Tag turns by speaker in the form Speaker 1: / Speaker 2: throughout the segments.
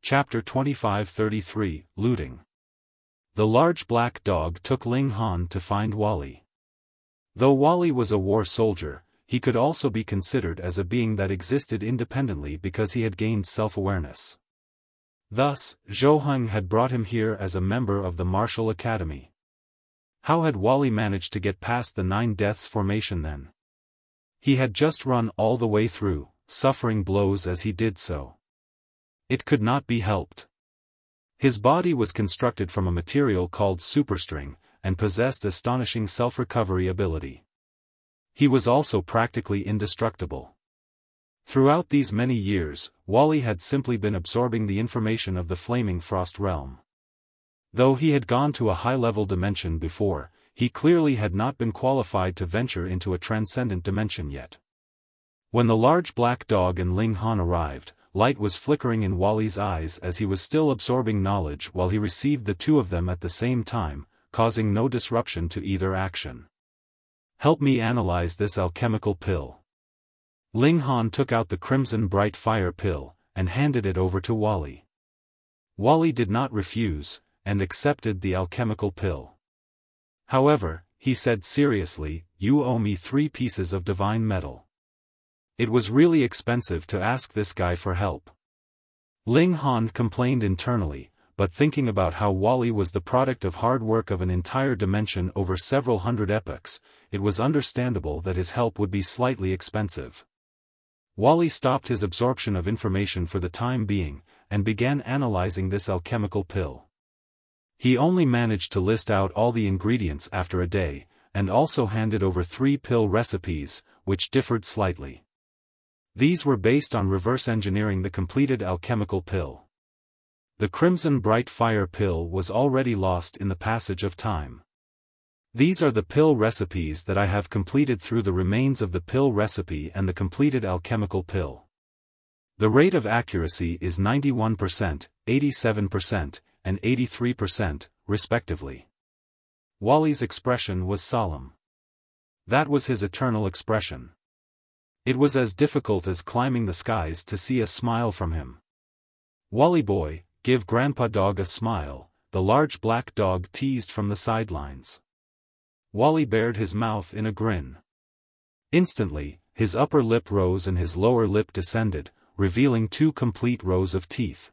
Speaker 1: Chapter 2533, Looting. The large black dog took Ling Han to find Wally. Though Wally was a war soldier, he could also be considered as a being that existed independently because he had gained self-awareness. Thus, Xiaofan had brought him here as a member of the martial academy. How had Wally managed to get past the 9 Deaths formation then? He had just run all the way through, suffering blows as he did so. It could not be helped. His body was constructed from a material called superstring, and possessed astonishing self-recovery ability. He was also practically indestructible. Throughout these many years, Wally had simply been absorbing the information of the Flaming Frost realm. Though he had gone to a high-level dimension before, he clearly had not been qualified to venture into a transcendent dimension yet. When the large black dog and Ling Han arrived, light was flickering in Wally's eyes as he was still absorbing knowledge while he received the two of them at the same time, causing no disruption to either action. Help me analyze this alchemical pill. Ling Han took out the crimson bright fire pill, and handed it over to Wally. Wally did not refuse, and accepted the alchemical pill. However, he said seriously, "You owe me 3 pieces of divine metal." It was really expensive to ask this guy for help. Ling Han complained internally, but thinking about how Wally was the product of hard work of an entire dimension over several hundred epochs, it was understandable that his help would be slightly expensive. Wally stopped his absorption of information for the time being, and began analyzing this alchemical pill. He only managed to list out all the ingredients after a day, and also handed over 3 pill recipes, which differed slightly. These were based on reverse engineering the completed alchemical pill. The crimson bright fire pill was already lost in the passage of time. These are the pill recipes that I have completed through the remains of the pill recipe and the completed alchemical pill. The rate of accuracy is 91%, 87%, and 83%, respectively. Wally's expression was solemn. That was his eternal expression. It was as difficult as climbing the skies to see a smile from him. "Wally boy, give Grandpa Dog a smile," the large black dog teased from the sidelines. Wally bared his mouth in a grin. Instantly, his upper lip rose and his lower lip descended, revealing 2 complete rows of teeth.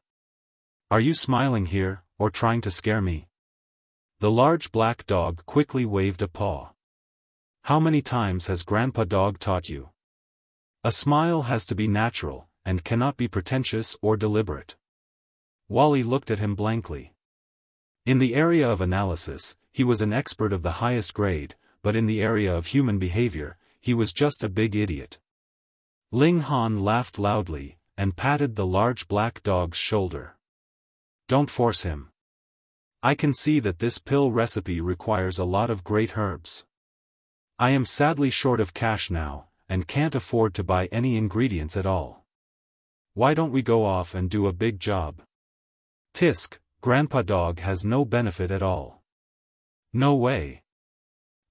Speaker 1: "Are you smiling here, or trying to scare me?" The large black dog quickly waved a paw. "How many times has Grandpa Dog taught you? A smile has to be natural, and cannot be pretentious or deliberate." Wally looked at him blankly. In the area of analysis, he was an expert of the highest grade, but in the area of human behavior, he was just a big idiot. Ling Han laughed loudly, and patted the large black dog's shoulder. "Don't force him. I can see that this pill recipe requires a lot of great herbs. I am sadly short of cash now, and can't afford to buy any ingredients at all. Why don't we go off and do a big job? Tisk, Grandpa Dog has no benefit at all." "No way."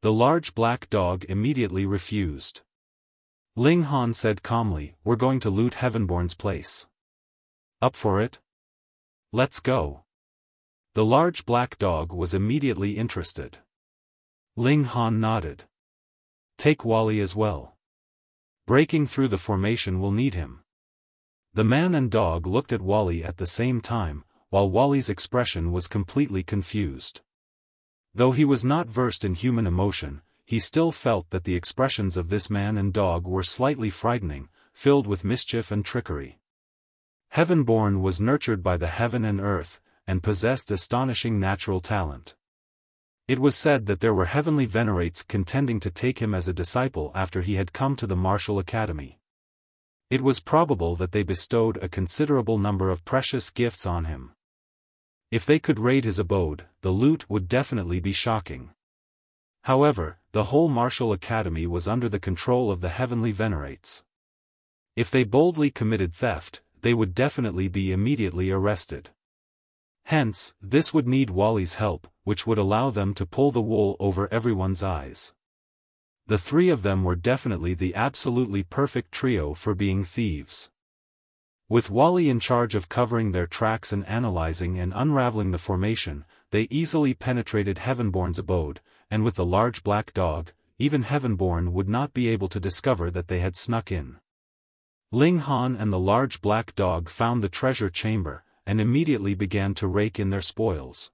Speaker 1: The large black dog immediately refused. Ling Han said calmly, "We're going to loot Heavenborn's place. Up for it? Let's go." The large black dog was immediately interested. Ling Han nodded. "Take Wally as well. Breaking through the formation will need him." The man and dog looked at Wally at the same time, while Wally's expression was completely confused. Though he was not versed in human emotion, he still felt that the expressions of this man and dog were slightly frightening, filled with mischief and trickery. Heavenborn was nurtured by the heaven and earth, and possessed astonishing natural talent. It was said that there were heavenly venerates contending to take him as a disciple after he had come to the martial academy. It was probable that they bestowed a considerable number of precious gifts on him. If they could raid his abode, the loot would definitely be shocking. However, the whole martial academy was under the control of the heavenly venerates. If they boldly committed theft, they would definitely be immediately arrested. Hence, this would need Wally's help, which would allow them to pull the wool over everyone's eyes. The 3 of them were definitely the absolutely perfect trio for being thieves. With Wally in charge of covering their tracks and analyzing and unraveling the formation, they easily penetrated Heavenborn's abode, and with the large black dog, even Heavenborn would not be able to discover that they had snuck in. Ling Han and the large black dog found the treasure chamber, and immediately began to rake in their spoils.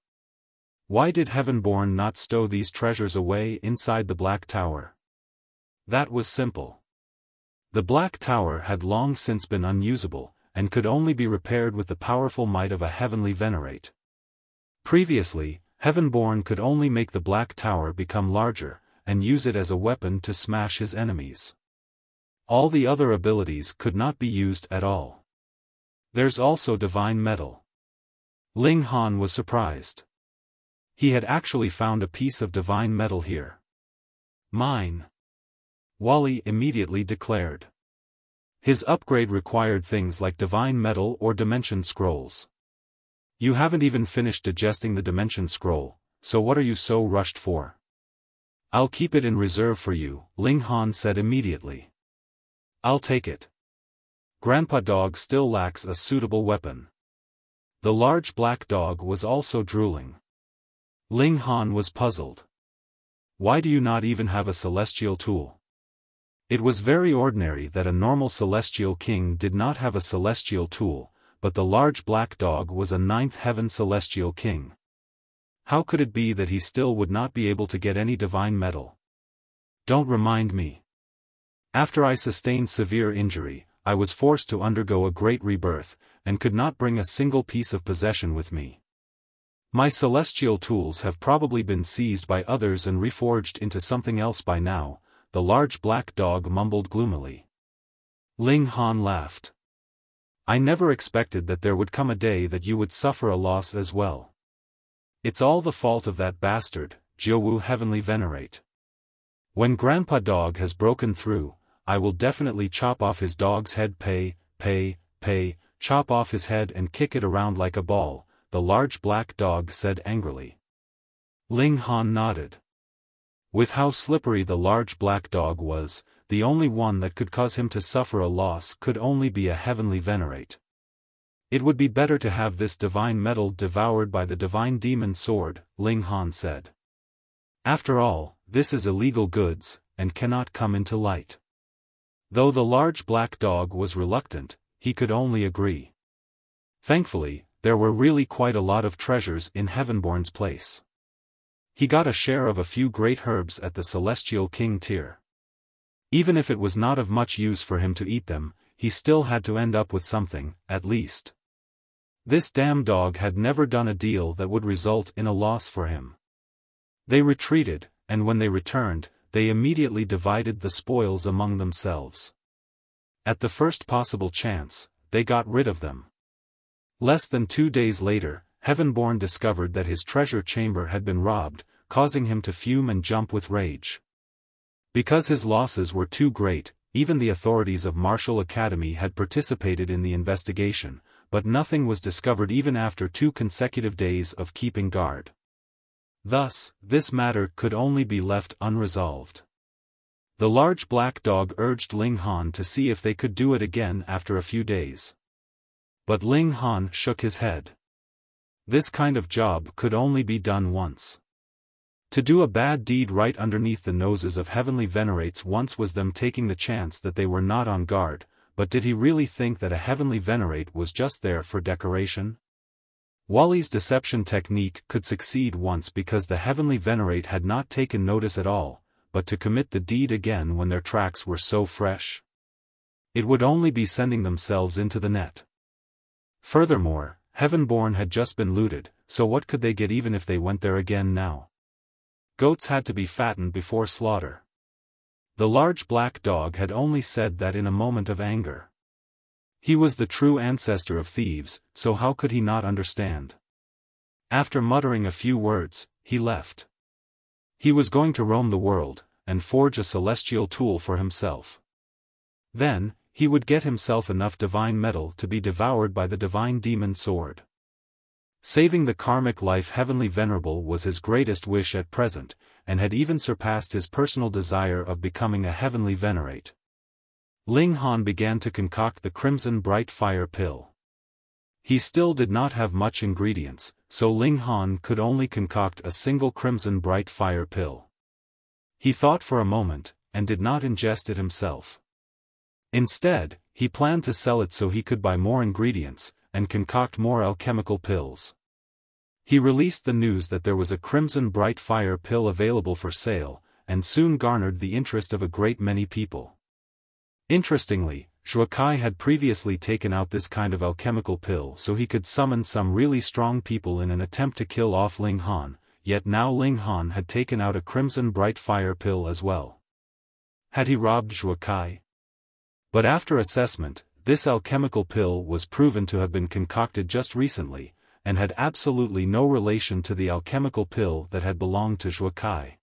Speaker 1: Why did Heavenborn not stow these treasures away inside the Black Tower? That was simple. The Black Tower had long since been unusable, and could only be repaired with the powerful might of a heavenly venerate. Previously, Heavenborn could only make the Black Tower become larger, and use it as a weapon to smash his enemies. All the other abilities could not be used at all. There's also divine metal. Ling Han was surprised. He had actually found a piece of divine metal here. Mine. Wally immediately declared. His upgrade required things like divine metal or dimension scrolls. You haven't even finished digesting the dimension scroll, so what are you so rushed for? I'll keep it in reserve for you, Ling Han said immediately. I'll take it. Grandpa Dog still lacks a suitable weapon. The large black dog was also drooling. Ling Han was puzzled. Why do you not even have a celestial tool? It was very ordinary that a normal celestial king did not have a celestial tool, but the large black dog was a ninth heaven celestial king. How could it be that he still would not be able to get any divine metal? Don't remind me. After I sustained severe injury, I was forced to undergo a great rebirth, and could not bring a single piece of possession with me. My celestial tools have probably been seized by others and reforged into something else by now, the large black dog mumbled gloomily. Ling Han laughed. I never expected that there would come a day that you would suffer a loss as well. It's all the fault of that bastard, Jiuwu Heavenly Venerate. When Grandpa Dog has broken through, I will definitely chop off his dog's head chop off his head and kick it around like a ball, the large black dog said angrily. Ling Han nodded. With how slippery the large black dog was, the only one that could cause him to suffer a loss could only be a heavenly venerate. It would be better to have this divine metal devoured by the divine demon sword, Ling Han said. After all, this is illegal goods, and cannot come into light. Though the large black dog was reluctant, he could only agree. Thankfully, there were really quite a lot of treasures in Heavenborn's place. He got a share of a few great herbs at the Celestial King tier. Even if it was not of much use for him to eat them, he still had to end up with something, at least. This damn dog had never done a deal that would result in a loss for him. They retreated, and when they returned, they immediately divided the spoils among themselves. At the first possible chance, they got rid of them. Less than 2 days later, Heavenborn discovered that his treasure chamber had been robbed, causing him to fume and jump with rage. Because his losses were too great, even the authorities of Martial Academy had participated in the investigation, but nothing was discovered even after 2 consecutive days of keeping guard. Thus, this matter could only be left unresolved. The large black dog urged Ling Han to see if they could do it again after a few days. But Ling Han shook his head. This kind of job could only be done once. To do a bad deed right underneath the noses of heavenly venerates once was them taking the chance that they were not on guard, but did he really think that a heavenly venerate was just there for decoration? Wally's deception technique could succeed once because the heavenly venerate had not taken notice at all, but to commit the deed again when their tracks were so fresh? It would only be sending themselves into the net. Furthermore, Heavenborn had just been looted, so what could they get even if they went there again now? Goats had to be fattened before slaughter. The large black dog had only said that in a moment of anger. He was the true ancestor of thieves, so how could he not understand? After muttering a few words, he left. He was going to roam the world, and forge a celestial tool for himself. Then, he would get himself enough divine metal to be devoured by the divine demon sword. Saving the karmic life heavenly venerable was his greatest wish at present, and had even surpassed his personal desire of becoming a heavenly venerate. Ling Han began to concoct the Crimson Bright Fire pill. He still did not have much ingredients, so Ling Han could only concoct a single Crimson Bright Fire pill. He thought for a moment, and did not ingest it himself. Instead, he planned to sell it so he could buy more ingredients, and concoct more alchemical pills. He released the news that there was a Crimson Bright Fire pill available for sale, and soon garnered the interest of a great many people. Interestingly, Zhuokai had previously taken out this kind of alchemical pill so he could summon some really strong people in an attempt to kill off Ling Han, yet now Ling Han had taken out a Crimson Bright Fire pill as well. Had he robbed Zhuokai? But after assessment, this alchemical pill was proven to have been concocted just recently, and had absolutely no relation to the alchemical pill that had belonged to Zhuokai.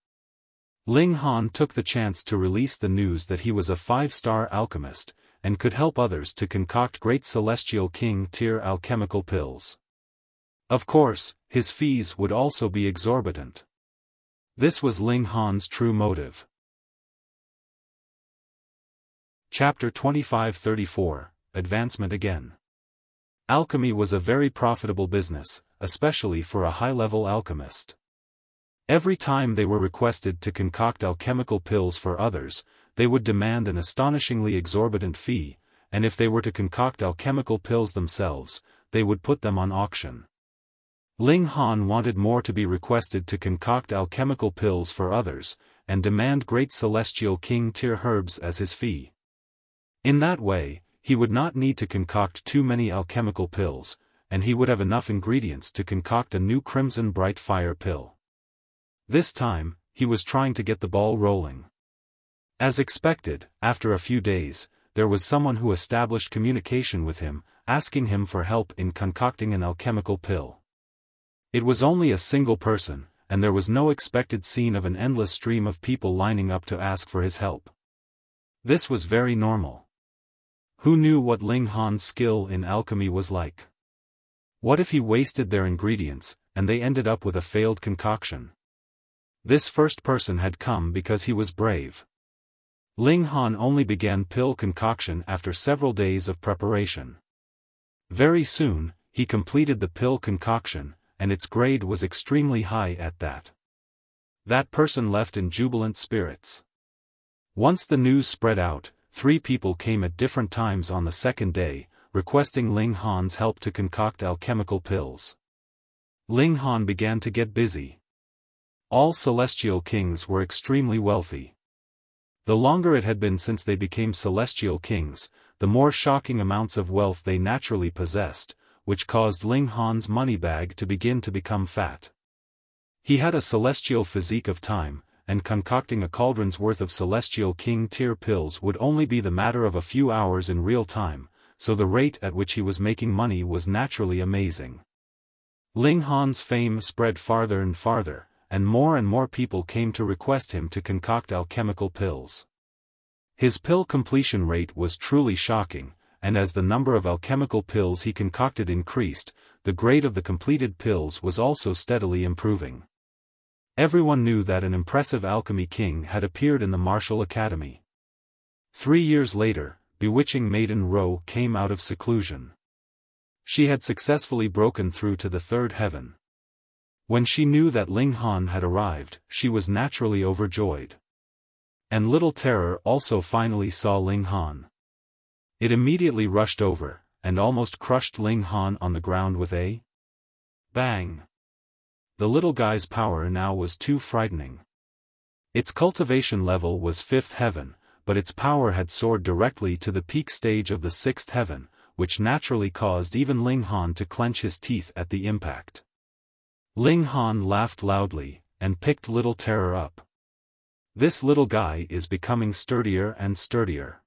Speaker 1: Ling Han took the chance to release the news that he was a 5-star alchemist, and could help others to concoct great Celestial King tier alchemical pills. Of course, his fees would also be exorbitant. This was Ling Han's true motive. Chapter 2534, Advancement Again. Alchemy was a very profitable business, especially for a high-level alchemist. Every time they were requested to concoct alchemical pills for others, they would demand an astonishingly exorbitant fee, and if they were to concoct alchemical pills themselves, they would put them on auction. Ling Han wanted more to be requested to concoct alchemical pills for others, and demand great Celestial King tier herbs as his fee. In that way, he would not need to concoct too many alchemical pills, and he would have enough ingredients to concoct a new Crimson Bright Fire pill. This time, he was trying to get the ball rolling. As expected, after a few days, there was someone who established communication with him, asking him for help in concocting an alchemical pill. It was only a single person, and there was no expected scene of an endless stream of people lining up to ask for his help. This was very normal. Who knew what Ling Han's skill in alchemy was like? What if he wasted their ingredients, and they ended up with a failed concoction? This first person had come because he was brave. Ling Han only began pill concoction after several days of preparation. Very soon, he completed the pill concoction, and its grade was extremely high at that. That person left in jubilant spirits. Once the news spread out, 3 people came at different times on the second day, requesting Ling Han's help to concoct alchemical pills. Ling Han began to get busy. All Celestial Kings were extremely wealthy. The longer it had been since they became Celestial Kings, the more shocking amounts of wealth they naturally possessed, which caused Ling Han's money bag to begin to become fat. He had a celestial physique of time, and concocting a cauldron's worth of Celestial King tier pills would only be the matter of a few hours in real time, so the rate at which he was making money was naturally amazing. Ling Han's fame spread farther and farther, and more people came to request him to concoct alchemical pills. His pill completion rate was truly shocking, and as the number of alchemical pills he concocted increased, the grade of the completed pills was also steadily improving. Everyone knew that an impressive alchemy king had appeared in the martial academy. 3 years later, bewitching maiden Ro came out of seclusion. She had successfully broken through to the 3rd heaven. When she knew that Ling Han had arrived, she was naturally overjoyed. And Little Terror also finally saw Ling Han. It immediately rushed over, and almost crushed Ling Han on the ground with a bang. The little guy's power now was too frightening. Its cultivation level was 5th heaven, but its power had soared directly to the peak stage of the 6th heaven, which naturally caused even Ling Han to clench his teeth at the impact. Ling Han laughed loudly, and picked Little Terror up. This little guy is becoming sturdier and sturdier.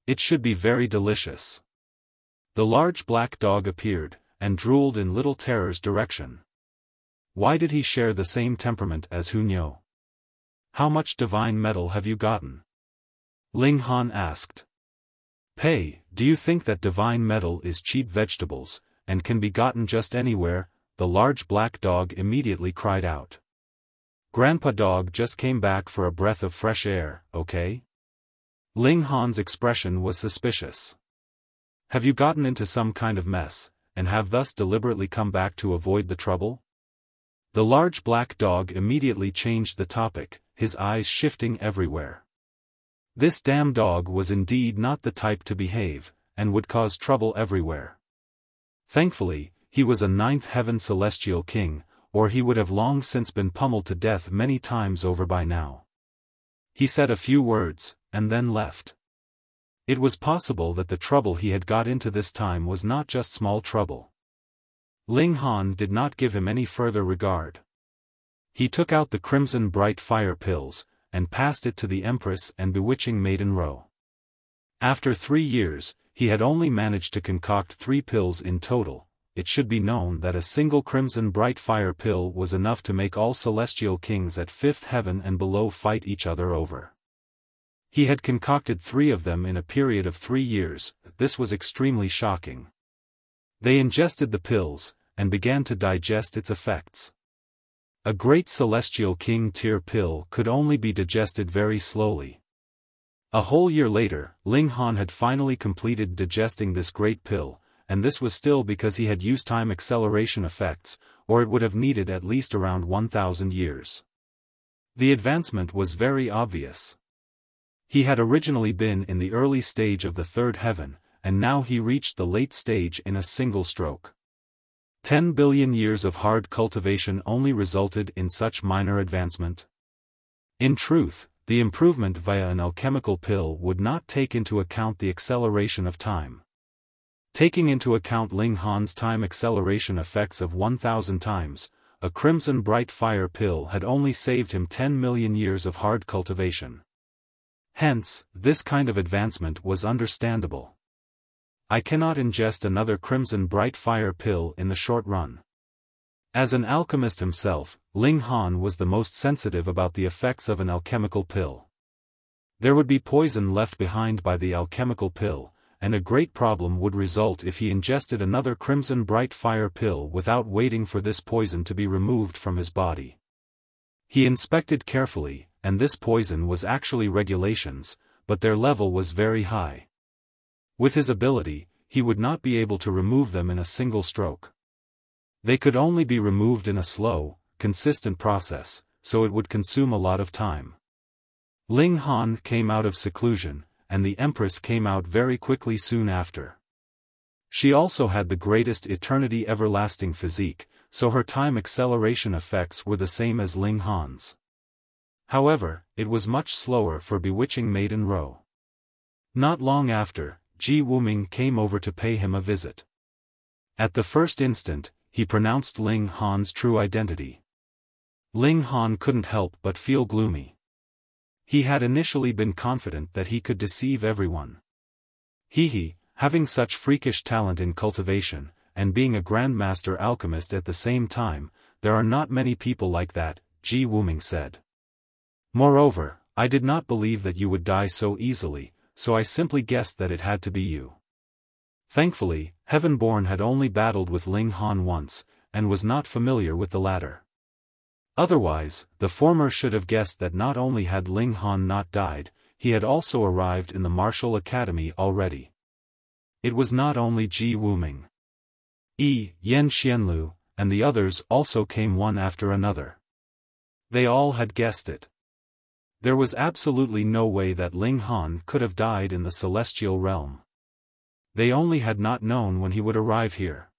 Speaker 1: It should be very delicious. The large black dog appeared, and drooled in Little Terror's direction. Why did he share the same temperament as Hunyo? How much divine metal have you gotten? Ling Han asked. Pei, do you think that divine metal is cheap vegetables, and can be gotten just anywhere? The large black dog immediately cried out. Grandpa Dog just came back for a breath of fresh air, okay? Ling Han's expression was suspicious. Have you gotten into some kind of mess, and have thus deliberately come back to avoid the trouble? The large black dog immediately changed the topic, his eyes shifting everywhere. This damn dog was indeed not the type to behave, and would cause trouble everywhere. Thankfully, he was a ninth heaven celestial king, or he would have long since been pummeled to death many times over by now. He said a few words, and then left. It was possible that the trouble he had got into this time was not just small trouble. Ling Han did not give him any further regard. He took out the crimson bright fire pills, and passed it to the Empress and bewitching Maiden Ro. After 3 years, he had only managed to concoct 3 pills in total. It should be known that a single crimson bright fire pill was enough to make all celestial kings at 5th heaven and below fight each other over. He had concocted 3 of them in a period of 3 years. This was extremely shocking. They ingested the pills, and began to digest its effects. A great celestial king tier pill could only be digested very slowly. A whole year later, Ling Han had finally completed digesting this great pill, and this was still because he had used time acceleration effects, or it would have needed at least around 1,000 years. The advancement was very obvious. He had originally been in the early stage of the 3rd heaven, and now he reached the late stage in a single stroke. 10 billion years of hard cultivation only resulted in such minor advancement. In truth, the improvement via an alchemical pill would not take into account the acceleration of time. Taking into account Ling Han's time acceleration effects of 1,000 times, a crimson bright fire pill had only saved him 10 million years of hard cultivation. Hence, this kind of advancement was understandable. I cannot ingest another crimson bright fire pill in the short run. As an alchemist himself, Ling Han was the most sensitive about the effects of an alchemical pill. There would be poison left behind by the alchemical pill, and a great problem would result if he ingested another crimson bright fire pill without waiting for this poison to be removed from his body. He inspected carefully, and this poison was actually regulations, but their level was very high. With his ability, he would not be able to remove them in a single stroke. They could only be removed in a slow, consistent process, so it would consume a lot of time. Ling Han came out of seclusion, and the Empress came out very quickly soon after. She also had the greatest eternity everlasting physique, so her time acceleration effects were the same as Ling Han's. However, it was much slower for bewitching Maiden Ro. Not long after, Ji Wuming came over to pay him a visit. At the first instant, he pronounced Ling Han's true identity. Ling Han couldn't help but feel gloomy. He had initially been confident that he could deceive everyone. He, having such freakish talent in cultivation, and being a grandmaster alchemist at the same time, there are not many people like that, Ji Wuming said. Moreover, I did not believe that you would die so easily, so I simply guessed that it had to be you. Thankfully, Heavenborn had only battled with Ling Han once, and was not familiar with the latter. Otherwise, the former should have guessed that not only had Ling Han not died, he had also arrived in the martial academy already. It was not only Ji Wuming. Yen Xianlu, and the others also came one after another. They all had guessed it. There was absolutely no way that Ling Han could have died in the celestial realm. They only had not known when he would arrive here.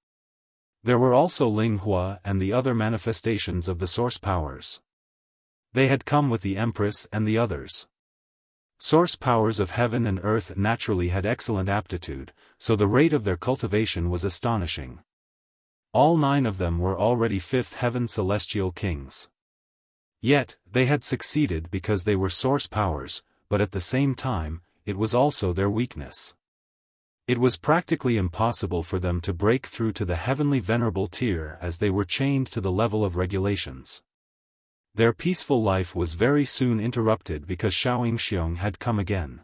Speaker 1: There were also Ling Hua and the other manifestations of the source powers. They had come with the Empress and the others. Source powers of heaven and earth naturally had excellent aptitude, so the rate of their cultivation was astonishing. All 9 of them were already 5th heaven celestial kings. Yet, they had succeeded because they were source powers, but at the same time, it was also their weakness. It was practically impossible for them to break through to the heavenly venerable tier as they were chained to the level of regulations. Their peaceful life was very soon interrupted because Xiao Yingxiong had come again.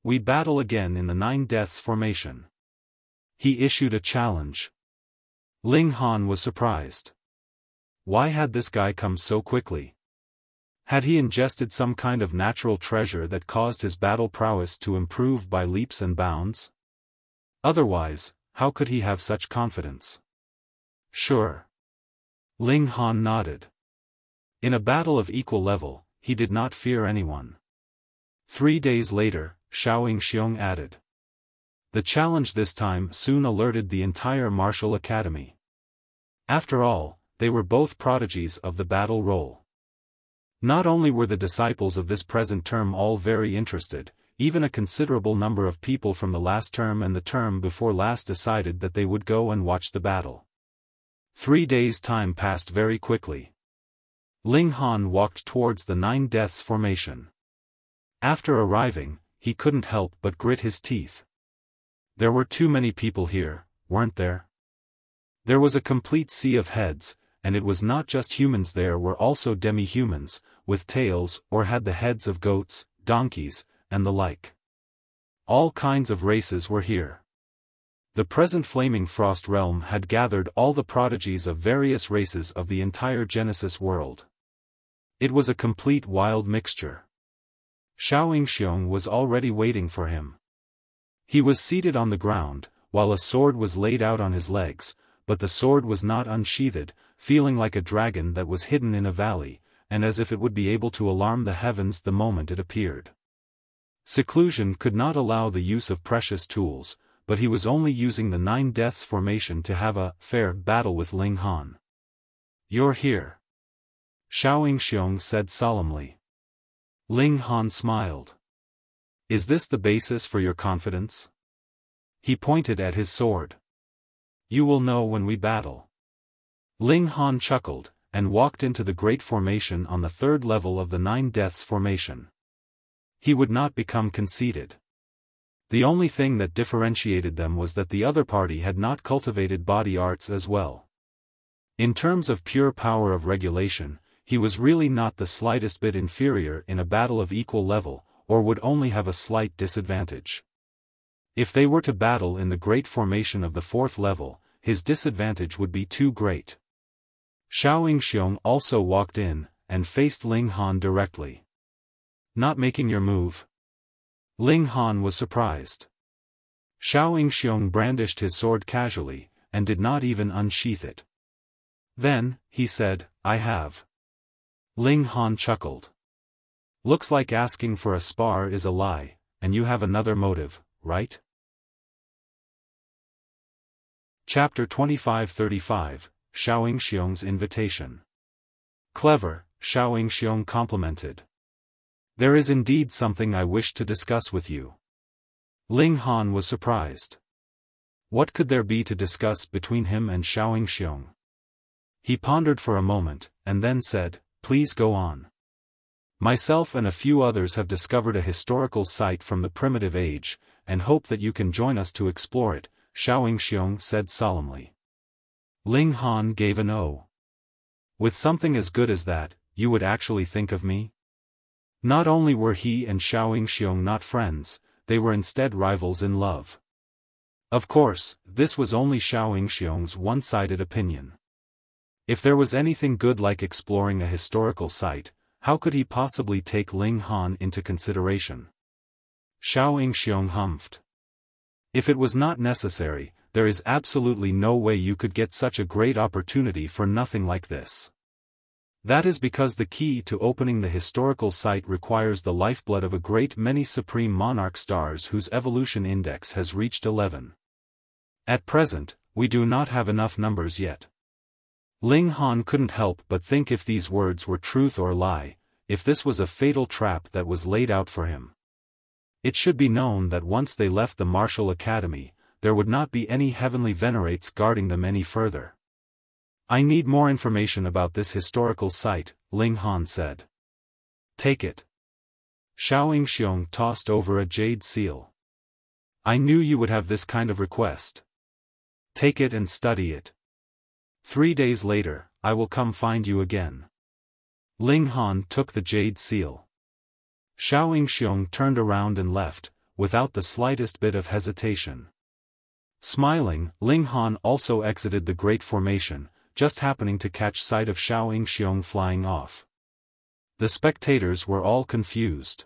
Speaker 1: We battle again in the 9 deaths formation. He issued a challenge. Ling Han was surprised. Why had this guy come so quickly? Had he ingested some kind of natural treasure that caused his battle prowess to improve by leaps and bounds? Otherwise, how could he have such confidence? Sure. Ling Han nodded. In a battle of equal level, he did not fear anyone. 3 days later, Xiao Yingxiong added. The challenge this time soon alerted the entire martial academy. After all, they were both prodigies of the battle role. Not only were the disciples of this present term all very interested, even a considerable number of people from the last term and the term before last decided that they would go and watch the battle. 3 days' time passed very quickly. Ling Han walked towards the 9 Deaths formation. After arriving, he couldn't help but grit his teeth. There were too many people here, weren't there? There was a complete sea of heads, and it was not just humans, there were also demi-humans, with tails or had the heads of goats, donkeys, and the like. All kinds of races were here. The present Flaming Frost realm had gathered all the prodigies of various races of the entire Genesis world. It was a complete wild mixture. Xiao Yingxiong was already waiting for him. He was seated on the ground, while a sword was laid out on his legs, but the sword was not unsheathed, feeling like a dragon that was hidden in a valley, and as if it would be able to alarm the heavens the moment it appeared. Seclusion could not allow the use of precious tools, but he was only using the 9 Deaths formation to have a fair battle with Ling Han. You're here. Xiao Yingxiong said solemnly. Ling Han smiled. Is this the basis for your confidence? He pointed at his sword. You will know when we battle. Ling Han chuckled, and walked into the great formation on the 3rd level of the 9 Deaths formation. He would not become conceited. The only thing that differentiated them was that the other party had not cultivated body arts as well. In terms of pure power of regulation, he was really not the slightest bit inferior in a battle of equal level, or would only have a slight disadvantage. If they were to battle in the great formation of the 4th level, his disadvantage would be too great. Xiao Yingxiong also walked in, and faced Ling Han directly. Not making your move? Ling Han was surprised. Xiao Yingxiong brandished his sword casually, and did not even unsheath it. Then, he said, I have. Ling Han chuckled. Looks like asking for a spar is a lie, and you have another motive, right? Chapter 25-35, Xiao Yingxiong's Invitation. Clever, Xiao Yingxiong complimented. There is indeed something I wish to discuss with you. Ling Han was surprised. What could there be to discuss between him and Xiao Yingxiong? He pondered for a moment, and then said, Please go on. Myself and a few others have discovered a historical site from the primitive age, and hope that you can join us to explore it, Xiao Yingxiong said solemnly. Ling Han gave an O. With something as good as that, you would actually think of me? Not only were he and Xiao Yingxiong not friends, they were instead rivals in love. Of course, this was only Xiao Yingxiong's one-sided opinion. If there was anything good like exploring a historical site, how could he possibly take Ling Han into consideration? Xiao Yingxiong humphed. If it was not necessary, there is absolutely no way you could get such a great opportunity for nothing like this. That is because the key to opening the historical site requires the lifeblood of a great many supreme monarch stars whose evolution index has reached 11. At present, we do not have enough numbers yet. Ling Han couldn't help but think if these words were truth or lie, if this was a fatal trap that was laid out for him. It should be known that once they left the martial academy, there would not be any heavenly venerates guarding them any further. I need more information about this historical site, Ling Han said. Take it. Xiao Yingxiong tossed over a jade seal. I knew you would have this kind of request. Take it and study it. 3 days later, I will come find you again. Ling Han took the jade seal. Xiao Yingxiong turned around and left, without the slightest bit of hesitation. Smiling, Ling Han also exited the great formation, just happening to catch sight of Xiao Yingxiong flying off. The spectators were all confused.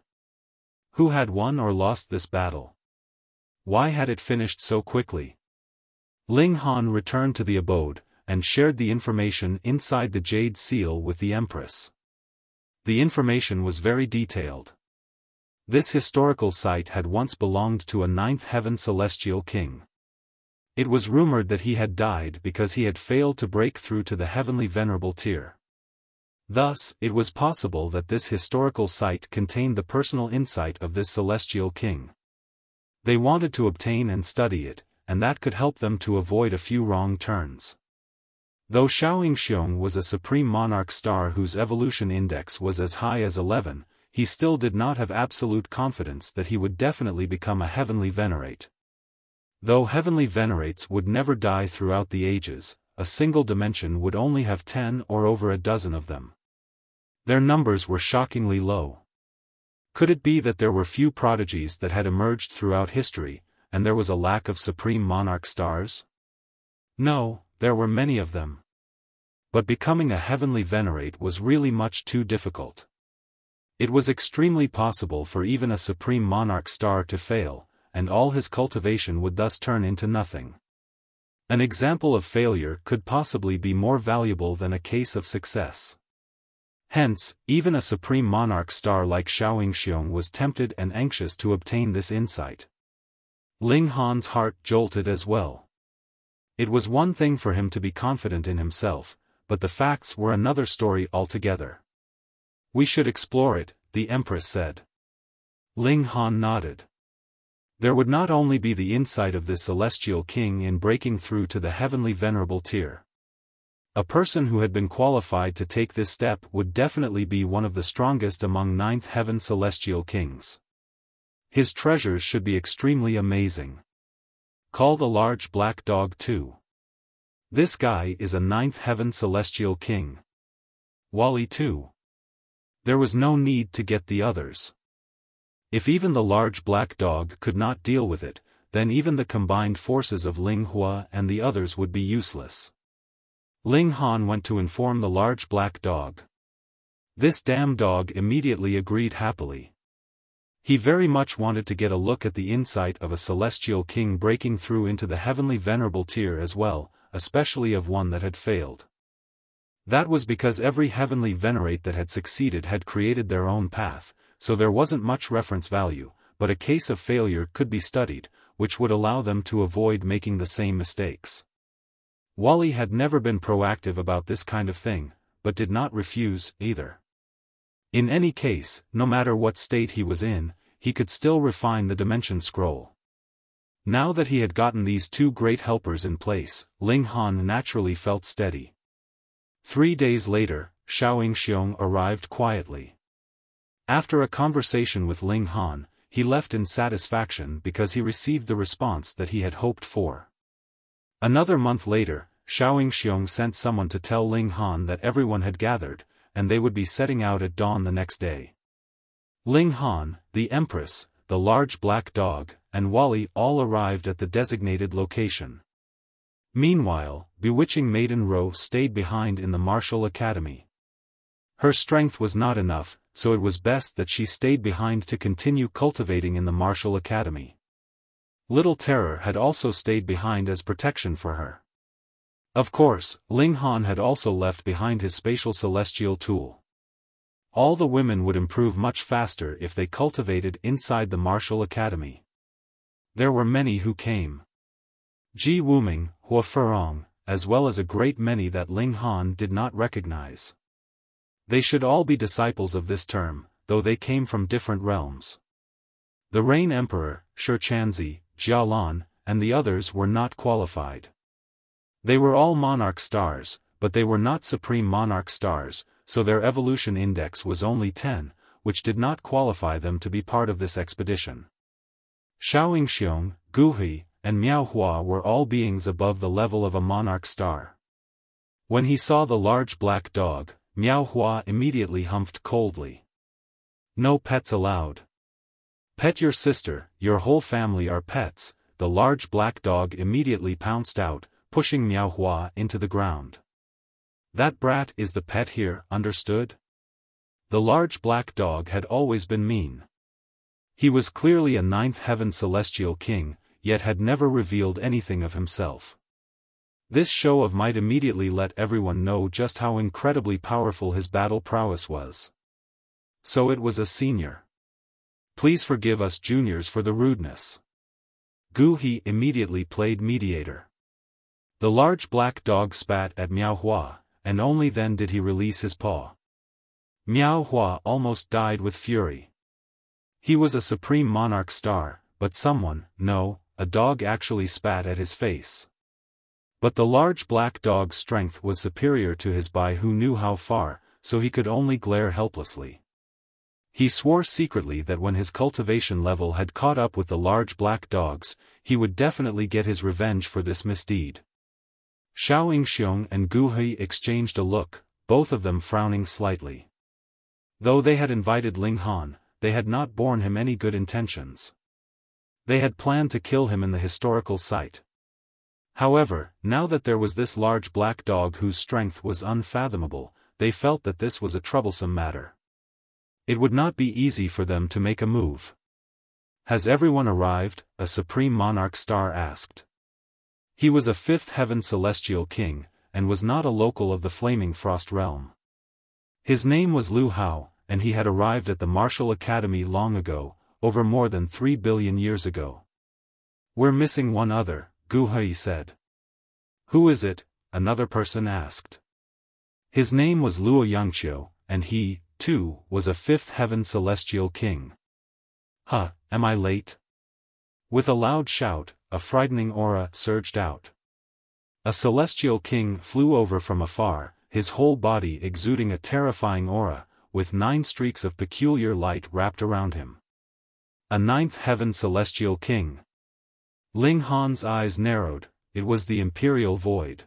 Speaker 1: Who had won or lost this battle? Why had it finished so quickly? Ling Han returned to the abode, and shared the information inside the jade seal with the Empress. The information was very detailed. This historical site had once belonged to a ninth heaven celestial king. It was rumored that he had died because he had failed to break through to the heavenly venerable tier. Thus, it was possible that this historical site contained the personal insight of this celestial king. They wanted to obtain and study it, and that could help them to avoid a few wrong turns. Though Xiao Yingxiong was a supreme monarch star whose evolution index was as high as 11, he still did not have absolute confidence that he would definitely become a heavenly venerate. Though heavenly venerates would never die throughout the ages, a single dimension would only have 10 or over a dozen of them. Their numbers were shockingly low. Could it be that there were few prodigies that had emerged throughout history, and there was a lack of supreme monarch stars? No, there were many of them. But becoming a heavenly venerate was really much too difficult. It was extremely possible for even a supreme monarch star to fail, and all his cultivation would thus turn into nothing. An example of failure could possibly be more valuable than a case of success. Hence, even a supreme monarch star like Xiao Yingxiong was tempted and anxious to obtain this insight. Ling Han's heart jolted as well. It was one thing for him to be confident in himself, but the facts were another story altogether. We should explore it, the Empress said. Ling Han nodded. There would not only be the insight of this celestial king in breaking through to the heavenly venerable tier. A person who had been qualified to take this step would definitely be one of the strongest among ninth heaven celestial kings. His treasures should be extremely amazing. Call the large black dog too. This guy is a ninth heaven celestial king. Wally too. There was no need to get the others. If even the large black dog could not deal with it, then even the combined forces of Ling Hua and the others would be useless. Ling Han went to inform the large black dog. This damn dog immediately agreed happily. He very much wanted to get a look at the insight of a celestial king breaking through into the heavenly venerable tier as well, especially of one that had failed. That was because every heavenly venerate that had succeeded had created their own path, so there wasn't much reference value, but a case of failure could be studied, which would allow them to avoid making the same mistakes. Wally had never been proactive about this kind of thing, but did not refuse, either. In any case, no matter what state he was in, he could still refine the dimension scroll. Now that he had gotten these two great helpers in place, Ling Han naturally felt steady. 3 days later, Xiao Yingxiong arrived quietly. After a conversation with Ling Han, he left in satisfaction because he received the response that he had hoped for. Another month later, Xiao Yingxiong sent someone to tell Ling Han that everyone had gathered, and they would be setting out at dawn the next day. Ling Han, the Empress, the large black dog, and Wally all arrived at the designated location. Meanwhile, bewitching Maiden Ro stayed behind in the martial academy. Her strength was not enough, so it was best that she stayed behind to continue cultivating in the martial academy. Little Terror had also stayed behind as protection for her. Of course, Ling Han had also left behind his spatial celestial tool. All the women would improve much faster if they cultivated inside the martial academy. There were many who came. Ji Wuming, Hua Ferong, as well as a great many that Ling Han did not recognize. They should all be disciples of this term, though they came from different realms. The Rain Emperor, Shi Chanzi, Jialan, and the others were not qualified. They were all monarch stars, but they were not supreme monarch stars, so their evolution index was only 10, which did not qualify them to be part of this expedition. Xiao Yingxiong, Guhi, and Miao Hua were all beings above the level of a monarch star. When he saw the large black dog, Miao Hua immediately humphed coldly. No pets allowed. Pet your sister, your whole family are pets, the large black dog immediately pounced out, pushing Miao Hua into the ground. That brat is the pet here, understood? The large black dog had always been mean. He was clearly a ninth heaven celestial king, yet had never revealed anything of himself. This show of might immediately let everyone know just how incredibly powerful his battle prowess was. So it was a senior. Please forgive us juniors for the rudeness. Gu He immediately played mediator. The large black dog spat at Miao Hua, and only then did he release his paw. Miao Hua almost died with fury. He was a supreme monarch star, but someone, no, a dog actually spat at his face. But the large black dog's strength was superior to his by who knew how far, so he could only glare helplessly. He swore secretly that when his cultivation level had caught up with the large black dog's, he would definitely get his revenge for this misdeed. Xiao Yingxiong and Gu He exchanged a look, both of them frowning slightly. Though they had invited Ling Han, they had not borne him any good intentions. They had planned to kill him in the historical site. However, now that there was this large black dog whose strength was unfathomable, they felt that this was a troublesome matter. It would not be easy for them to make a move. Has everyone arrived? A supreme monarch star asked. He was a fifth heaven celestial king, and was not a local of the flaming frost realm. His name was Lu Hao, and he had arrived at the Martial Academy long ago, over more than 3 billion years ago. We're missing one other, Gu He said. Who is it? Another person asked. His name was Luo Yangqiu, and he, too, was a fifth heaven celestial king. Huh, am I late? With a loud shout, a frightening aura surged out. A celestial king flew over from afar, his whole body exuding a terrifying aura, with 9 streaks of peculiar light wrapped around him. A ninth heaven celestial king. Ling Han's eyes narrowed, it was the Imperial Void.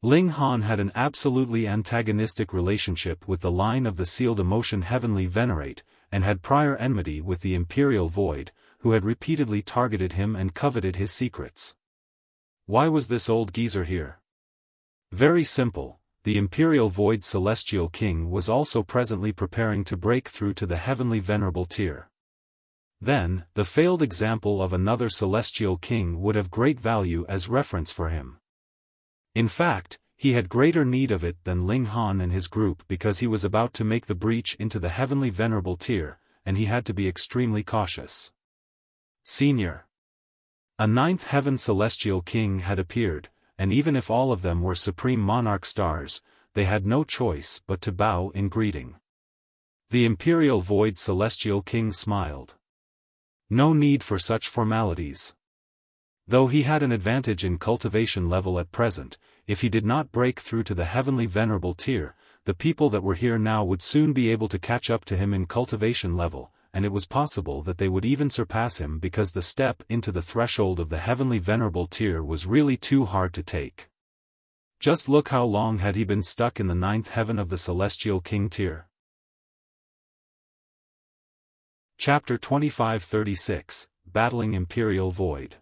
Speaker 1: Ling Han had an absolutely antagonistic relationship with the line of the sealed emotion Heavenly Venerate, and had prior enmity with the Imperial Void, who had repeatedly targeted him and coveted his secrets. Why was this old geezer here? Very simple, the Imperial Void Celestial King was also presently preparing to break through to the Heavenly Venerable tier. Then, the failed example of another Celestial King would have great value as reference for him. In fact, he had greater need of it than Ling Han and his group because he was about to make the breach into the Heavenly Venerable tier, and he had to be extremely cautious. Senior. A ninth heaven celestial king had appeared, and even if all of them were supreme monarch stars, they had no choice but to bow in greeting. The Imperial Void Celestial King smiled. No need for such formalities. Though he had an advantage in cultivation level at present, if he did not break through to the Heavenly Venerable tier, the people that were here now would soon be able to catch up to him in cultivation level, and it was possible that they would even surpass him because the step into the threshold of the Heavenly Venerable tier was really too hard to take. Just look how long had he been stuck in the ninth heaven of the Celestial King tier. Chapter 2536, Battling Imperial Void.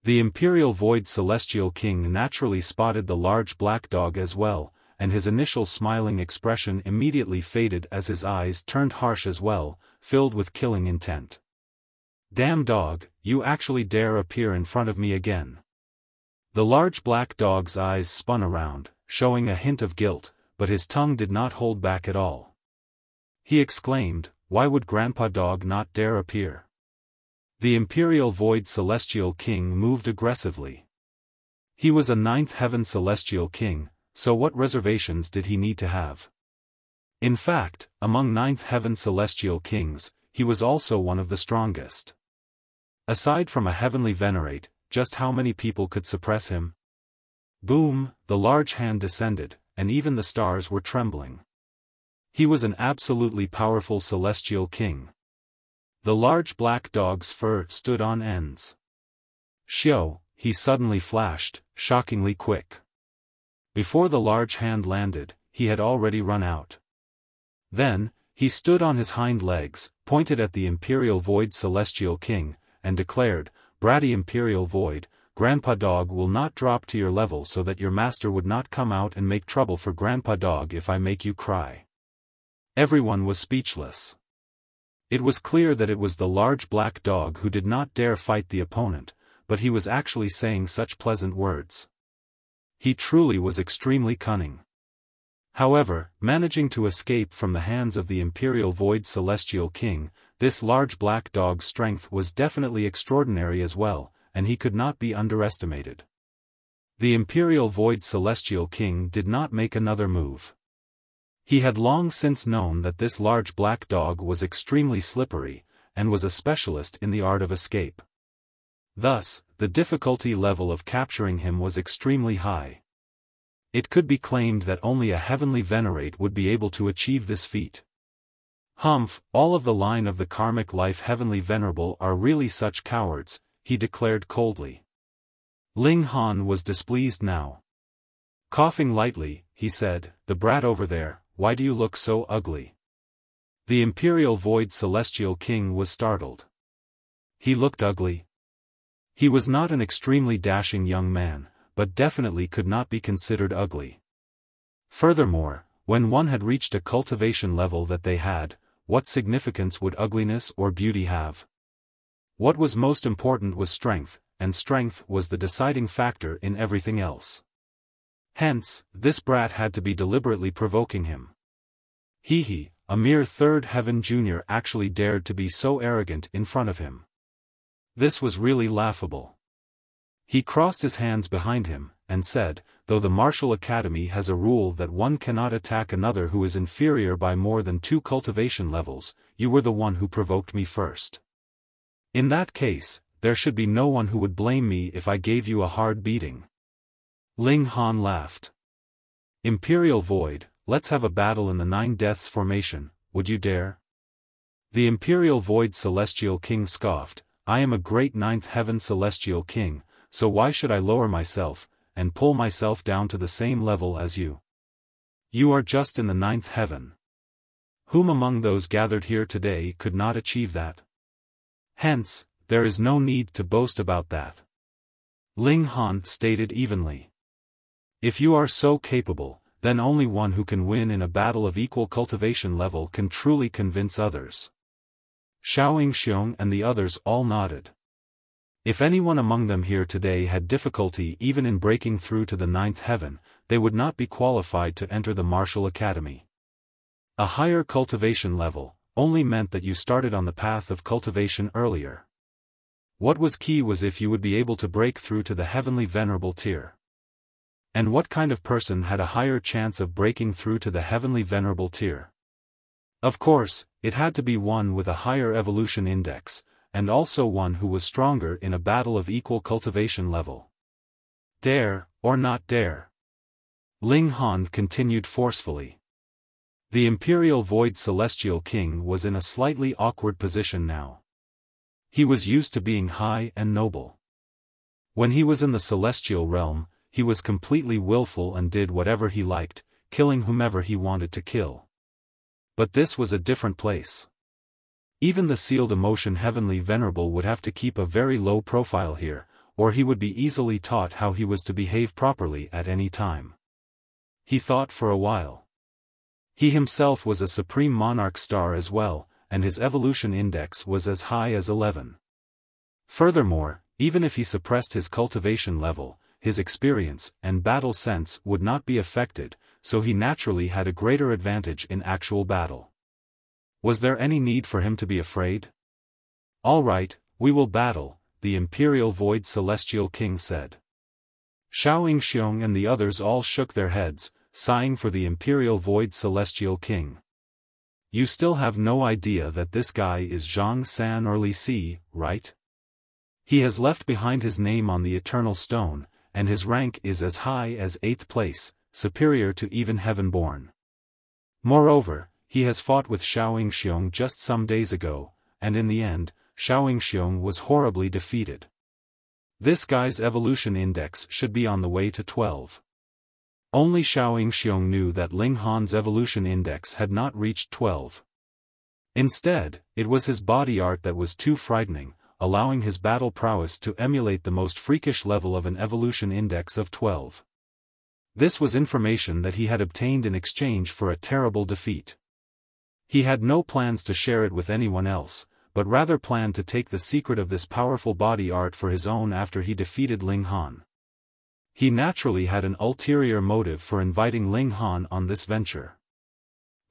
Speaker 1: The Imperial Void Celestial King naturally spotted the large black dog as well, and his initial smiling expression immediately faded as his eyes turned harsh as well, filled with killing intent. Damn dog, you actually dare appear in front of me again. The large black dog's eyes spun around, showing a hint of guilt, but his tongue did not hold back at all. He exclaimed, why would Grandpa Dog not dare appear? The Imperial Void Celestial King moved aggressively. He was a ninth heaven celestial king, so what reservations did he need to have? In fact, among ninth heaven celestial kings, he was also one of the strongest. Aside from a Heavenly Venerate, just how many people could suppress him? Boom, the large hand descended, and even the stars were trembling. He was an absolutely powerful celestial king. The large black dog's fur stood on ends. Xiao, he suddenly flashed, shockingly quick. Before the large hand landed, he had already run out. Then, he stood on his hind legs, pointed at the Imperial Void Celestial King, and declared, bratty Imperial Void, Grandpa Dog will not drop to your level so that your master would not come out and make trouble for Grandpa Dog if I make you cry. Everyone was speechless. It was clear that it was the large black dog who did not dare fight the opponent, but he was actually saying such pleasant words. He truly was extremely cunning. However, managing to escape from the hands of the Imperial Void Celestial King, this large black dog's strength was definitely extraordinary as well, and he could not be underestimated. The Imperial Void Celestial King did not make another move. He had long since known that this large black dog was extremely slippery, and was a specialist in the art of escape. Thus, the difficulty level of capturing him was extremely high. It could be claimed that only a heavenly venerate would be able to achieve this feat. Humph, all of the line of the karmic life heavenly venerable are really such cowards, he declared coldly. Ling Han was displeased now. Coughing lightly, he said, "The brat over there, why do you look so ugly?" The Imperial Void Celestial King was startled. He looked ugly. He was not an extremely dashing young man, but definitely could not be considered ugly. Furthermore, when one had reached a cultivation level that they had, what significance would ugliness or beauty have? What was most important was strength, and strength was the deciding factor in everything else. Hence, this brat had to be deliberately provoking him. He, a mere third heaven junior, actually dared to be so arrogant in front of him. This was really laughable. He crossed his hands behind him, and said, "Though the Martial Academy has a rule that one cannot attack another who is inferior by more than 2 cultivation levels, you were the one who provoked me first. In that case, there should be no one who would blame me if I gave you a hard beating." Ling Han laughed. "Imperial Void, let's have a battle in the 9 Deaths formation, would you dare?" The Imperial Void Celestial King scoffed, "I am a great 9th Heaven Celestial King, so why should I lower myself, and pull myself down to the same level as you? You are just in the 9th heaven. Whom among those gathered here today could not achieve that? Hence, there is no need to boast about that." Ling Han stated evenly. "If you are so capable, then only one who can win in a battle of equal cultivation level can truly convince others." Xiao Yingxiong and the others all nodded. If anyone among them here today had difficulty even in breaking through to the 9th heaven, they would not be qualified to enter the Martial Academy. A higher cultivation level only meant that you started on the path of cultivation earlier. What was key was if you would be able to break through to the Heavenly Venerable tier. And what kind of person had a higher chance of breaking through to the Heavenly Venerable tier? Of course, it had to be one with a higher evolution index, and also one who was stronger in a battle of equal cultivation level. Dare, or not dare? Ling Han continued forcefully. The Imperial Void Celestial King was in a slightly awkward position now. He was used to being high and noble. When he was in the celestial realm, he was completely willful and did whatever he liked, killing whomever he wanted to kill. But this was a different place. Even the sealed emotion Heavenly Venerable would have to keep a very low profile here, or he would be easily taught how he was to behave properly at any time. He thought for a while. He himself was a Supreme Monarch star as well, and his evolution index was as high as 11. Furthermore, even if he suppressed his cultivation level, his experience and battle sense would not be affected, so he naturally had a greater advantage in actual battle. Was there any need for him to be afraid? "All right, we will battle," the Imperial Void Celestial King said. Xiao Yingxiong and the others all shook their heads, sighing for the Imperial Void Celestial King. "You still have no idea that this guy is Zhang San or Li Si, right? He has left behind his name on the Eternal Stone, and his rank is as high as 8th place, superior to even Heaven-born. Moreover, he has fought with Xiao Yingxiong just some days ago, and in the end, Xiao Yingxiong was horribly defeated. This guy's evolution index should be on the way to 12. Only Xiao Yingxiong knew that Ling Han's evolution index had not reached 12. Instead, it was his body art that was too frightening, allowing his battle prowess to emulate the most freakish level of an evolution index of 12. This was information that he had obtained in exchange for a terrible defeat. He had no plans to share it with anyone else, but rather planned to take the secret of this powerful body art for his own after he defeated Ling Han. He naturally had an ulterior motive for inviting Ling Han on this venture.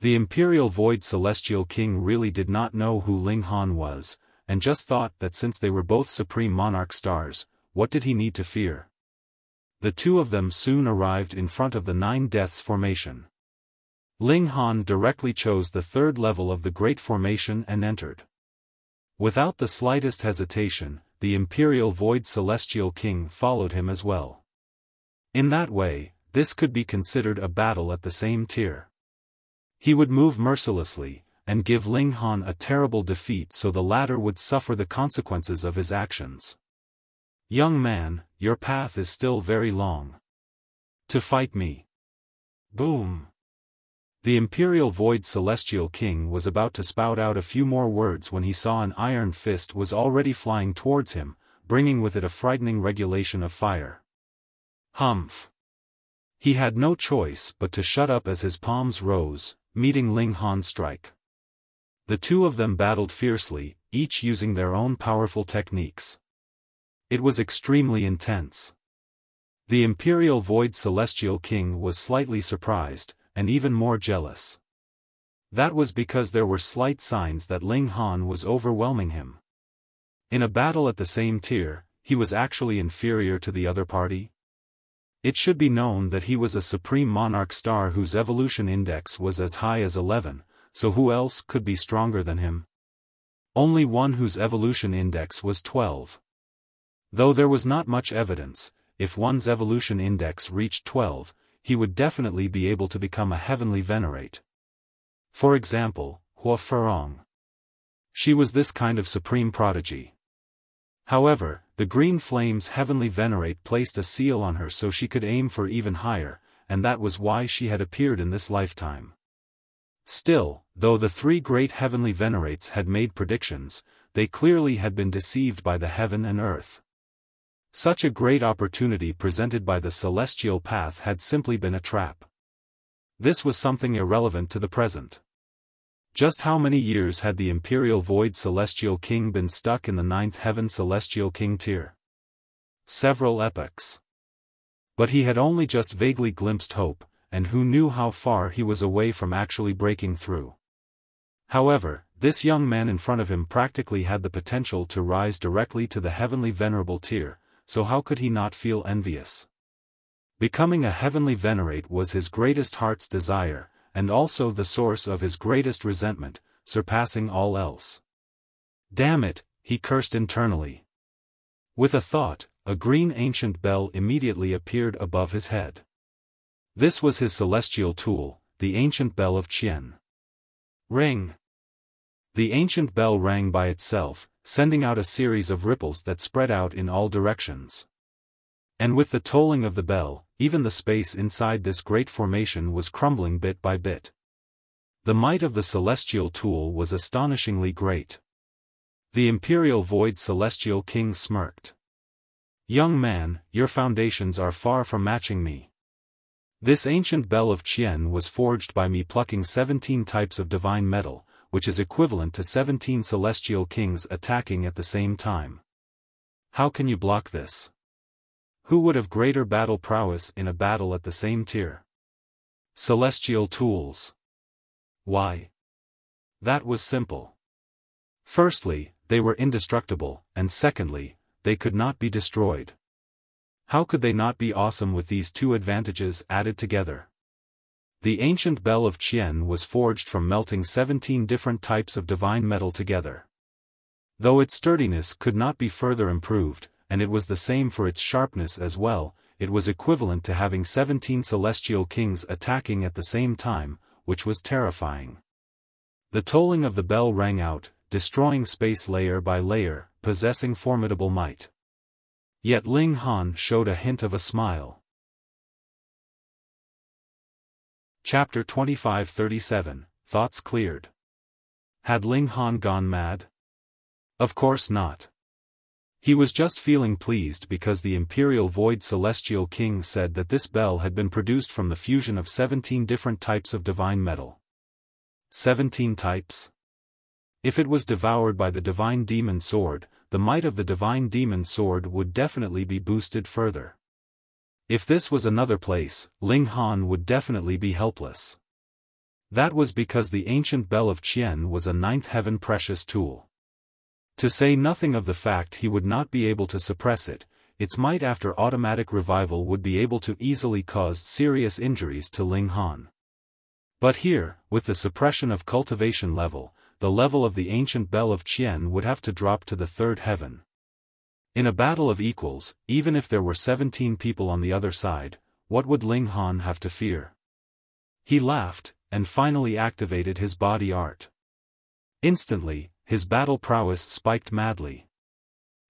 Speaker 1: The Imperial Void Celestial King really did not know who Ling Han was, and just thought that since they were both Supreme Monarch stars, what did he need to fear? The two of them soon arrived in front of the Nine Deaths formation. Ling Han directly chose the third level of the Great Formation and entered. Without the slightest hesitation, the Imperial Void Celestial King followed him as well. In that way, this could be considered a battle at the same tier. He would move mercilessly, and give Ling Han a terrible defeat so the latter would suffer the consequences of his actions. Young man, your path is still very long. To fight me. Boom. The Imperial Void Celestial King was about to spout out a few more words when he saw an iron fist was already flying towards him, bringing with it a frightening regulation of fire. Humph. He had no choice but to shut up as his palms rose, meeting Ling Han's strike. The two of them battled fiercely, each using their own powerful techniques. It was extremely intense. The Imperial Void Celestial King was slightly surprised, and even more jealous. That was because there were slight signs that Ling Han was overwhelming him. In a battle at the same tier, he was actually inferior to the other party. It should be known that he was a Supreme Monarch star whose evolution index was as high as 11, so who else could be stronger than him? Only one whose evolution index was 12. Though there was not much evidence, if one's evolution index reached 12, he would definitely be able to become a heavenly venerate. For example, Hua Ferong. She was this kind of supreme prodigy. However, the Green Flame's heavenly venerate placed a seal on her so she could aim for even higher, and that was why she had appeared in this lifetime. Still, though the three great heavenly venerates had made predictions, they clearly had been deceived by the heaven and earth. Such a great opportunity presented by the celestial path had simply been a trap. This was something irrelevant to the present. Just how many years had the Imperial Void Celestial King been stuck in the Ninth Heaven Celestial King tier? Several epochs. But he had only just vaguely glimpsed hope, and who knew how far he was away from actually breaking through. However, this young man in front of him practically had the potential to rise directly to the Heavenly Venerable tier, so how could he not feel envious? Becoming a Heavenly Venerate was his greatest heart's desire, and also the source of his greatest resentment, surpassing all else. Damn it, he cursed internally. With a thought, a green ancient bell immediately appeared above his head. This was his celestial tool, the ancient bell of Qian. Ring! The ancient bell rang by itself, sending out a series of ripples that spread out in all directions. And with the tolling of the bell, even the space inside this great formation was crumbling bit by bit. The might of the celestial tool was astonishingly great. The Imperial Void Celestial King smirked. Young man, your foundations are far from matching me. This ancient bell of Qian was forged by me plucking 17 types of divine metal, which is equivalent to 17 celestial kings attacking at the same time. How can you block this? Who would have greater battle prowess in a battle at the same tier? Celestial tools. Why? That was simple. Firstly, they were indestructible, and secondly, they could not be destroyed. How could they not be awesome with these two advantages added together? The ancient bell of Qian was forged from melting 17 different types of divine metal together. Though its sturdiness could not be further improved, and it was the same for its sharpness as well, it was equivalent to having 17 celestial kings attacking at the same time, which was terrifying. The tolling of the bell rang out, destroying space layer by layer, possessing formidable might. Yet Ling Han showed a hint of a smile. Chapter 2537, Thoughts Cleared. Had Ling Han gone mad? Of course not. He was just feeling pleased because the Imperial Void Celestial King said that this bell had been produced from the fusion of 17 different types of divine metal. 17 types? If it was devoured by the divine demon sword, the might of the divine demon sword would definitely be boosted further. If this was another place, Ling Han would definitely be helpless. That was because the ancient bell of Qian was a ninth heaven precious tool. To say nothing of the fact he would not be able to suppress it, its might after automatic revival would be able to easily cause serious injuries to Ling Han. But here, with the suppression of cultivation level, the level of the ancient bell of Qian would have to drop to the third heaven. In a battle of equals, even if there were 17 people on the other side, what would Ling Han have to fear? He laughed, and finally activated his body art. Instantly, his battle prowess spiked madly.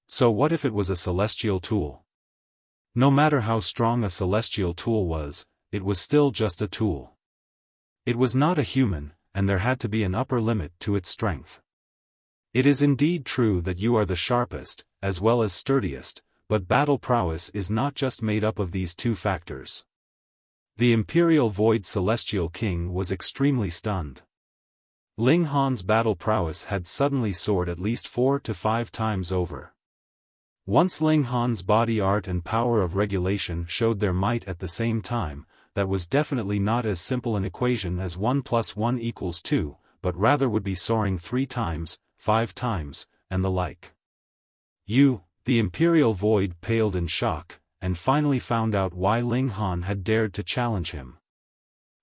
Speaker 1: So what if it was a celestial tool? No matter how strong a celestial tool was, it was still just a tool. It was not a human, and there had to be an upper limit to its strength. It is indeed true that you are the sharpest, as well as sturdiest, but battle prowess is not just made up of these two factors. The Imperial Void Celestial King was extremely stunned. Ling Han's battle prowess had suddenly soared at least 4 to 5 times over. Once Ling Han's body art and power of regulation showed their might at the same time, that was definitely not as simple an equation as 1 + 1 = 2, but rather would be soaring 3 times, 5 times, and the like. The Imperial Void paled in shock, and finally found out why Ling Han had dared to challenge him.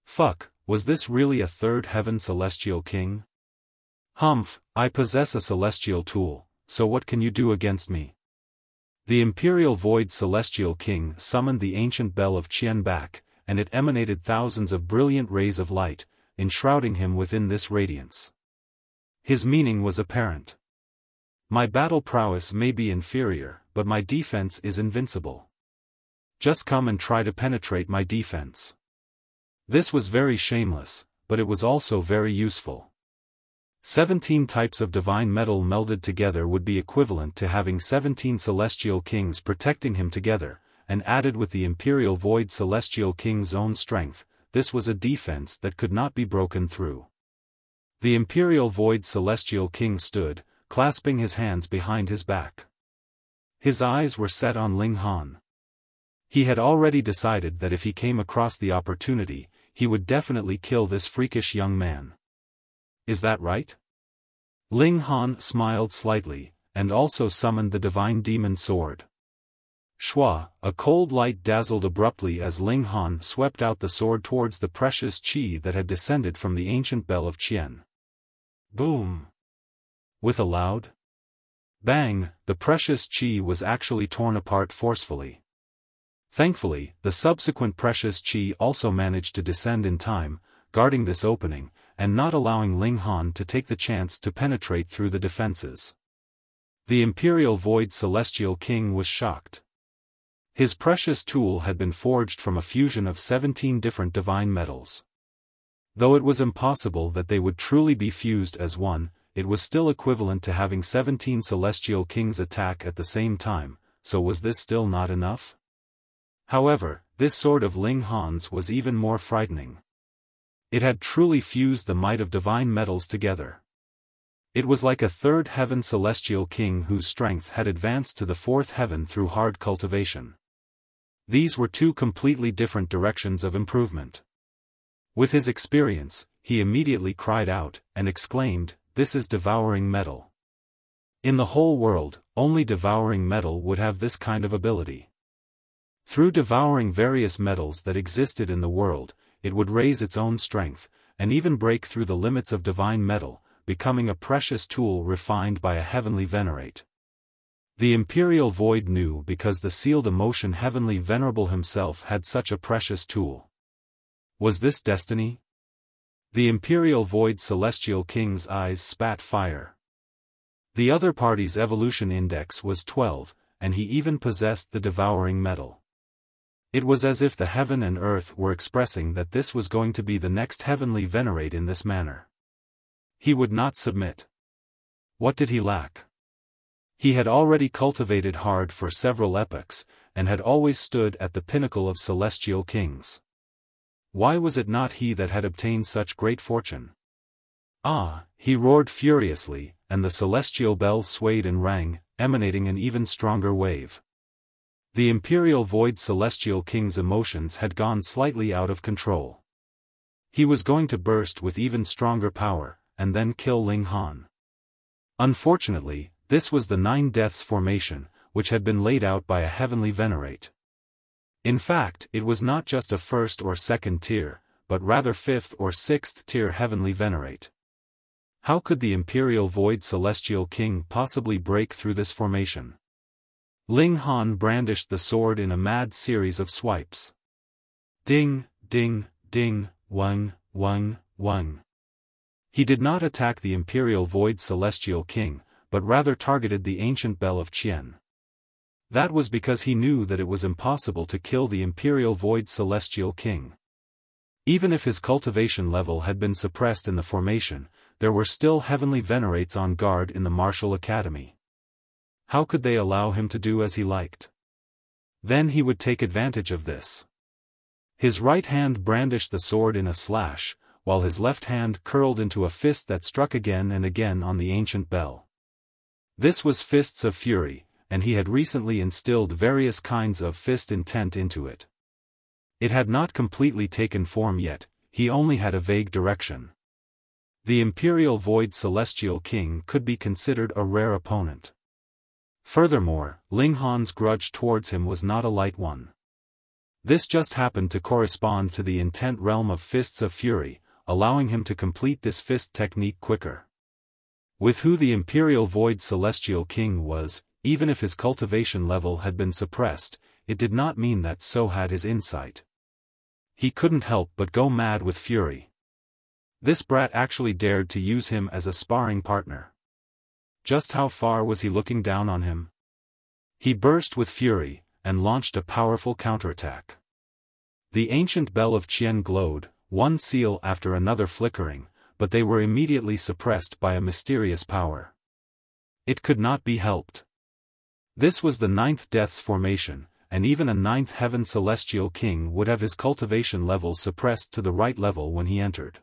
Speaker 1: Fuck, was this really a third heaven celestial king? Humph, I possess a celestial tool, so what can you do against me? The Imperial Void Celestial King summoned the ancient bell of Qian back, and it emanated thousands of brilliant rays of light, enshrouding him within this radiance. His meaning was apparent. My battle prowess may be inferior, but my defense is invincible. Just come and try to penetrate my defense. This was very shameless, but it was also very useful. 17 types of divine metal melded together would be equivalent to having 17 celestial kings protecting him together, and added with the Imperial Void Celestial King's own strength, this was a defense that could not be broken through. The Imperial Void Celestial King stood, clasping his hands behind his back. His eyes were set on Ling Han. He had already decided that if he came across the opportunity, he would definitely kill this freakish young man. Is that right? Ling Han smiled slightly, and also summoned the divine demon sword. Shua, a cold light dazzled abruptly as Ling Han swept out the sword towards the precious qi that had descended from the ancient bell of Qian. Boom! With a loud bang, the precious qi was actually torn apart forcefully. Thankfully, the subsequent precious qi also managed to descend in time, guarding this opening, and not allowing Ling Han to take the chance to penetrate through the defenses. The Imperial Void Celestial King was shocked. His precious tool had been forged from a fusion of 17 different divine metals. Though it was impossible that they would truly be fused as one, it was still equivalent to having 17 celestial kings attack at the same time, so was this still not enough? However, this sword of Ling Han's was even more frightening. It had truly fused the might of divine metals together. It was like a third heaven celestial king whose strength had advanced to the fourth heaven through hard cultivation. These were two completely different directions of improvement. With his experience, he immediately cried out, and exclaimed, "This is devouring metal." In the whole world, only devouring metal would have this kind of ability. Through devouring various metals that existed in the world, it would raise its own strength, and even break through the limits of divine metal, becoming a precious tool refined by a heavenly venerate. The Imperial Void knew because the sealed emotion Heavenly Venerable himself had such a precious tool. Was this destiny? The Imperial Void Celestial King's eyes spat fire. The other party's evolution index was 12, and he even possessed the devouring metal. It was as if the heaven and earth were expressing that this was going to be the next heavenly venerate in this manner. He would not submit. What did he lack? He had already cultivated hard for several epochs, and had always stood at the pinnacle of celestial kings. Why was it not he that had obtained such great fortune? Ah! He roared furiously, and the celestial bell swayed and rang, emanating an even stronger wave. The Imperial Void Celestial King's emotions had gone slightly out of control. He was going to burst with even stronger power, and then kill Ling Han. Unfortunately, this was the 9 Deaths formation, which had been laid out by a heavenly venerate. In fact, it was not just a 1st or 2nd tier, but rather 5th or 6th tier heavenly venerate. How could the Imperial Void Celestial King possibly break through this formation? Ling Han brandished the sword in a mad series of swipes. Ding, ding, ding, wang, wang, wang. He did not attack the Imperial Void Celestial King, but rather targeted the ancient bell of Qian. That was because he knew that it was impossible to kill the Imperial Void Celestial King. Even if his cultivation level had been suppressed in the formation, there were still heavenly venerates on guard in the Martial Academy. How could they allow him to do as he liked? Then he would take advantage of this. His right hand brandished the sword in a slash, while his left hand curled into a fist that struck again and again on the ancient bell. This was Fists of Fury, and he had recently instilled various kinds of fist intent into it. It had not completely taken form yet, he only had a vague direction. The Imperial Void Celestial King could be considered a rare opponent. Furthermore, Ling Han's grudge towards him was not a light one. This just happened to correspond to the intent realm of Fists of Fury, allowing him to complete this fist technique quicker. With who the Imperial Void Celestial King was, even if his cultivation level had been suppressed, it did not mean that so had his insight. He couldn't help but go mad with fury. This brat actually dared to use him as a sparring partner. Just how far was he looking down on him? He burst with fury, and launched a powerful counterattack. The ancient bell of Qian glowed, one seal after another flickering, but they were immediately suppressed by a mysterious power. It could not be helped. This was the 9th Death's formation, and even a 9th Heaven Celestial King would have his cultivation level suppressed to the right level when he entered.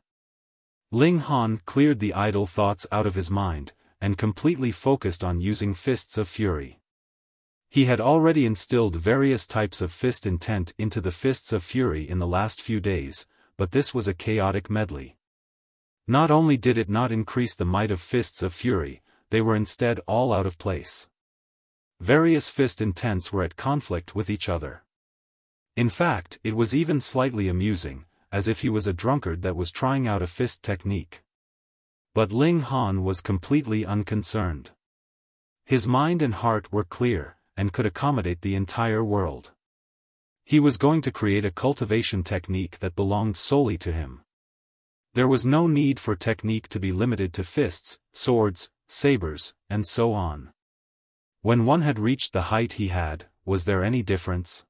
Speaker 1: Ling Han cleared the idle thoughts out of his mind, and completely focused on using Fists of Fury. He had already instilled various types of fist intent into the Fists of Fury in the last few days, but this was a chaotic medley. Not only did it not increase the might of Fists of Fury, they were instead all out of place. Various fist intents were at conflict with each other. In fact, it was even slightly amusing, as if he was a drunkard that was trying out a fist technique. But Ling Han was completely unconcerned. His mind and heart were clear, and could accommodate the entire world. He was going to create a cultivation technique that belonged solely to him. There was no need for technique to be limited to fists, swords, sabers, and so on. When one had reached the height he had, was there any difference?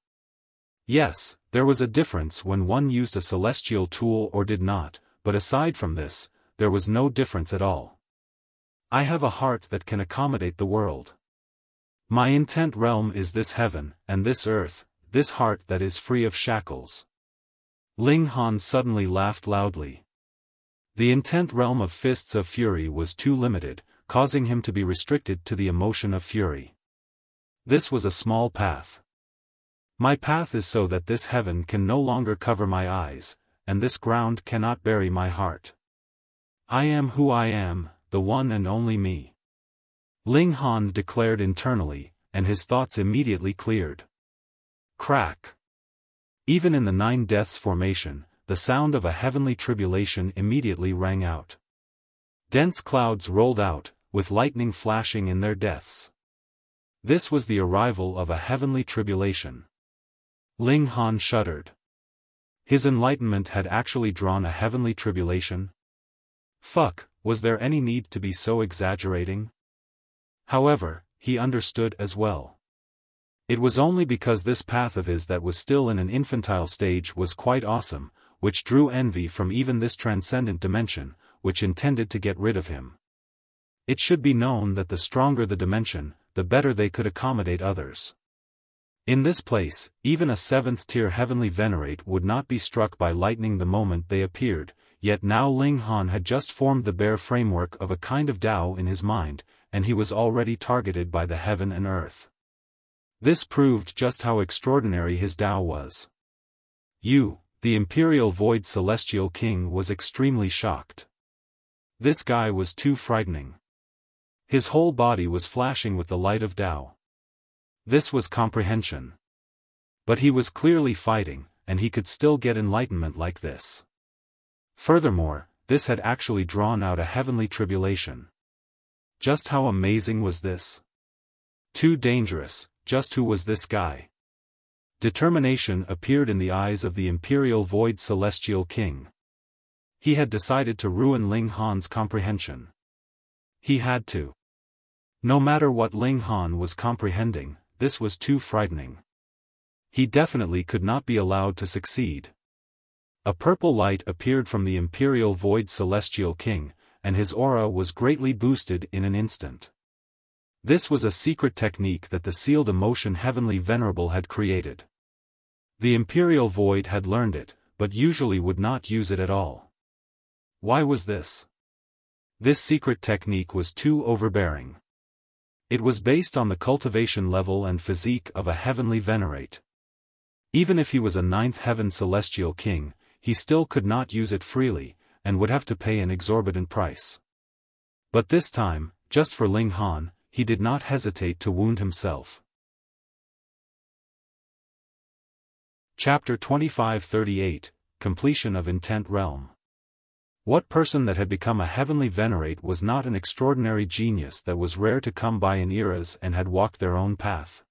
Speaker 1: Yes, there was a difference when one used a celestial tool or did not, but aside from this, there was no difference at all. I have a heart that can accommodate the world. My intent realm is this heaven, and this earth, this heart that is free of shackles. Ling Han suddenly laughed loudly. The intent realm of Fists of Fury was too limited, causing him to be restricted to the emotion of fury. This was a small path. My path is so that this heaven can no longer cover my eyes, and this ground cannot bury my heart. I am who I am, the one and only me. Ling Han declared internally, and his thoughts immediately cleared. Crack. Even in the 9 Deaths formation, the sound of a heavenly tribulation immediately rang out. Dense clouds rolled out, with lightning flashing in their depths. This was the arrival of a heavenly tribulation. Ling Han shuddered. His enlightenment had actually drawn a heavenly tribulation? Fuck, was there any need to be so exaggerating? However, he understood as well. It was only because this path of his that was still in an infantile stage was quite awesome, which drew envy from even this transcendent dimension, which intended to get rid of him. It should be known that the stronger the dimension, the better they could accommodate others. In this place, even a 7th tier heavenly venerate would not be struck by lightning the moment they appeared, yet now Ling Han had just formed the bare framework of a kind of Tao in his mind, and he was already targeted by the heaven and earth. This proved just how extraordinary his Tao was. The Imperial Void Celestial King was extremely shocked. This guy was too frightening. His whole body was flashing with the light of Tao. This was comprehension. But he was clearly fighting, and he could still get enlightenment like this. Furthermore, this had actually drawn out a heavenly tribulation. Just how amazing was this? Too dangerous. Just who was this guy? Determination appeared in the eyes of the Imperial Void Celestial King. He had decided to ruin Ling Han's comprehension. He had to. No matter what Ling Han was comprehending, this was too frightening. He definitely could not be allowed to succeed. A purple light appeared from the Imperial Void Celestial King, and his aura was greatly boosted in an instant. This was a secret technique that the Sealed Emotion Heavenly Venerable had created. The Imperial Void had learned it, but usually would not use it at all. Why was this? This secret technique was too overbearing. It was based on the cultivation level and physique of a heavenly venerate. Even if he was a ninth heaven celestial king, he still could not use it freely, and would have to pay an exorbitant price. But this time, just for Ling Han, he did not hesitate to wound himself. Chapter 2538, Completion of Intent Realm. What person that had become a heavenly venerate was not an extraordinary genius that was rare to come by in eras and had walked their own path?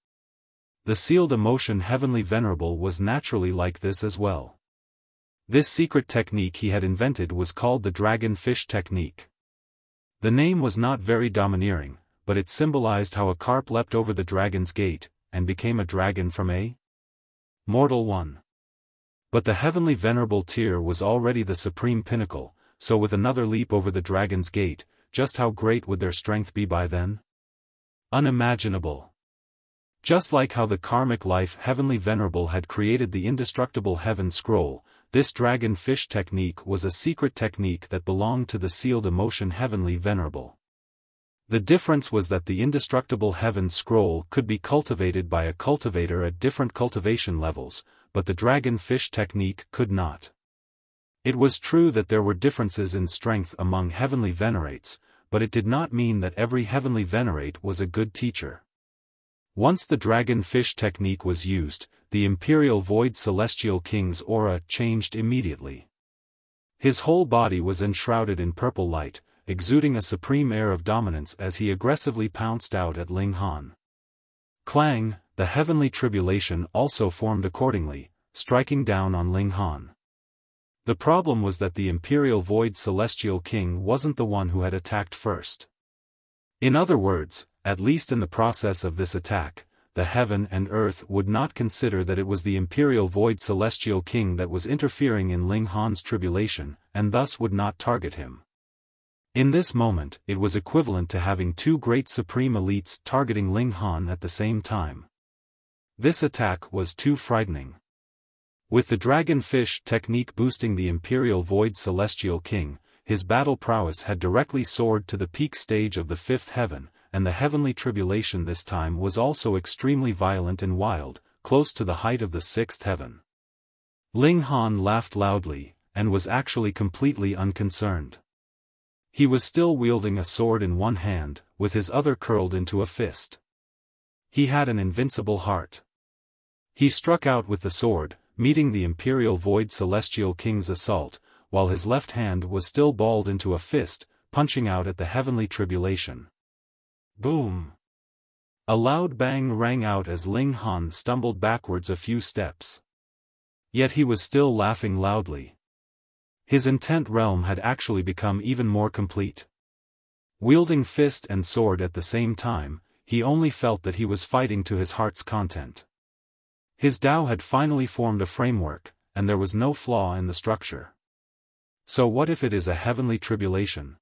Speaker 1: The Sealed Emotion Heavenly Venerable was naturally like this as well. This secret technique he had invented was called the Dragon Fish Technique. The name was not very domineering, but it symbolized how a carp leapt over the dragon's gate, and became a dragon from a mortal one. But the heavenly venerable tier was already the supreme pinnacle, so with another leap over the dragon's gate, just how great would their strength be by then? Unimaginable. Just like how the karmic life heavenly venerable had created the indestructible heaven scroll, this dragon fish technique was a secret technique that belonged to the Sealed Emotion Heavenly Venerable. The difference was that the indestructible heaven scroll could be cultivated by a cultivator at different cultivation levels, but the dragon fish technique could not. It was true that there were differences in strength among heavenly venerates, but it did not mean that every heavenly venerate was a good teacher. Once the dragon fish technique was used, the Imperial Void Celestial King's aura changed immediately. His whole body was enshrouded in purple light, exuding a supreme air of dominance as he aggressively pounced out at Ling Han. Clang, the heavenly tribulation also formed accordingly, striking down on Ling Han. The problem was that the Imperial Void Celestial King wasn't the one who had attacked first. In other words, at least in the process of this attack, the heaven and earth would not consider that it was the Imperial Void Celestial King that was interfering in Ling Han's tribulation, and thus would not target him. In this moment, it was equivalent to having two great supreme elites targeting Ling Han at the same time. This attack was too frightening. With the dragon fish technique boosting the Imperial Void Celestial King, his battle prowess had directly soared to the peak stage of the fifth heaven, and the heavenly tribulation this time was also extremely violent and wild, close to the height of the sixth heaven. Ling Han laughed loudly, and was actually completely unconcerned. He was still wielding a sword in one hand, with his other curled into a fist. He had an invincible heart. He struck out with the sword, meeting the Imperial Void Celestial King's assault, while his left hand was still balled into a fist, punching out at the heavenly tribulation. Boom! A loud bang rang out as Ling Han stumbled backwards a few steps. Yet he was still laughing loudly. His intent realm had actually become even more complete. Wielding fist and sword at the same time, he only felt that he was fighting to his heart's content. His Tao had finally formed a framework, and there was no flaw in the structure. So what if it is a heavenly tribulation?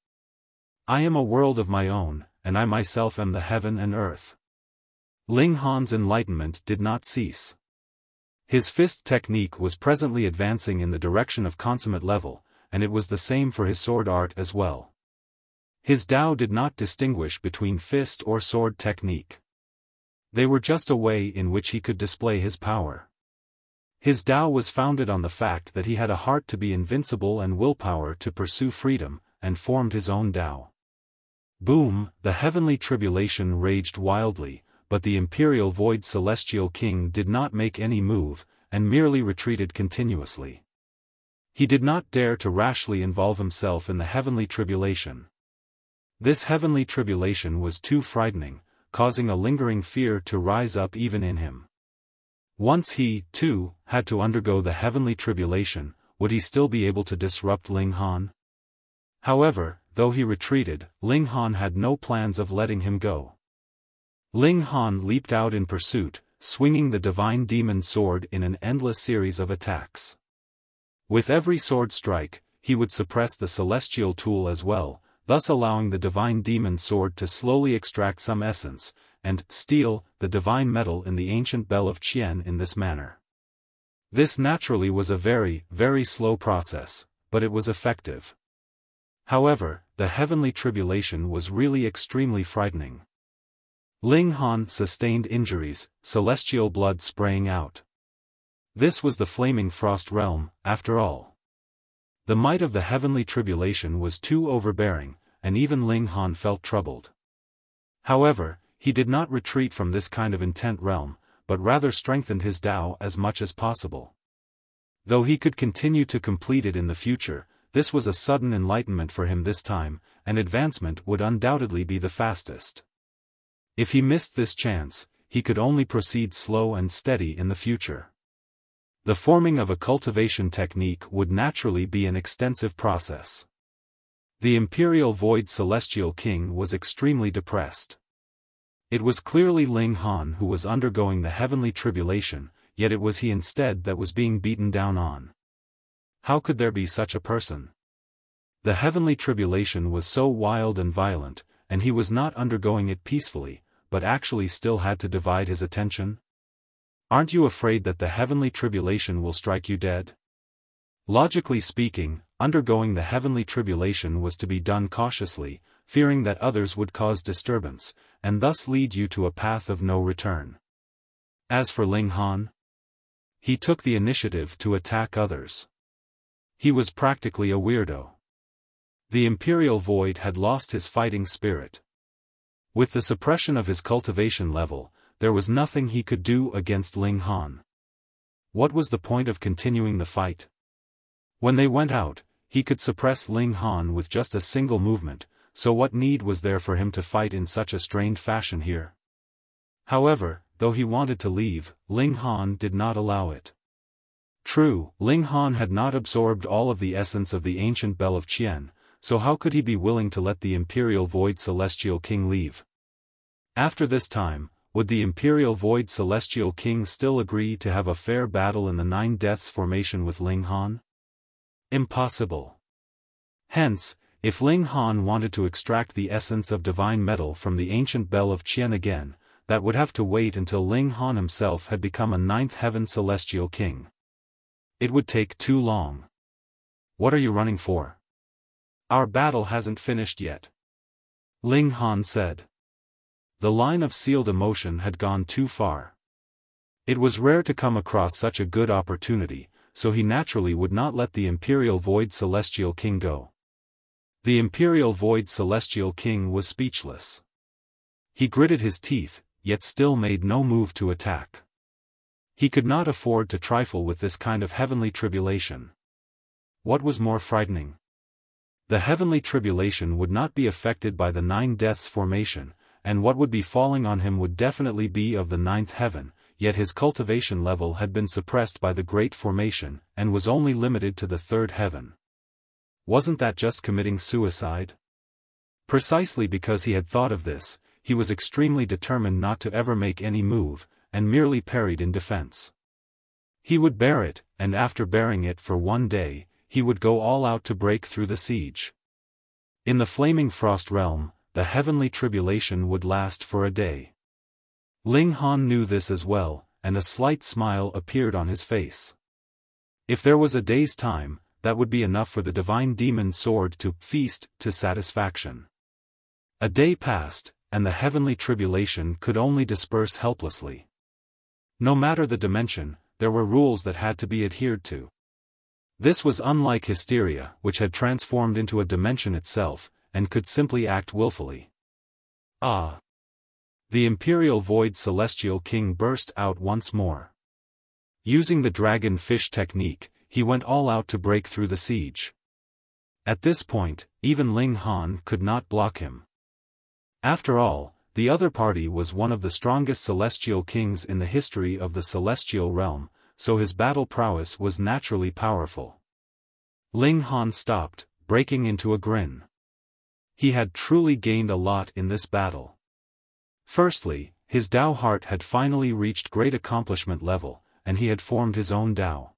Speaker 1: I am a world of my own, and I myself am the heaven and earth. Ling Han's enlightenment did not cease. His fist technique was presently advancing in the direction of consummate level, and it was the same for his sword art as well. His Tao did not distinguish between fist or sword technique. They were just a way in which he could display his power. His Tao was founded on the fact that he had a heart to be invincible and willpower to pursue freedom, and formed his own Tao. Boom, the heavenly tribulation raged wildly, but the Imperial Void Celestial King did not make any move, and merely retreated continuously. He did not dare to rashly involve himself in the heavenly tribulation. This heavenly tribulation was too frightening, causing a lingering fear to rise up even in him. Once he, too, had to undergo the heavenly tribulation, would he still be able to disrupt Ling Han? However, though he retreated, Ling Han had no plans of letting him go. Ling Han leaped out in pursuit, swinging the divine demon sword in an endless series of attacks. With every sword strike, he would suppress the celestial tool as well, thus allowing the divine demon sword to slowly extract some essence, and steal the divine metal in the ancient bell of Qian in this manner. This naturally was a very, very slow process, but it was effective. However, the heavenly tribulation was really extremely frightening. Ling Han sustained injuries, celestial blood spraying out. This was the flaming frost realm, after all. The might of the heavenly tribulation was too overbearing, and even Ling Han felt troubled. However, he did not retreat from this kind of intent realm, but rather strengthened his Tao as much as possible. Though he could continue to complete it in the future, this was a sudden enlightenment for him this time, and advancement would undoubtedly be the fastest. If he missed this chance, he could only proceed slow and steady in the future. The forming of a cultivation technique would naturally be an extensive process. The Imperial Void Celestial King was extremely depressed. It was clearly Ling Han who was undergoing the heavenly tribulation, yet it was he instead that was being beaten down on. How could there be such a person? The heavenly tribulation was so wild and violent, and he was not undergoing it peacefully, but actually still had to divide his attention? Aren't you afraid that the heavenly tribulation will strike you dead? Logically speaking, undergoing the heavenly tribulation was to be done cautiously, fearing that others would cause disturbance, and thus lead you to a path of no return. As for Ling Han, he took the initiative to attack others. He was practically a weirdo. The Imperial Void had lost his fighting spirit. With the suppression of his cultivation level, there was nothing he could do against Ling Han. What was the point of continuing the fight? When they went out, he could suppress Ling Han with just a single movement, so what need was there for him to fight in such a strained fashion here? However, though he wanted to leave, Ling Han did not allow it. True, Ling Han had not absorbed all of the essence of the ancient bell of Qian, so how could he be willing to let the Imperial Void Celestial King leave? After this time, would the Imperial Void Celestial King still agree to have a fair battle in the Nine Deaths formation with Ling Han? Impossible. Hence, if Ling Han wanted to extract the essence of divine metal from the ancient bell of Qian again, that would have to wait until Ling Han himself had become a Ninth Heaven Celestial King. It would take too long. What are you running for? Our battle hasn't finished yet. Ling Han said. The line of sealed emotion had gone too far. It was rare to come across such a good opportunity, so he naturally would not let the Imperial Void Celestial King go. The Imperial Void Celestial King was speechless. He gritted his teeth, yet still made no move to attack. He could not afford to trifle with this kind of heavenly tribulation. What was more frightening? The heavenly tribulation would not be affected by the Nine Deaths formation, and what would be falling on him would definitely be of the Ninth Heaven, yet his cultivation level had been suppressed by the Great Formation, and was only limited to the Third Heaven. Wasn't that just committing suicide? Precisely because he had thought of this, he was extremely determined not to ever make any move, and merely parried in defense. He would bear it, and after bearing it for one day, he would go all out to break through the siege. In the flaming frost realm, the heavenly tribulation would last for a day. Ling Han knew this as well, and a slight smile appeared on his face. If there was a day's time, that would be enough for the divine demon sword to feast to satisfaction. A day passed, and the heavenly tribulation could only disperse helplessly. No matter the dimension, there were rules that had to be adhered to. This was unlike hysteria, which had transformed into a dimension itself, and could simply act willfully. Ah! The Imperial Void Celestial King burst out once more. Using the dragon fish technique, he went all out to break through the siege. At this point, even Ling Han could not block him. After all, the other party was one of the strongest celestial kings in the history of the celestial realm, so his battle prowess was naturally powerful. Ling Han stopped, breaking into a grin. He had truly gained a lot in this battle. Firstly, his Dao heart had finally reached great accomplishment level, and he had formed his own Dao.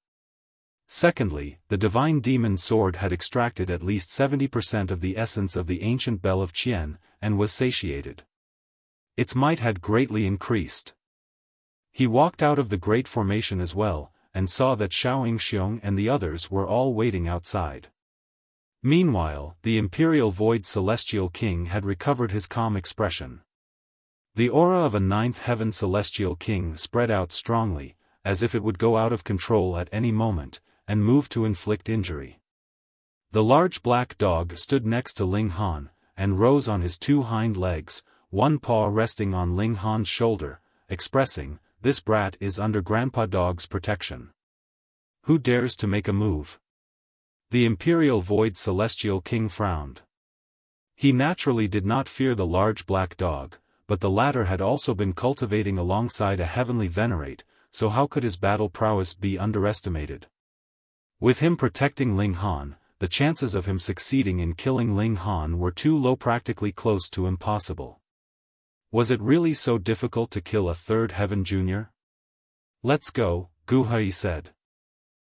Speaker 1: Secondly, the divine demon sword had extracted at least 70% of the essence of the ancient bell of Qian, and was satiated. Its might had greatly increased. He walked out of the great formation as well, and saw that Xiao Yingxiong and the others were all waiting outside. Meanwhile, the Imperial Void Celestial King had recovered his calm expression. The aura of a ninth heaven Celestial King spread out strongly, as if it would go out of control at any moment, and move to inflict injury. The large black dog stood next to Ling Han, and rose on his two hind legs, one paw resting on Ling Han's shoulder, expressing, "This brat is under Grandpa Dog's protection. Who dares to make a move?" The Imperial Void Celestial King frowned. He naturally did not fear the large black dog, but the latter had also been cultivating alongside a heavenly venerate, so how could his battle prowess be underestimated? With him protecting Ling Han, the chances of him succeeding in killing Ling Han were too low, practically close to impossible. Was it really so difficult to kill a third heaven junior? "Let's go," Gu Hui said.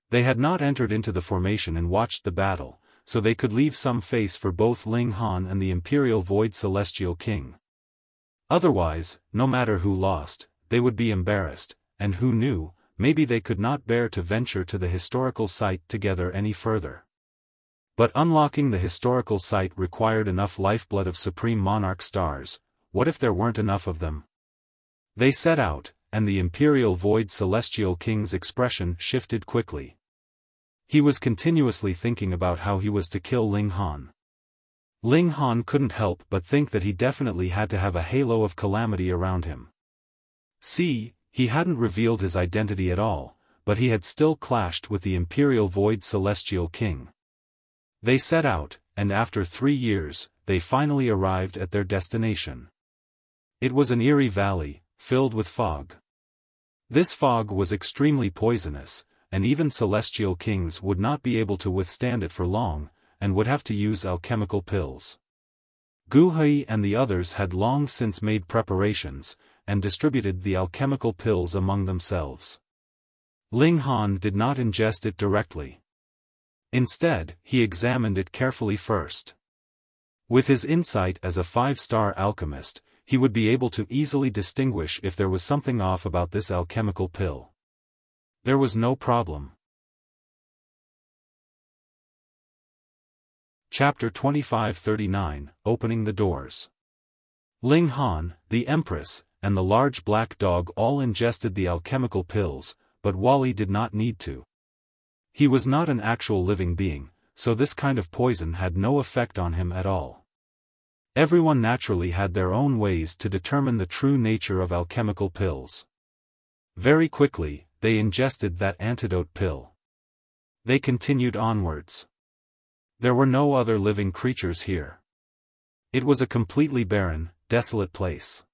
Speaker 1: They had not entered into the formation and watched the battle, so they could leave some face for both Ling Han and the Imperial Void Celestial King. Otherwise, no matter who lost, they would be embarrassed, and who knew, maybe they could not bear to venture to the historical site together any further. But unlocking the historical site required enough lifeblood of Supreme Monarch stars. What if there weren't enough of them? They set out, and the Imperial Void Celestial King's expression shifted quickly. He was continuously thinking about how he was to kill Ling Han. Ling Han couldn't help but think that he definitely had to have a halo of calamity around him. See, he hadn't revealed his identity at all, but he had still clashed with the Imperial Void Celestial King. They set out, and after 3 years, they finally arrived at their destination. It was an eerie valley, filled with fog. This fog was extremely poisonous, and even celestial kings would not be able to withstand it for long, and would have to use alchemical pills. Gu Hui and the others had long since made preparations, and distributed the alchemical pills among themselves. Ling Han did not ingest it directly. Instead, he examined it carefully first. With his insight as a 5-star alchemist, he would be able to easily distinguish if there was something off about this alchemical pill. There was no problem. Chapter 2539, Opening the Doors. Ling Han, the Empress, and the large black dog all ingested the alchemical pills, but Wally did not need to. He was not an actual living being, so this kind of poison had no effect on him at all. Everyone naturally had their own ways to determine the true nature of alchemical pills. Very quickly, they ingested that antidote pill. They continued onwards. There were no other living creatures here. It was a completely barren, desolate place.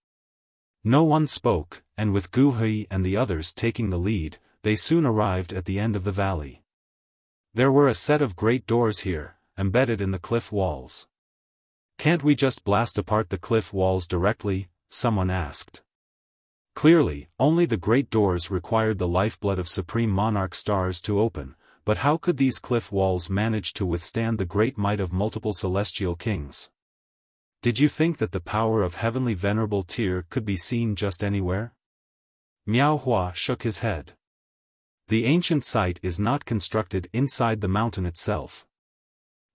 Speaker 1: No one spoke, and with Gu Hui and the others taking the lead, they soon arrived at the end of the valley. There were a set of great doors here, embedded in the cliff walls. "Can't we just blast apart the cliff walls directly?" someone asked. Clearly, only the great doors required the lifeblood of Supreme Monarch stars to open, but how could these cliff walls manage to withstand the great might of multiple celestial kings? Did you think that the power of Heavenly Venerable Tyr could be seen just anywhere? Miao Hua shook his head. The ancient site is not constructed inside the mountain itself.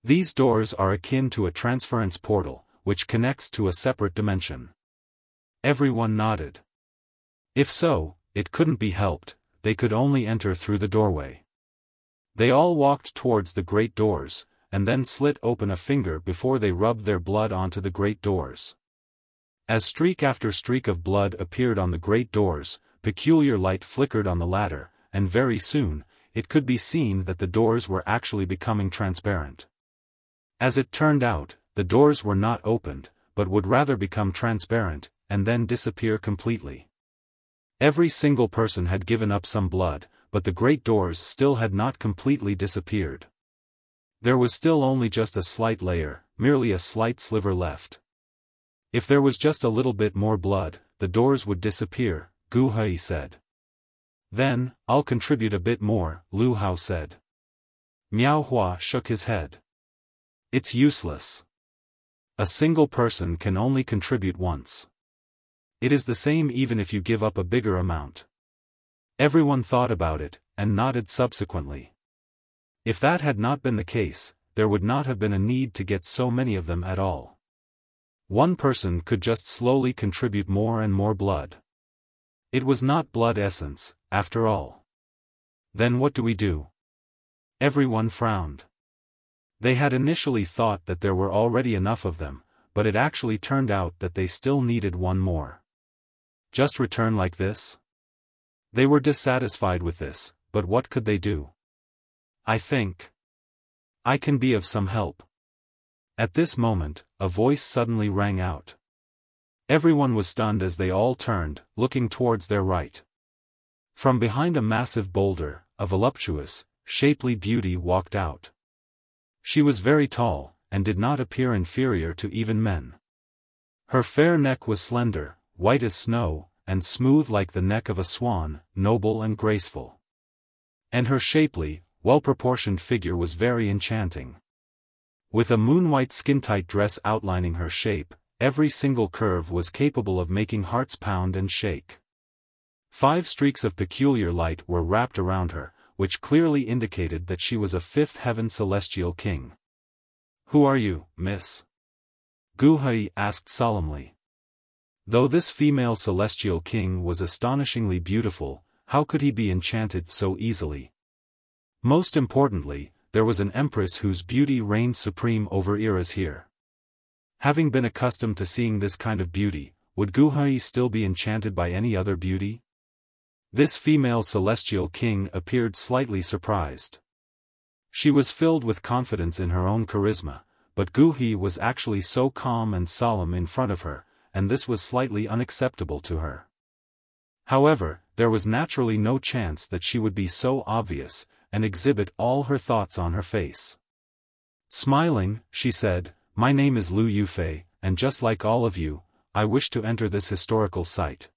Speaker 1: These doors are akin to a transference portal, which connects to a separate dimension. Everyone nodded. If so, it couldn't be helped, they could only enter through the doorway. They all walked towards the great doors, and then slit open a finger before they rubbed their blood onto the great doors. As streak after streak of blood appeared on the great doors, peculiar light flickered on the latter, and very soon, it could be seen that the doors were actually becoming transparent. As it turned out, the doors were not opened, but would rather become transparent, and then disappear completely. Every single person had given up some blood, but the great doors still had not completely disappeared. There was still only just a slight layer, merely a slight sliver left. If there was just a little bit more blood, the doors would disappear, Gu Hui said. Then, I'll contribute a bit more, Lu Hao said. Miao Hua shook his head. It's useless. A single person can only contribute once. It is the same even if you give up a bigger amount. Everyone thought about it, and nodded subsequently. If that had not been the case, there would not have been a need to get so many of them at all. One person could just slowly contribute more and more blood. It was not blood essence, after all. Then what do we do? Everyone frowned. They had initially thought that there were already enough of them, but it actually turned out that they still needed one more. Just return like this? They were dissatisfied with this, but what could they do? I think I can be of some help. At this moment, a voice suddenly rang out. Everyone was stunned as they all turned, looking towards their right. From behind a massive boulder, a voluptuous, shapely beauty walked out. She was very tall, and did not appear inferior to even men. Her fair neck was slender, white as snow, and smooth like the neck of a swan, noble and graceful. And her shapely, well-proportioned figure was very enchanting. With a moon-white skin-tight dress outlining her shape, every single curve was capable of making hearts pound and shake. 5 streaks of peculiar light were wrapped around her, which clearly indicated that she was a 5th heaven celestial king. Who are you, miss? Gu Hui asked solemnly. Though this female celestial king was astonishingly beautiful, how could he be enchanted so easily? Most importantly, there was an empress whose beauty reigned supreme over eras here. Having been accustomed to seeing this kind of beauty, would Gu Hui still be enchanted by any other beauty? This female celestial king appeared slightly surprised. She was filled with confidence in her own charisma, but Gu Hui was actually so calm and solemn in front of her, and this was slightly unacceptable to her. However, there was naturally no chance that she would be so obvious, and exhibit all her thoughts on her face. Smiling, she said, "My name is Lu Yufei, and just like all of you, I wish to enter this historical site.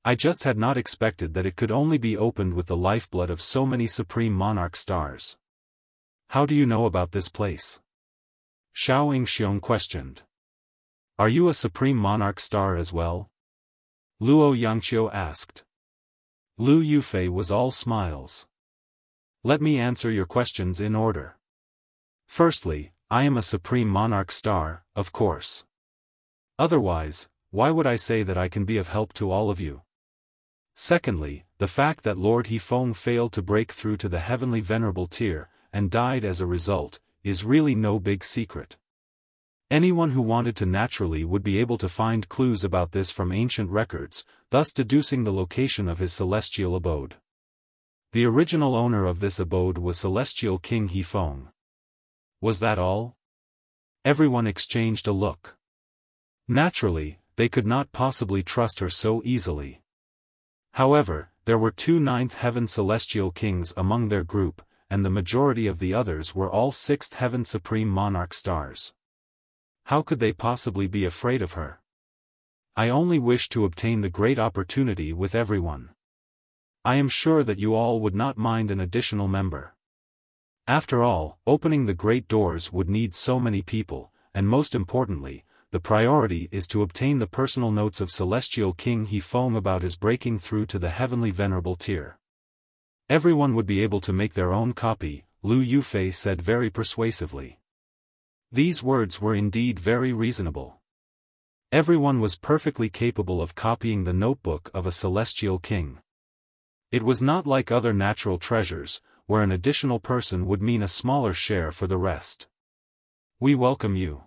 Speaker 1: I just had not expected that it could only be opened with the lifeblood of so many supreme monarch stars." How do you know about this place? Xiao Yingxiong questioned. Are you a supreme monarch star as well? Luo Yangqiu asked. Lu Yufei was all smiles. Let me answer your questions in order. Firstly, I am a supreme monarch star, of course. Otherwise, why would I say that I can be of help to all of you? Secondly, the fact that Lord Hefeng failed to break through to the heavenly venerable tier, and died as a result, is really no big secret. Anyone who wanted to naturally would be able to find clues about this from ancient records, thus deducing the location of his celestial abode. The original owner of this abode was Celestial King Hefeng. Was that all? Everyone exchanged a look. Naturally, they could not possibly trust her so easily. However, there were 2 9th heaven celestial kings among their group, and the majority of the others were all 6th heaven supreme monarch stars. How could they possibly be afraid of her? I only wish to obtain the great opportunity with everyone. I am sure that you all would not mind an additional member. After all, opening the great doors would need so many people, and most importantly, the priority is to obtain the personal notes of Celestial King Hefeng about his breaking through to the heavenly venerable tier. Everyone would be able to make their own copy, Lu Yufei said very persuasively. These words were indeed very reasonable. Everyone was perfectly capable of copying the notebook of a celestial king. It was not like other natural treasures, where an additional person would mean a smaller share for the rest. We welcome you.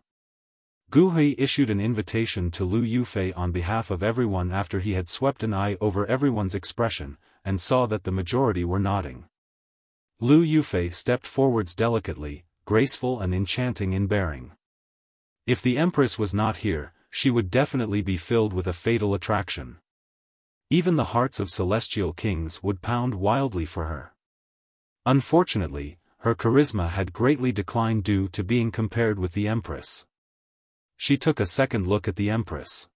Speaker 1: Gu Hui issued an invitation to Lu Yufei on behalf of everyone after he had swept an eye over everyone's expression, and saw that the majority were nodding. Lu Yufei stepped forwards delicately, graceful and enchanting in bearing. If the Empress was not here, she would definitely be filled with a fatal attraction. Even the hearts of celestial kings would pound wildly for her. Unfortunately, her charisma had greatly declined due to being compared with the Empress. She took a second look at the Empress.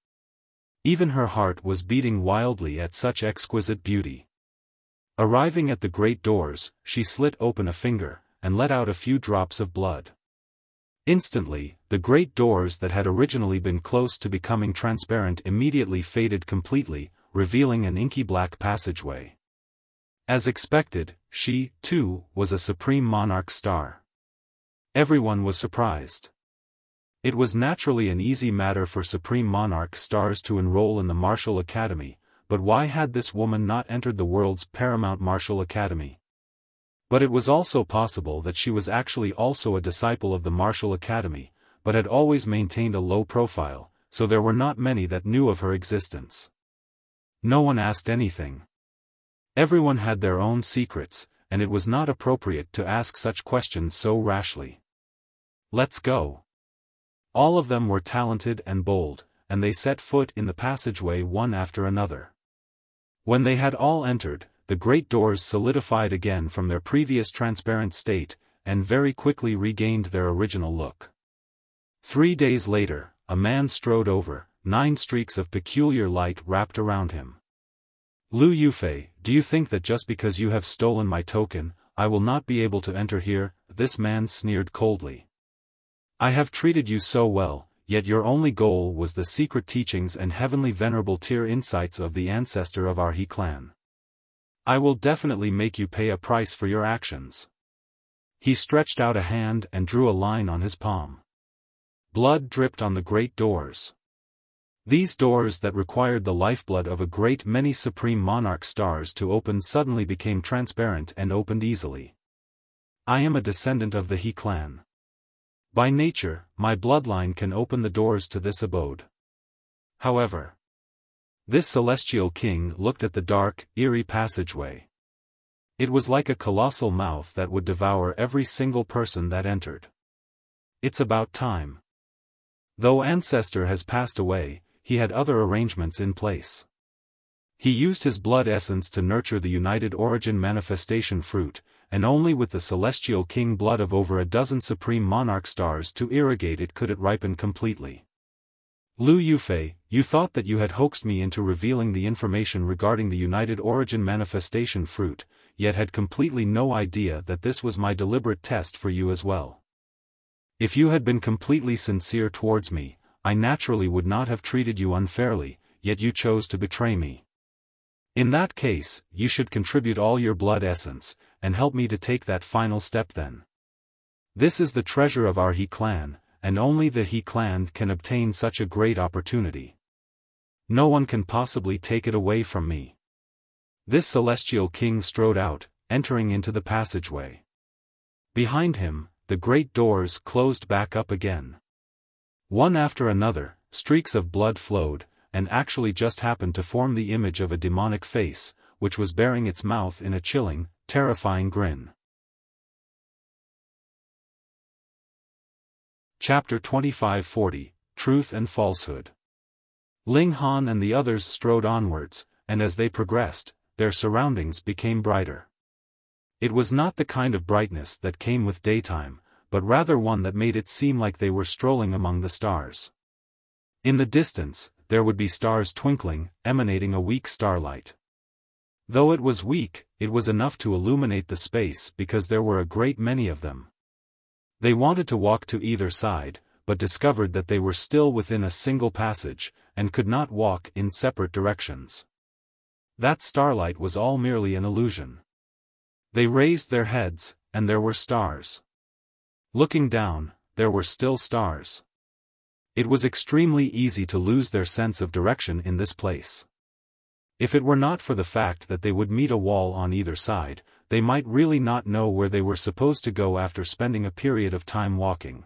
Speaker 1: Even her heart was beating wildly at such exquisite beauty. Arriving at the great doors, she slit open a finger, and let out a few drops of blood. Instantly, the great doors that had originally been close to becoming transparent immediately faded completely, revealing an inky black passageway. As expected, she, too, was a Supreme Monarch star. Everyone was surprised. It was naturally an easy matter for Supreme Monarch stars to enroll in the Martial Academy, but why had this woman not entered the world's paramount Martial Academy? But it was also possible that she was actually also a disciple of the Martial Academy, but had always maintained a low profile, so there were not many that knew of her existence. No one asked anything. Everyone had their own secrets, and it was not appropriate to ask such questions so rashly. Let's go. All of them were talented and bold, and they set foot in the passageway one after another. When they had all entered, the great doors solidified again from their previous transparent state, and very quickly regained their original look. 3 days later, a man strode over, 9 streaks of peculiar light wrapped around him. Lu Yufei, do you think that just because you have stolen my token, I will not be able to enter here? This man sneered coldly. I have treated you so well, yet your only goal was the secret teachings and heavenly venerable tier insights of the ancestor of our He clan. I will definitely make you pay a price for your actions. He stretched out a hand and drew a line on his palm. Blood dripped on the great doors. These doors that required the lifeblood of a great many Supreme Monarch stars to open suddenly became transparent and opened easily. I am a descendant of the He clan. By nature, my bloodline can open the doors to this abode. However, this celestial king looked at the dark, eerie passageway. It was like a colossal mouth that would devour every single person that entered. It's about time. Though Ancestor has passed away, he had other arrangements in place. He used his blood essence to nurture the United Origin manifestation fruit, and only with the celestial king blood of over a dozen Supreme Monarch stars to irrigate it could it ripen completely. Lu Yufei, you thought that you had hoaxed me into revealing the information regarding the United Origin manifestation fruit, yet had completely no idea that this was my deliberate test for you as well. If you had been completely sincere towards me, I naturally would not have treated you unfairly, yet you chose to betray me. In that case, you should contribute all your blood essence, and help me to take that final step then. This is the treasure of our He clan, and only the He clan can obtain such a great opportunity. No one can possibly take it away from me. This celestial king strode out, entering into the passageway. Behind him, the great doors closed back up again. One after another, streaks of blood flowed, and actually just happened to form the image of a demonic face, which was baring its mouth in a chilling, terrifying grin. Chapter 2540, Truth and Falsehood. Ling Han and the others strode onwards, and as they progressed, their surroundings became brighter. It was not the kind of brightness that came with daytime, but rather one that made it seem like they were strolling among the stars. In the distance, there would be stars twinkling, emanating a weak starlight. Though it was weak, it was enough to illuminate the space because there were a great many of them. They wanted to walk to either side, but discovered that they were still within a single passage, and could not walk in separate directions. That starlight was all merely an illusion. They raised their heads, and there were stars. Looking down, there were still stars. It was extremely easy to lose their sense of direction in this place. If it were not for the fact that they would meet a wall on either side, they might really not know where they were supposed to go after spending a period of time walking.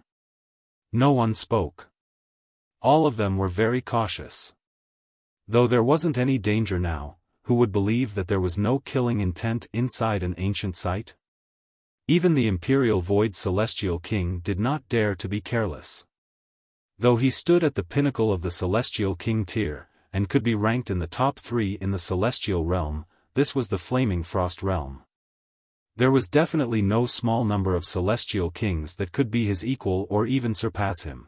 Speaker 1: No one spoke. All of them were very cautious. Though there wasn't any danger now, who would believe that there was no killing intent inside an ancient site? Even the Imperial Void Celestial King did not dare to be careless. Though he stood at the pinnacle of the Celestial King tier, and could be ranked in the top 3 in the Celestial Realm, this was the Flaming Frost Realm. There was definitely no small number of Celestial Kings that could be his equal or even surpass him.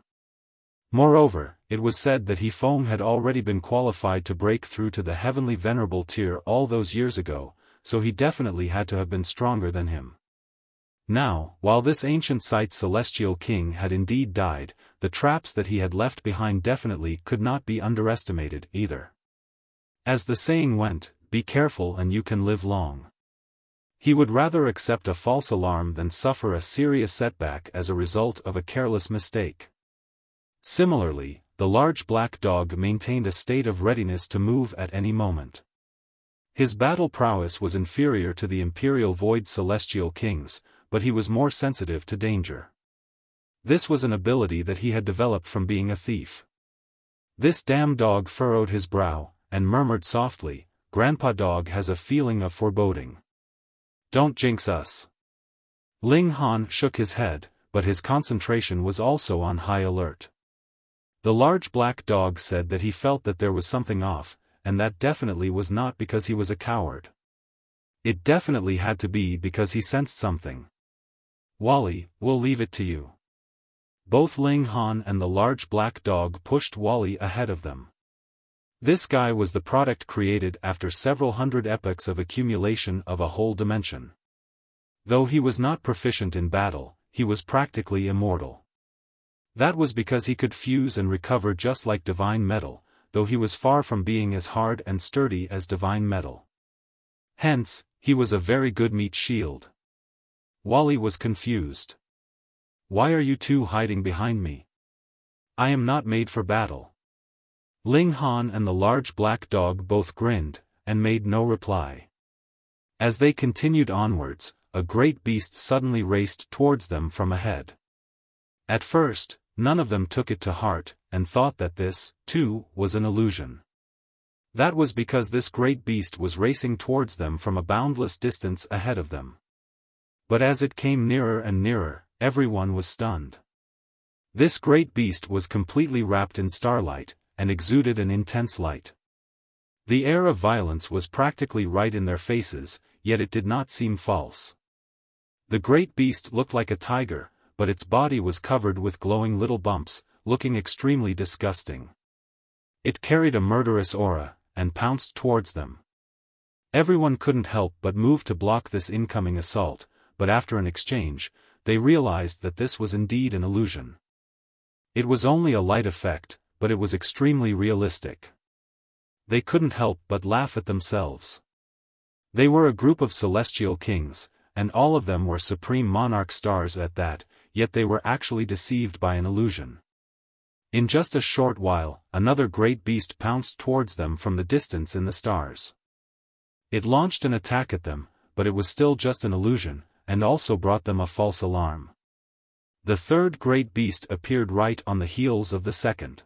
Speaker 1: Moreover, it was said that Xiaofan had already been qualified to break through to the Heavenly Venerable tier all those years ago, so he definitely had to have been stronger than him. Now, while this ancient site's Celestial King had indeed died, the traps that he had left behind definitely could not be underestimated either. As the saying went, be careful and you can live long. He would rather accept a false alarm than suffer a serious setback as a result of a careless mistake. Similarly, the large black dog maintained a state of readiness to move at any moment. His battle prowess was inferior to the Imperial Void Celestial Kings, but he was more sensitive to danger. This was an ability that he had developed from being a thief. This damn dog furrowed his brow, and murmured softly, "Grandpa Dog has a feeling of foreboding. Don't jinx us." Ling Han shook his head, but his concentration was also on high alert. The large black dog said that he felt that there was something off, and that definitely was not because he was a coward. It definitely had to be because he sensed something. "Wally, we'll leave it to you." Both Ling Han and the large black dog pushed Wally ahead of them. This guy was the product created after several hundred epochs of accumulation of a whole dimension. Though he was not proficient in battle, he was practically immortal. That was because he could fuse and recover just like divine metal, though he was far from being as hard and sturdy as divine metal. Hence, he was a very good meat shield. Wally was confused. "Why are you two hiding behind me? I am not made for battle." Ling Han and the large black dog both grinned, and made no reply. As they continued onwards, a great beast suddenly raced towards them from ahead. At first, none of them took it to heart, and thought that this, too, was an illusion. That was because this great beast was racing towards them from a boundless distance ahead of them. But as it came nearer and nearer, everyone was stunned. This great beast was completely wrapped in starlight, and exuded an intense light. The air of violence was practically right in their faces, yet it did not seem false. The great beast looked like a tiger, but its body was covered with glowing little bumps, looking extremely disgusting. It carried a murderous aura, and pounced towards them. Everyone couldn't help but move to block this incoming assault, but after an exchange, they realized that this was indeed an illusion. It was only a light effect, but it was extremely realistic. They couldn't help but laugh at themselves. They were a group of celestial kings, and all of them were supreme monarch stars at that, yet they were actually deceived by an illusion. In just a short while, another great beast pounced towards them from the distance in the stars. It launched an attack at them, but it was still just an illusion, and also brought them a false alarm. The third great beast appeared right on the heels of the second.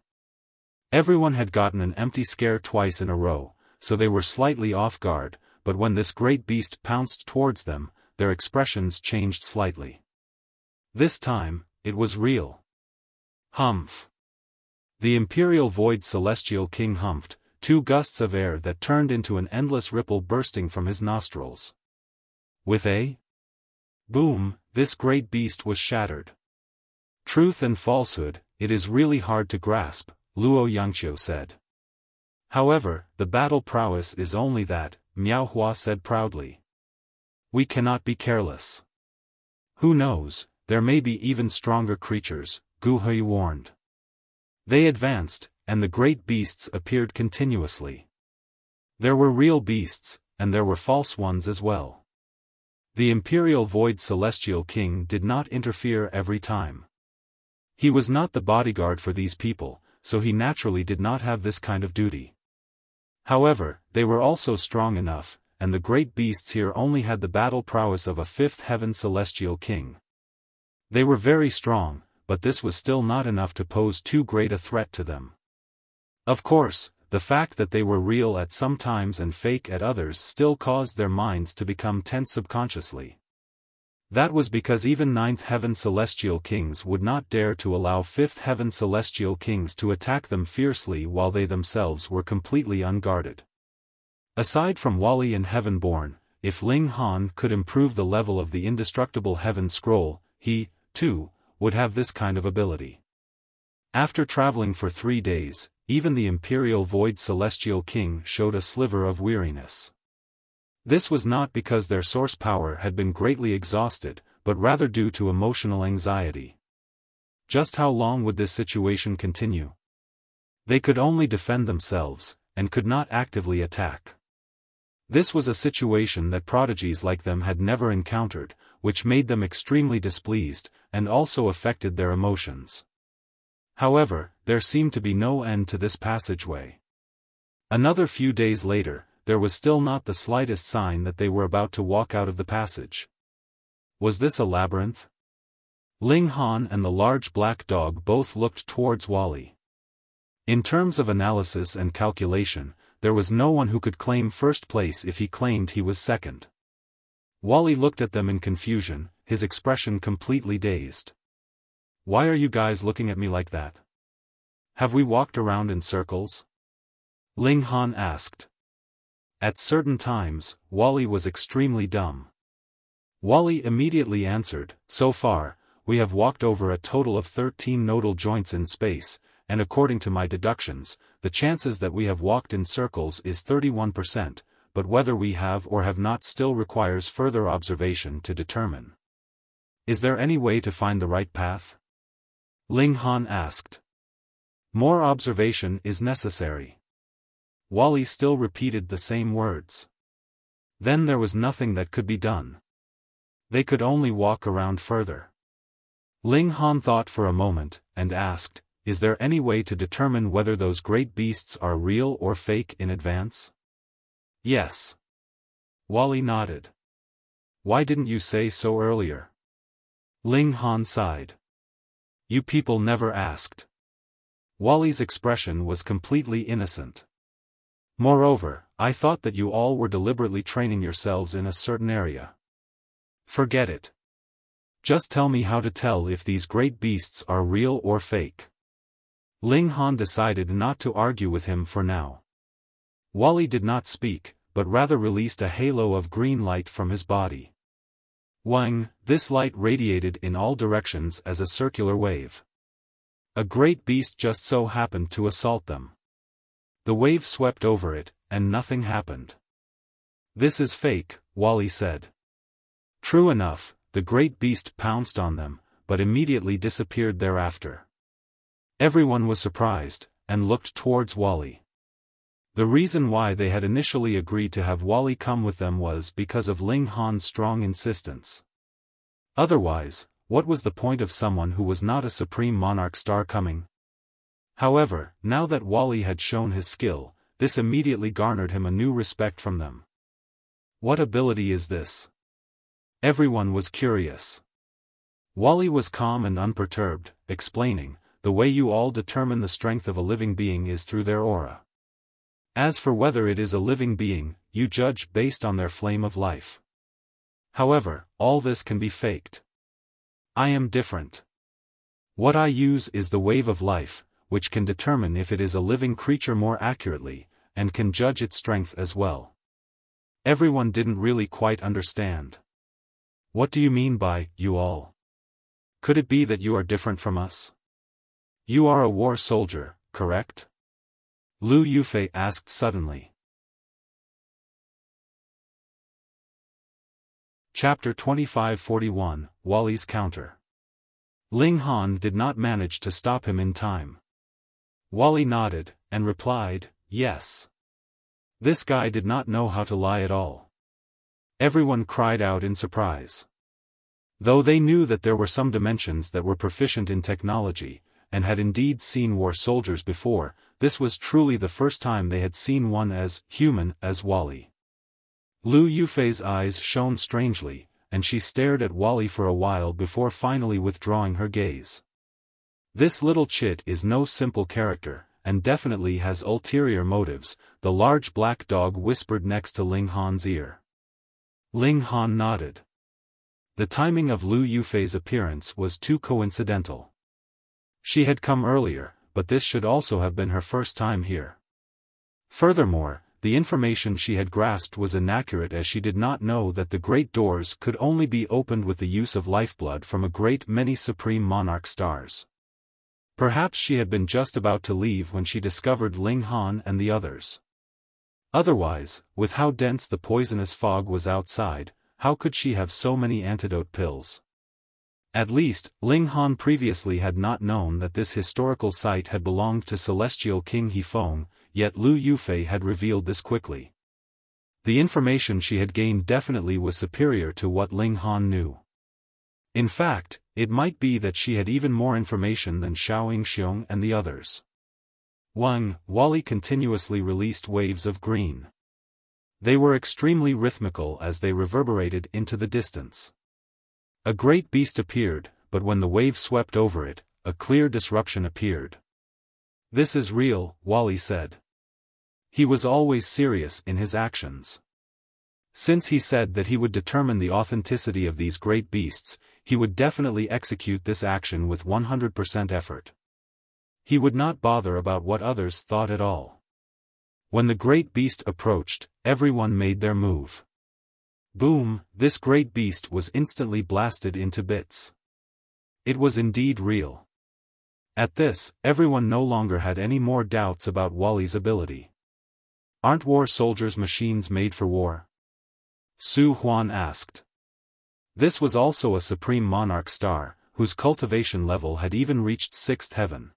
Speaker 1: Everyone had gotten an empty scare twice in a row, so they were slightly off guard, but when this great beast pounced towards them, their expressions changed slightly. This time, it was real. Humph! The Imperial Void Celestial King humphed, 2 gusts of air that turned into an endless ripple bursting from his nostrils. With a boom, this great beast was shattered. "Truth and falsehood, it is really hard to grasp," Xiao Yingxiong said. "However, the battle prowess is only that," Miao Hua said proudly. "We cannot be careless. Who knows, there may be even stronger creatures," Gu Hui warned. They advanced, and the great beasts appeared continuously. There were real beasts, and there were false ones as well. The Imperial Void Celestial King did not interfere every time. He was not the bodyguard for these people, so he naturally did not have this kind of duty. However, they were also strong enough, and the great beasts here only had the battle prowess of a fifth heaven celestial king. They were very strong, but this was still not enough to pose too great a threat to them. Of course, the fact that they were real at some times and fake at others still caused their minds to become tense subconsciously. That was because even ninth heaven celestial kings would not dare to allow fifth heaven celestial kings to attack them fiercely while they themselves were completely unguarded. Aside from Wally and Heavenborn, if Ling Han could improve the level of the indestructible heaven scroll, he, too, would have this kind of ability. After traveling for 3 days, even the Imperial Void Celestial King showed a sliver of weariness. This was not because their source power had been greatly exhausted, but rather due to emotional anxiety. Just how long would this situation continue? They could only defend themselves, and could not actively attack. This was a situation that prodigies like them had never encountered, which made them extremely displeased, and also affected their emotions. However, there seemed to be no end to this passageway. Another few days later, there was still not the slightest sign that they were about to walk out of the passage. Was this a labyrinth? Ling Han and the large black dog both looked towards Wally. In terms of analysis and calculation, there was no one who could claim first place if he claimed he was second. Wally looked at them in confusion, his expression completely dazed. Why are you guys looking at me like that? Have we walked around in circles? Ling Han asked. At certain times, Wally was extremely dumb. Wally immediately answered, so far, we have walked over a total of 13 nodal joints in space, and according to my deductions, the chances that we have walked in circles is 31%, but whether we have or have not still requires further observation to determine. Is there any way to find the right path? Ling Han asked. More observation is necessary. Wally still repeated the same words. Then there was nothing that could be done. They could only walk around further. Ling Han thought for a moment, and asked, is there any way to determine whether those great beasts are real or fake in advance? Yes. Wally nodded. Why didn't you say so earlier? Ling Han sighed. You people never asked. Wally's expression was completely innocent. Moreover, I thought that you all were deliberately training yourselves in a certain area. Forget it. Just tell me how to tell if these great beasts are real or fake. Ling Han decided not to argue with him for now. Wally did not speak, but rather released a halo of green light from his body. Wang, this light radiated in all directions as a circular wave. A great beast just so happened to assault them. The wave swept over it, and nothing happened. This is fake, Wally said. True enough, the great beast pounced on them, but immediately disappeared thereafter. Everyone was surprised, and looked towards Wally. The reason why they had initially agreed to have Wally come with them was because of Ling Han's strong insistence. Otherwise, what was the point of someone who was not a supreme monarch star coming? However, now that Wally had shown his skill, this immediately garnered him a new respect from them. What ability is this? Everyone was curious. Wally was calm and unperturbed, explaining, the way you all determine the strength of a living being is through their aura. As for whether it is a living being, you judge based on their flame of life. However, all this can be faked. I am different. What I use is the wave of life, which can determine if it is a living creature more accurately, and can judge its strength as well. Everyone didn't really quite understand. What do you mean by, you all? Could it be that you are different from us? You are a war soldier, correct? Lu Yufei asked suddenly. Chapter 2541, Wally's Counter. Ling Han did not manage to stop him in time. Wally nodded, and replied, yes. This guy did not know how to lie at all. Everyone cried out in surprise. Though they knew that there were some dimensions that were proficient in technology, and had indeed seen war soldiers before, this was truly the first time they had seen one as human as Wally. Lu Yufei's eyes shone strangely, and she stared at Wally for a while before finally withdrawing her gaze. This little chit is no simple character, and definitely has ulterior motives, the large black dog whispered next to Ling Han's ear. Ling Han nodded. The timing of Lu Yufei's appearance was too coincidental. She had come earlier, but this should also have been her first time here. Furthermore, the information she had grasped was inaccurate, as she did not know that the great doors could only be opened with the use of lifeblood from a great many supreme monarch stars. Perhaps she had been just about to leave when she discovered Ling Han and the others. Otherwise, with how dense the poisonous fog was outside, how could she have so many antidote pills? At least, Ling Han previously had not known that this historical site had belonged to Celestial King Hefeng, yet Lu Yufei had revealed this quickly. The information she had gained definitely was superior to what Ling Han knew. In fact, it might be that she had even more information than Xiao Yingxiong and the others. Wally continuously released waves of green. They were extremely rhythmical as they reverberated into the distance. A great beast appeared, but when the wave swept over it, a clear disruption appeared. "This is real," Wally said. He was always serious in his actions. Since he said that he would determine the authenticity of these great beasts, he would definitely execute this action with 100% effort. He would not bother about what others thought at all. When the great beast approached, everyone made their move. Boom, this great beast was instantly blasted into bits. It was indeed real. At this, everyone no longer had any more doubts about Wally's ability. "Aren't war soldiers machines made for war?" Su Huan asked. This was also a supreme monarch star, whose cultivation level had even reached 6th heaven.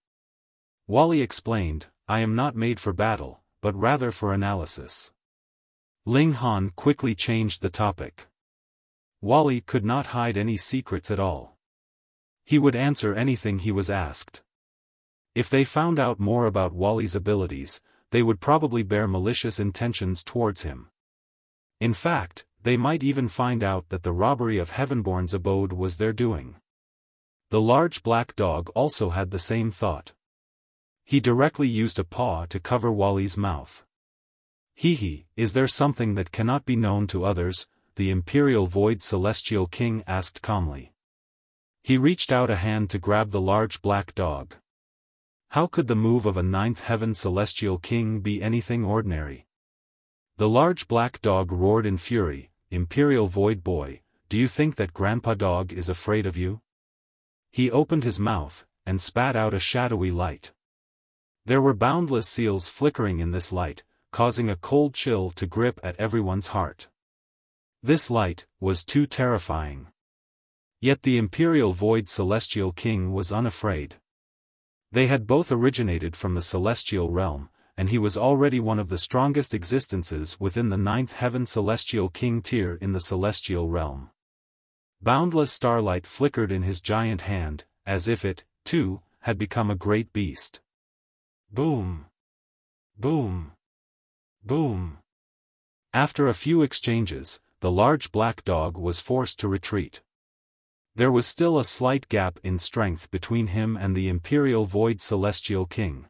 Speaker 1: Wally explained, "I am not made for battle, but rather for analysis." Ling Han quickly changed the topic. Wally could not hide any secrets at all. He would answer anything he was asked. If they found out more about Wally's abilities, they would probably bear malicious intentions towards him. In fact, they might even find out that the robbery of Heavenborn's abode was their doing. The large black dog also had the same thought. He directly used a paw to cover Wally's mouth. "Hehe, is there something that cannot be known to others?" the Imperial Void Celestial King asked calmly. He reached out a hand to grab the large black dog. How could the move of a 9th heaven Celestial King be anything ordinary? The large black dog roared in fury, "Imperial Void Boy, do you think that Grandpa Dog is afraid of you?" He opened his mouth, and spat out a shadowy light. There were boundless seals flickering in this light, causing a cold chill to grip at everyone's heart. This light was too terrifying. Yet the Imperial Void Celestial King was unafraid. They had both originated from the celestial realm, and he was already one of the strongest existences within the 9th heaven Celestial King tier in the celestial realm. Boundless starlight flickered in his giant hand, as if it, too, had become a great beast. Boom! Boom! Boom! After a few exchanges, the large black dog was forced to retreat. There was still a slight gap in strength between him and the Imperial Void Celestial King.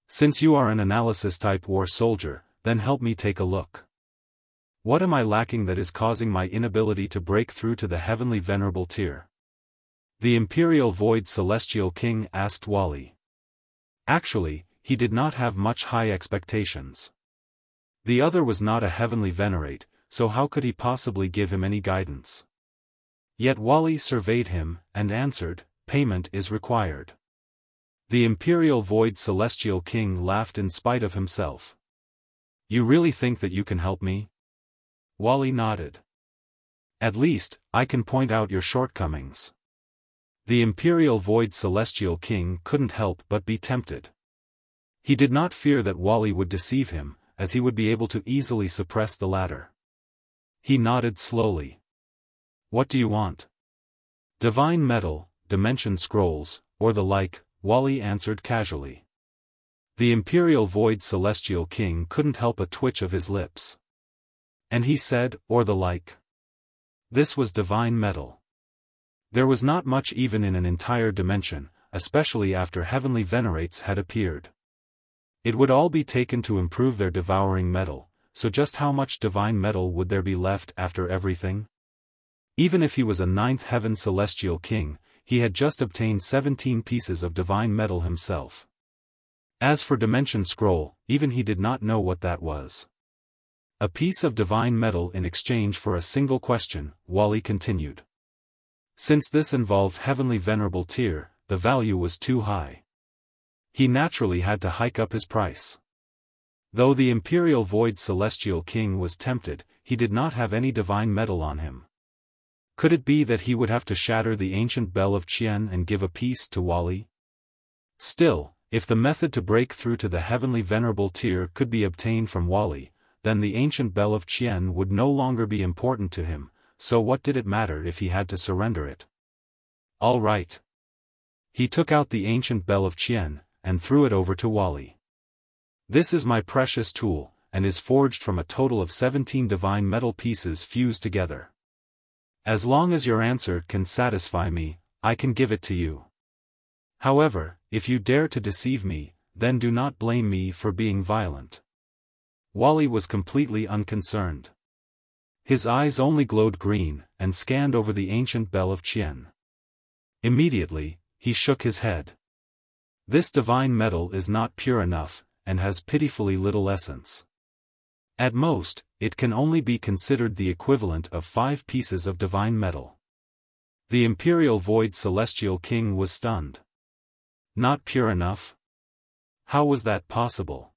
Speaker 1: "Since you are an analysis-type war soldier, then help me take a look. What am I lacking that is causing my inability to break through to the heavenly venerable tier?" The Imperial Void Celestial King asked Wally. Actually, he did not have much high expectations. The other was not a heavenly venerate, so how could he possibly give him any guidance? Yet Wally surveyed him, and answered, "Payment is required." The Imperial Void Celestial King laughed in spite of himself. "You really think that you can help me?" Wally nodded. "At least, I can point out your shortcomings." The Imperial Void Celestial King couldn't help but be tempted. He did not fear that Wally would deceive him, as he would be able to easily suppress the latter. He nodded slowly. What do you want? Divine metal, dimension scrolls, or the like, Wally answered casually. The Imperial Void Celestial King couldn't help a twitch of his lips. And he said, or the like. This was divine metal. There was not much even in an entire dimension, especially after heavenly venerates had appeared. It would all be taken to improve their devouring metal, so just how much divine metal would there be left after everything? Even if he was a ninth heaven celestial king, he had just obtained 17 pieces of divine metal himself. As for Dimension Scroll, even he did not know what that was. A piece of divine metal in exchange for a single question, Wally continued. Since this involved heavenly venerable tier, the value was too high. He naturally had to hike up his price. Though the Imperial Void Celestial King was tempted, he did not have any divine metal on him. Could it be that he would have to shatter the ancient bell of Qian and give a piece to Wally? Still, if the method to break through to the heavenly venerable tier could be obtained from Wally, then the ancient bell of Qian would no longer be important to him, so what did it matter if he had to surrender it? All right. He took out the ancient bell of Qian, and threw it over to Wally. This is my precious tool, and is forged from a total of 17 divine metal pieces fused together. As long as your answer can satisfy me, I can give it to you. However, if you dare to deceive me, then do not blame me for being violent. Wally was completely unconcerned. His eyes only glowed green, and scanned over the ancient bell of Qian. Immediately, he shook his head. This divine metal is not pure enough, and has pitifully little essence. At most, it can only be considered the equivalent of 5 pieces of divine metal. The Imperial Void Celestial King was stunned. Not pure enough? How was that possible?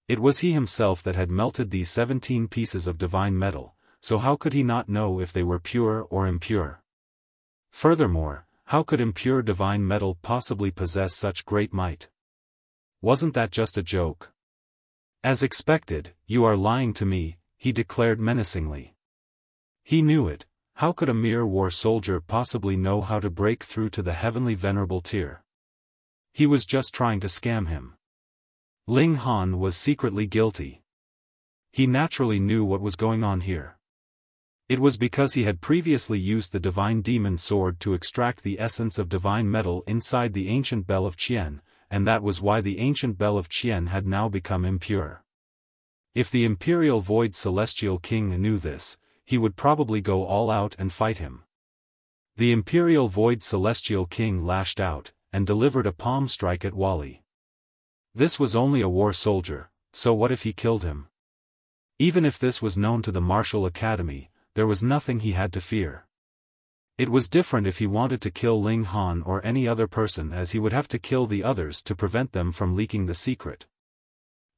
Speaker 1: It was he himself that had melted these 17 pieces of divine metal, so how could he not know if they were pure or impure? Furthermore, how could impure divine metal possibly possess such great might? Wasn't that just a joke? As expected, you are lying to me, he declared menacingly. He knew it. How could a mere war soldier possibly know how to break through to the heavenly venerable tier? He was just trying to scam him. Ling Han was secretly guilty. He naturally knew what was going on here. It was because he had previously used the divine demon sword to extract the essence of divine metal inside the ancient bell of Qian, and that was why the ancient bell of Qian had now become impure. If the Imperial Void Celestial King knew this, he would probably go all out and fight him. The Imperial Void Celestial King lashed out, and delivered a palm strike at Wally. This was only a war soldier, so what if he killed him? Even if this was known to the Martial Academy, there was nothing he had to fear. It was different if he wanted to kill Ling Han or any other person, as he would have to kill the others to prevent them from leaking the secret.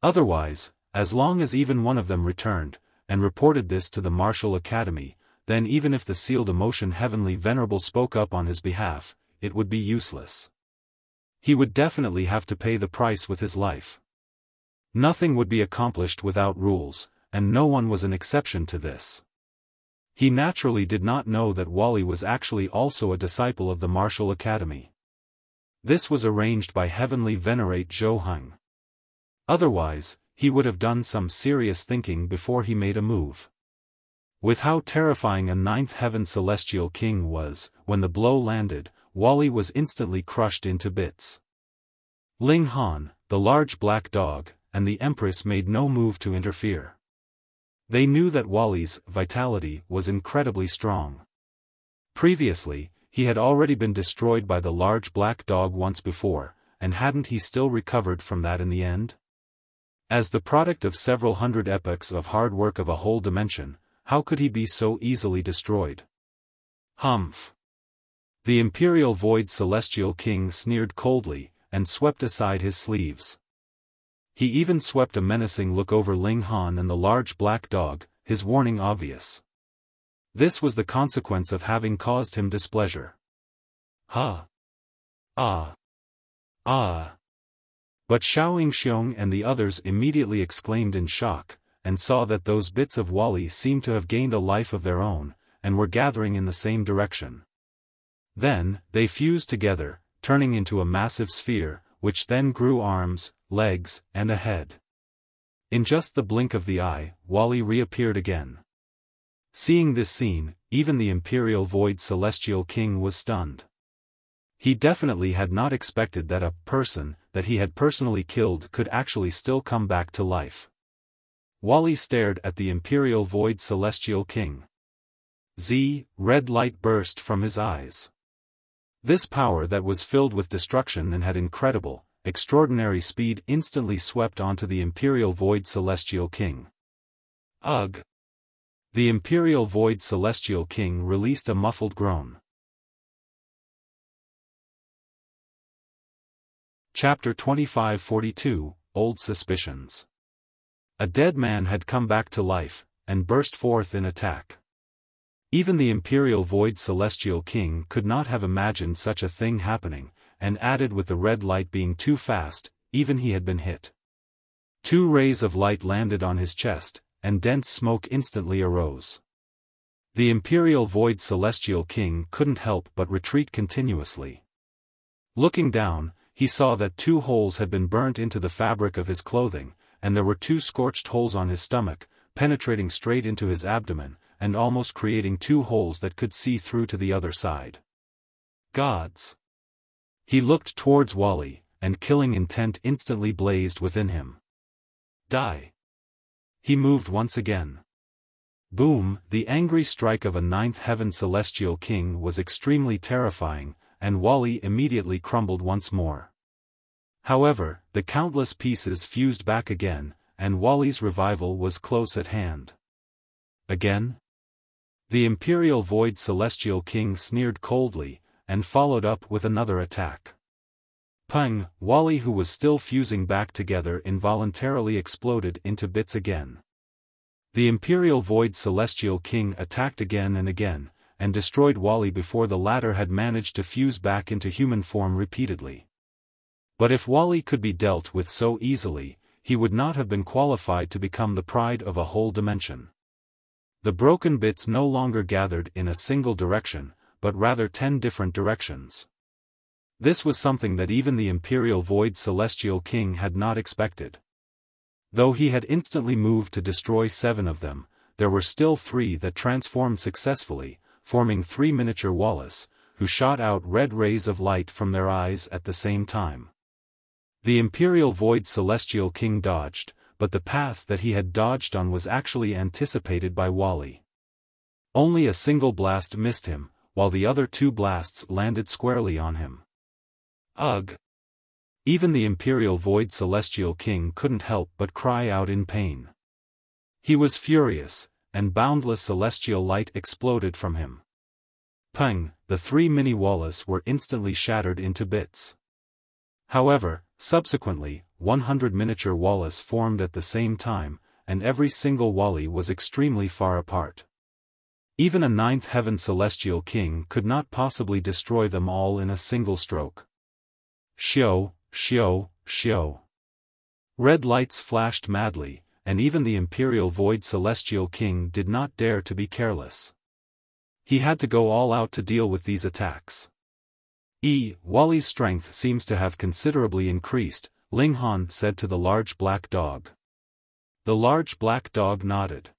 Speaker 1: Otherwise, as long as even one of them returned, and reported this to the Martial Academy, then even if the sealed emotion Heavenly Venerable spoke up on his behalf, it would be useless. He would definitely have to pay the price with his life. Nothing would be accomplished without rules, and no one was an exception to this. He naturally did not know that Wally was actually also a disciple of the Martial Academy. This was arranged by Heavenly Venerate Zhou Heng. Otherwise, he would have done some serious thinking before he made a move. With how terrifying a ninth heaven celestial king was, when the blow landed, Wally was instantly crushed into bits. Ling Han, the large black dog, and the Empress made no move to interfere. They knew that Wally's vitality was incredibly strong. Previously, he had already been destroyed by the large black dog once before, and hadn't he still recovered from that in the end? As the product of several hundred epochs of hard work of a whole dimension, how could he be so easily destroyed? Humph! The Imperial Void Celestial King sneered coldly, and swept aside his sleeves. He even swept a menacing look over Ling Han and the large black dog, his warning obvious. This was the consequence of having caused him displeasure. Ha! Ah! Ah! But Xiao Yingxiong and the others immediately exclaimed in shock, and saw that those bits of Wally seemed to have gained a life of their own, and were gathering in the same direction. Then, they fused together, turning into a massive sphere, which then grew arms, legs, and a head. In just the blink of the eye, Wally reappeared again. Seeing this scene, even the Imperial Void Celestial King was stunned. He definitely had not expected that a person that he had personally killed could actually still come back to life. Wally stared at the Imperial Void Celestial King. Red light burst from his eyes. This power that was filled with destruction and had incredible, extraordinary speed instantly swept onto the Imperial Void Celestial King. Ugh! The Imperial Void Celestial King released a muffled groan. Chapter 2542, Old Suspicions. A dead man had come back to life, and burst forth in attack. Even the Imperial Void Celestial King could not have imagined such a thing happening, and added with the red light being too fast, even he had been hit. 2 rays of light landed on his chest, and dense smoke instantly arose. The Imperial Void Celestial King couldn't help but retreat continuously. Looking down, he saw that 2 holes had been burnt into the fabric of his clothing, and there were 2 scorched holes on his stomach, penetrating straight into his abdomen, and almost creating 2 holes that could see through to the other side. Gods! He looked towards Wally, and killing intent instantly blazed within him. Die! He moved once again. Boom! The angry strike of a 9th Heaven Celestial King was extremely terrifying, and Wally immediately crumbled once more. However, the countless pieces fused back again, and Wally's revival was close at hand. Again? The Imperial Void Celestial King sneered coldly, and followed up with another attack. Pung! Wally, who was still fusing back together, involuntarily exploded into bits again. The Imperial Void Celestial King attacked again and again, and destroyed Wally before the latter had managed to fuse back into human form repeatedly. But if Wally could be dealt with so easily, he would not have been qualified to become the pride of a whole dimension. The broken bits no longer gathered in a single direction, but rather 10 different directions. This was something that even the Imperial Void Celestial King had not expected. Though he had instantly moved to destroy 7 of them, there were still 3 that transformed successfully, forming 3 miniature Wallace, who shot out red rays of light from their eyes at the same time. The Imperial Void Celestial King dodged, but the path that he had dodged on was actually anticipated by Wally. Only a single blast missed him, while the other 2 blasts landed squarely on him. Ugh! Even the Imperial Void Celestial King couldn't help but cry out in pain. He was furious, and boundless celestial light exploded from him. Pung! The 3 mini Wallace were instantly shattered into bits. However, subsequently, 100 miniature Wallace formed at the same time, and every single Wally was extremely far apart. Even a 9th Heaven Celestial King could not possibly destroy them all in a single stroke. Xiao, Xiao, Xiao. Red lights flashed madly, and even the Imperial Void Celestial King did not dare to be careless. He had to go all out to deal with these attacks. Wally's strength seems to have considerably increased, Ling Han said to the large black dog. The large black dog nodded.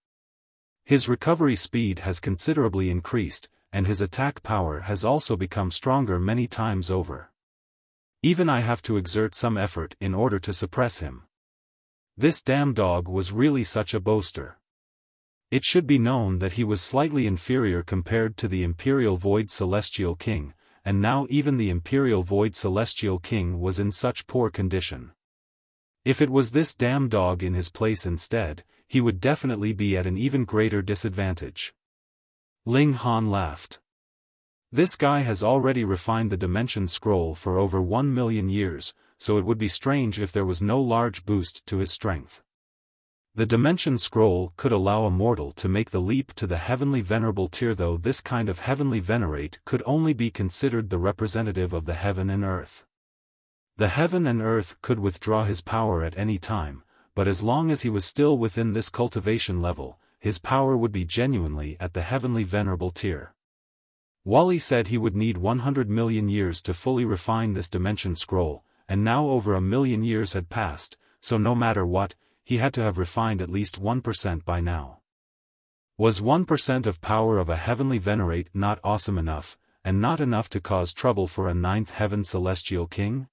Speaker 1: His recovery speed has considerably increased, and his attack power has also become stronger many times over. Even I have to exert some effort in order to suppress him. This damn dog was really such a boaster. It should be known that he was slightly inferior compared to the Imperial Void Celestial King, and now even the Imperial Void Celestial King was in such poor condition. If it was this damn dog in his place instead, he would definitely be at an even greater disadvantage. Ling Han laughed. This guy has already refined the Dimension Scroll for over 1 million years, so it would be strange if there was no large boost to his strength. The Dimension Scroll could allow a mortal to make the leap to the Heavenly Venerable tier, though this kind of Heavenly Venerate could only be considered the representative of the Heaven and Earth. The Heaven and Earth could withdraw his power at any time, but as long as he was still within this cultivation level, his power would be genuinely at the heavenly venerable tier. Wally said he would need 100 million years to fully refine this dimension scroll, and now over 1 million years had passed, so no matter what, he had to have refined at least 1% by now. Was 1% of power of a heavenly venerate not awesome enough, and not enough to cause trouble for a 9th heaven celestial king?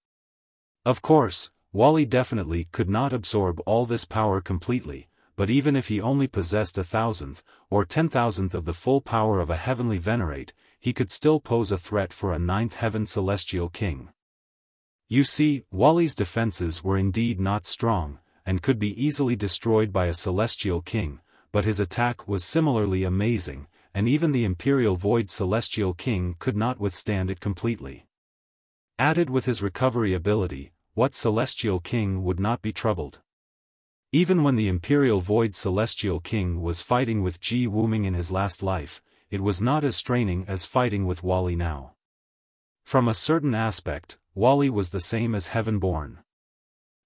Speaker 1: Of course, Wally definitely could not absorb all this power completely, but even if he only possessed 1,000th, or 10,000th of the full power of a heavenly venerate, he could still pose a threat for a 9th heaven celestial king. You see, Wally's defenses were indeed not strong, and could be easily destroyed by a celestial king, but his attack was similarly amazing, and even the Imperial Void Celestial King could not withstand it completely. Added with his recovery ability, what celestial king would not be troubled? Even when the Imperial Void Celestial King was fighting with Ji Wuming in his last life, it was not as straining as fighting with Wally now. From a certain aspect, Wally was the same as Heaven-born.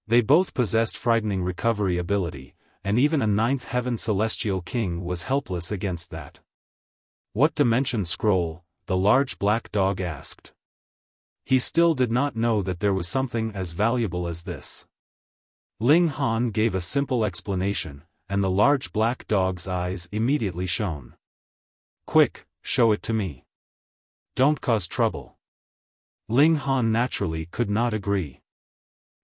Speaker 1: They both possessed frightening recovery ability, and even a 9th heaven celestial king was helpless against that. What dimension scroll? The large black dog asked. He still did not know that there was something as valuable as this. Ling Han gave a simple explanation, and the large black dog's eyes immediately shone. Quick, show it to me. Don't cause trouble. Ling Han naturally could not agree.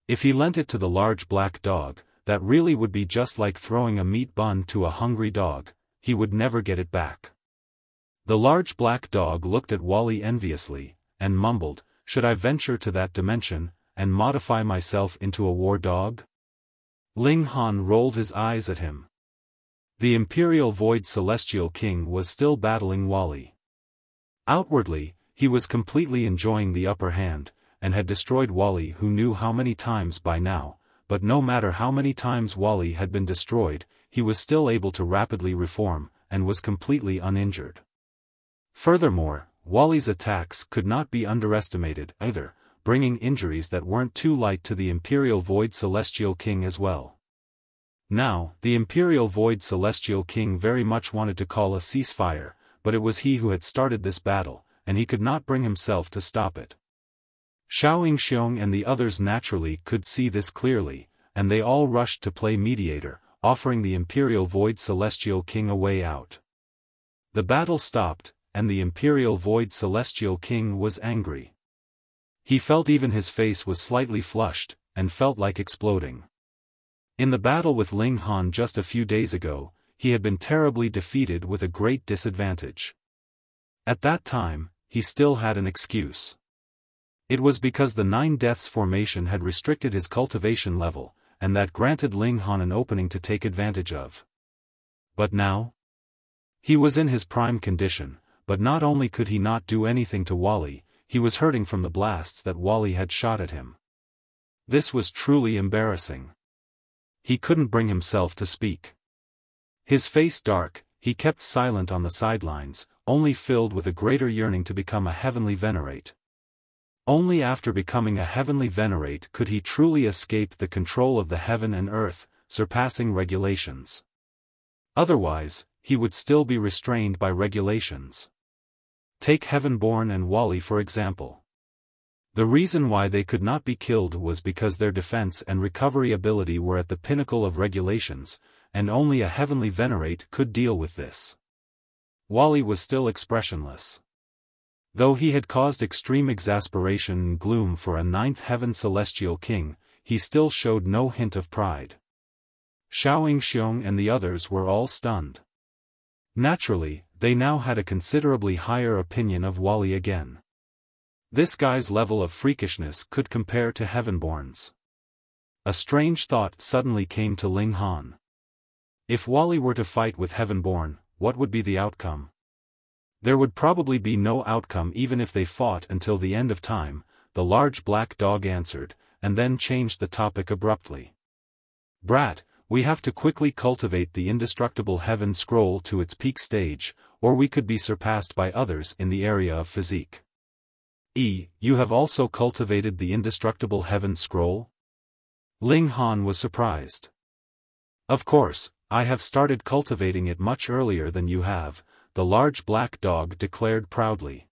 Speaker 1: If he lent it to the large black dog, that really would be just like throwing a meat bun to a hungry dog, he would never get it back. The large black dog looked at Wally enviously, and mumbled, "Should I venture to that dimension, and modify myself into a war dog?" Ling Han rolled his eyes at him. The Imperial Void Celestial King was still battling Wally. Outwardly, he was completely enjoying the upper hand, and had destroyed Wally who knew how many times by now, but no matter how many times Wally had been destroyed, he was still able to rapidly reform, and was completely uninjured. Furthermore, Wally's attacks could not be underestimated either, bringing injuries that weren't too light to the Imperial Void Celestial King as well. Now, the Imperial Void Celestial King very much wanted to call a ceasefire, but it was he who had started this battle, and he could not bring himself to stop it. Xiao Yingxiong and the others naturally could see this clearly, and they all rushed to play mediator, offering the Imperial Void Celestial King a way out. The battle stopped, and the Imperial Void Celestial King was angry. He felt even his face was slightly flushed, and felt like exploding. In the battle with Ling Han just a few days ago, he had been terribly defeated with a great disadvantage. At that time, he still had an excuse. It was because the 9 Deaths formation had restricted his cultivation level, and that granted Ling Han an opening to take advantage of. But now? He was in his prime condition, but not only could he not do anything to Wally, he was hurting from the blasts that Wally had shot at him. This was truly embarrassing. He couldn't bring himself to speak. His face dark, he kept silent on the sidelines, only filled with a greater yearning to become a heavenly venerate. Only after becoming a heavenly venerate could he truly escape the control of the heaven and earth, surpassing regulations. Otherwise, he would still be restrained by regulations. Take Heaven-born and Wally for example. The reason why they could not be killed was because their defense and recovery ability were at the pinnacle of regulations, and only a heavenly venerate could deal with this. Wally was still expressionless. Though he had caused extreme exasperation and gloom for a 9th heaven celestial king, he still showed no hint of pride. Xiao Yingxiong and the others were all stunned. Naturally, they now had a considerably higher opinion of Wally again. This guy's level of freakishness could compare to Heavenborn's. A strange thought suddenly came to Ling Han. If Wally were to fight with Heavenborn, what would be the outcome? There would probably be no outcome even if they fought until the end of time, the large black dog answered, and then changed the topic abruptly. Brat, we have to quickly cultivate the indestructible heaven scroll to its peak stage, or we could be surpassed by others in the area of physique. You have also cultivated the indestructible heaven scroll? Ling Han was surprised. Of course, I have started cultivating it much earlier than you have, the large black dog declared proudly.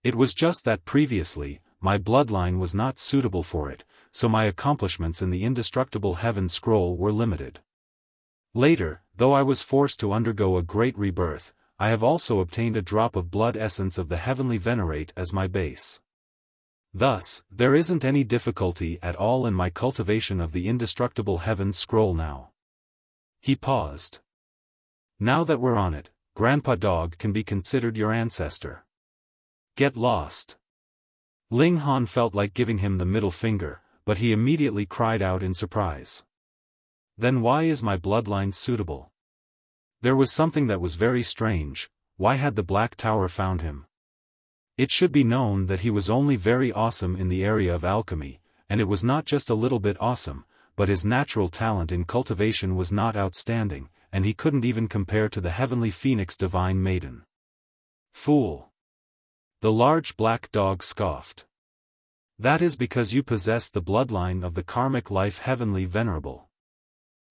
Speaker 1: It was just that previously, my bloodline was not suitable for it, so my accomplishments in the indestructible heaven scroll were limited. Later, though I was forced to undergo a great rebirth, I have also obtained a drop of blood essence of the heavenly venerate as my base. Thus, there isn't any difficulty at all in my cultivation of the indestructible heaven scroll now. He paused. Now that we're on it, Grandpa Dog can be considered your ancestor. Get lost. Ling Han felt like giving him the middle finger, but he immediately cried out in surprise. Then why is my bloodline suitable? There was something that was very strange. Why had the Black Tower found him? It should be known that he was only very awesome in the area of alchemy, and it was not just a little bit awesome, but his natural talent in cultivation was not outstanding, and he couldn't even compare to the heavenly phoenix divine maiden. Fool! The large black dog scoffed. That is because you possess the bloodline of the karmic life heavenly venerable.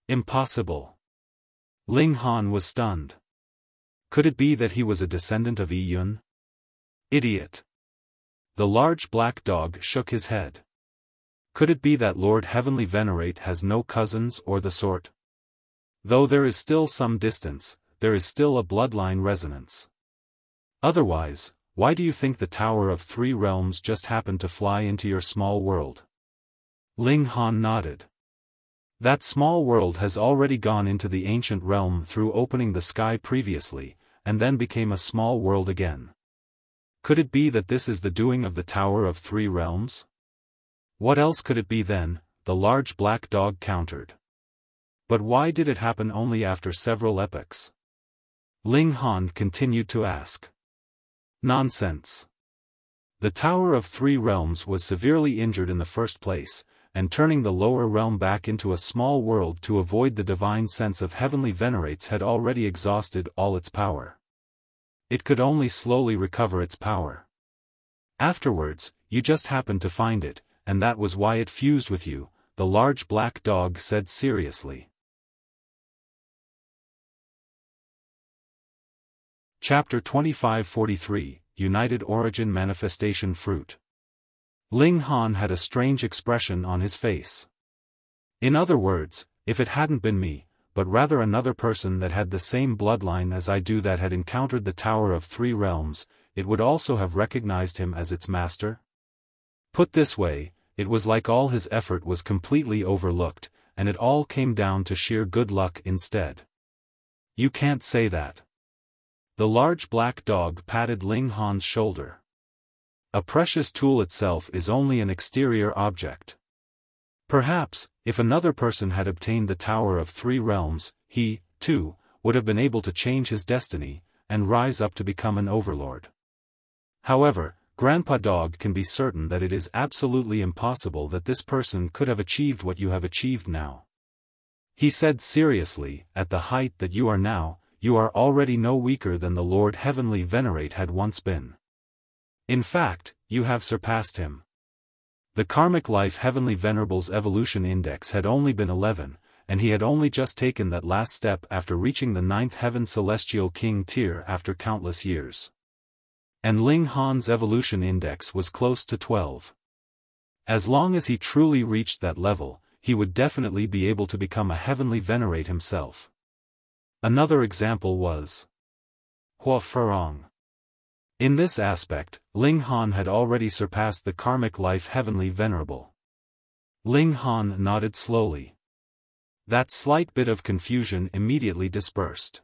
Speaker 1: Impossible. Ling Han was stunned. Could it be that he was a descendant of Yi Yun? Idiot. The large black dog shook his head. Could it be that Lord Heavenly Venerate has no cousins or the sort? Though there is still some distance, there is still a bloodline resonance. Otherwise, why do you think the Tower of Three Realms just happened to fly into your small world? Ling Han nodded. That small world has already gone into the ancient realm through opening the sky previously, and then became a small world again. Could it be that this is the doing of the Tower of Three Realms? What else could it be then? The large black dog countered. But why did it happen only after several epochs? Ling Han continued to ask. Nonsense. The Tower of Three Realms was severely injured in the first place, and turning the lower realm back into a small world to avoid the divine sense of heavenly venerates had already exhausted all its power. It could only slowly recover its power. Afterwards, you just happened to find it, and that was why it fused with you, the large black dog said seriously. Chapter 2543, United Origin Manifestation Fruit. Ling Han had a strange expression on his face. In other words, if it hadn't been me, but rather another person that had the same bloodline as I do that had encountered the Tower of Three Realms, it would also have recognized him as its master? Put this way, it was like all his effort was completely overlooked, and it all came down to sheer good luck instead. You can't say that. The large black dog patted Ling Han's shoulder. A precious tool itself is only an exterior object. Perhaps, if another person had obtained the Tower of Three Realms, he, too, would have been able to change his destiny, and rise up to become an overlord. However, Grandpa Dog can be certain that it is absolutely impossible that this person could have achieved what you have achieved now. He said seriously, at the height that you are now, you are already no weaker than the Lord Heavenly Venerate had once been. In fact, you have surpassed him. The Karmic Life Heavenly Venerable's evolution index had only been 11, and he had only just taken that last step after reaching the 9th Heaven Celestial King tier after countless years. And Ling Han's evolution index was close to 12. As long as he truly reached that level, he would definitely be able to become a Heavenly Venerate himself. Another example was Hua Ferong. In this aspect, Ling Han had already surpassed the Karmic Life Heavenly Venerable. Ling Han nodded slowly. That slight bit of confusion immediately dispersed.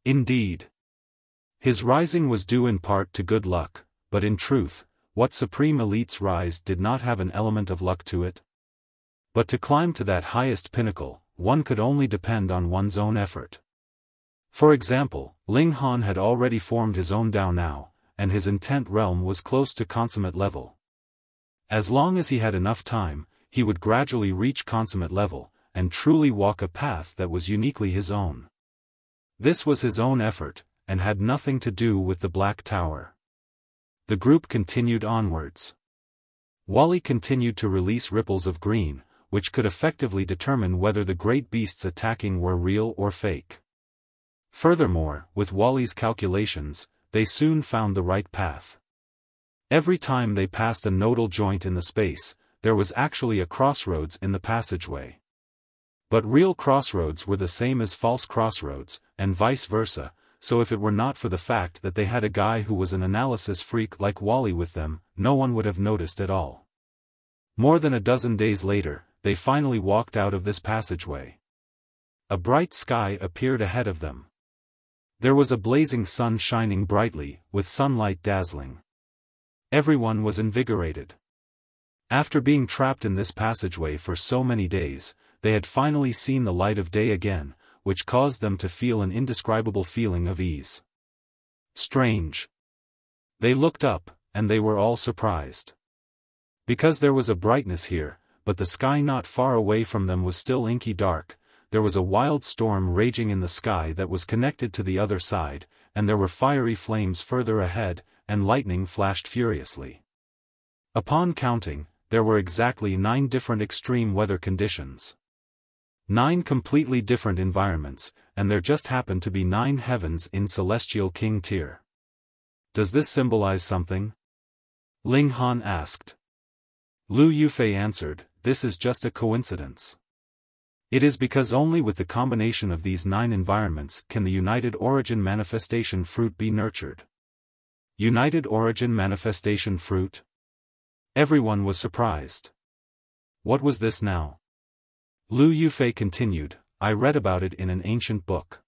Speaker 1: Indeed. His rising was due in part to good luck, but in truth, what Supreme Elite's rise did not have an element of luck to it. But to climb to that highest pinnacle, one could only depend on one's own effort. For example, Ling Han had already formed his own Dao now, and his intent realm was close to consummate level. As long as he had enough time, he would gradually reach consummate level, and truly walk a path that was uniquely his own. This was his own effort, and had nothing to do with the Black Tower. The group continued onwards. Wally continued to release ripples of green, which could effectively determine whether the great beasts attacking were real or fake. Furthermore, with Wally's calculations, they soon found the right path. Every time they passed a nodal joint in the space, there was actually a crossroads in the passageway. But real crossroads were the same as false crossroads, and vice versa, so if it were not for the fact that they had a guy who was an analysis freak like Wally with them, no one would have noticed at all. More than a dozen days later, they finally walked out of this passageway. A bright sky appeared ahead of them. There was a blazing sun shining brightly, with sunlight dazzling. Everyone was invigorated. After being trapped in this passageway for so many days, they had finally seen the light of day again, which caused them to feel an indescribable feeling of ease. Strange. They looked up, and they were all surprised. Because there was a brightness here, but the sky not far away from them was still inky dark. There was a wild storm raging in the sky that was connected to the other side, and there were fiery flames further ahead, and lightning flashed furiously. Upon counting, there were exactly 9 different extreme weather conditions. 9 completely different environments, and there just happened to be 9 heavens in Celestial King tier. Does this symbolize something? Ling Han asked. Lu Yufei answered, this is just a coincidence. It is because only with the combination of these 9 environments can the United Origin Manifestation Fruit be nurtured. United Origin Manifestation Fruit? Everyone was surprised. What was this now? Lu Yufei continued, I read about it in an ancient book.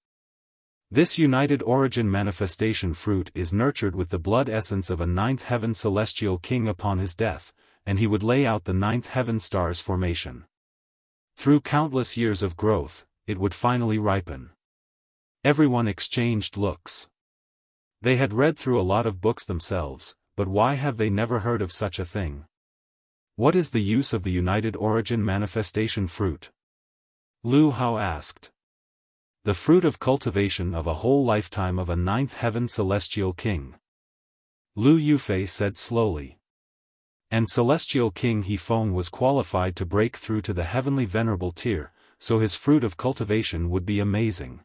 Speaker 1: This United Origin Manifestation Fruit is nurtured with the blood essence of a 9th heaven celestial king upon his death, and he would lay out the 9th heaven star's formation. Through countless years of growth, it would finally ripen. Everyone exchanged looks. They had read through a lot of books themselves, but why have they never heard of such a thing? What is the use of the United Origin Manifestation Fruit? Lu Hao asked. The fruit of cultivation of a whole lifetime of a 9th heaven celestial king. Lu Yufei said slowly. And Celestial King Hefeng was qualified to break through to the heavenly venerable tier, so his fruit of cultivation would be amazing.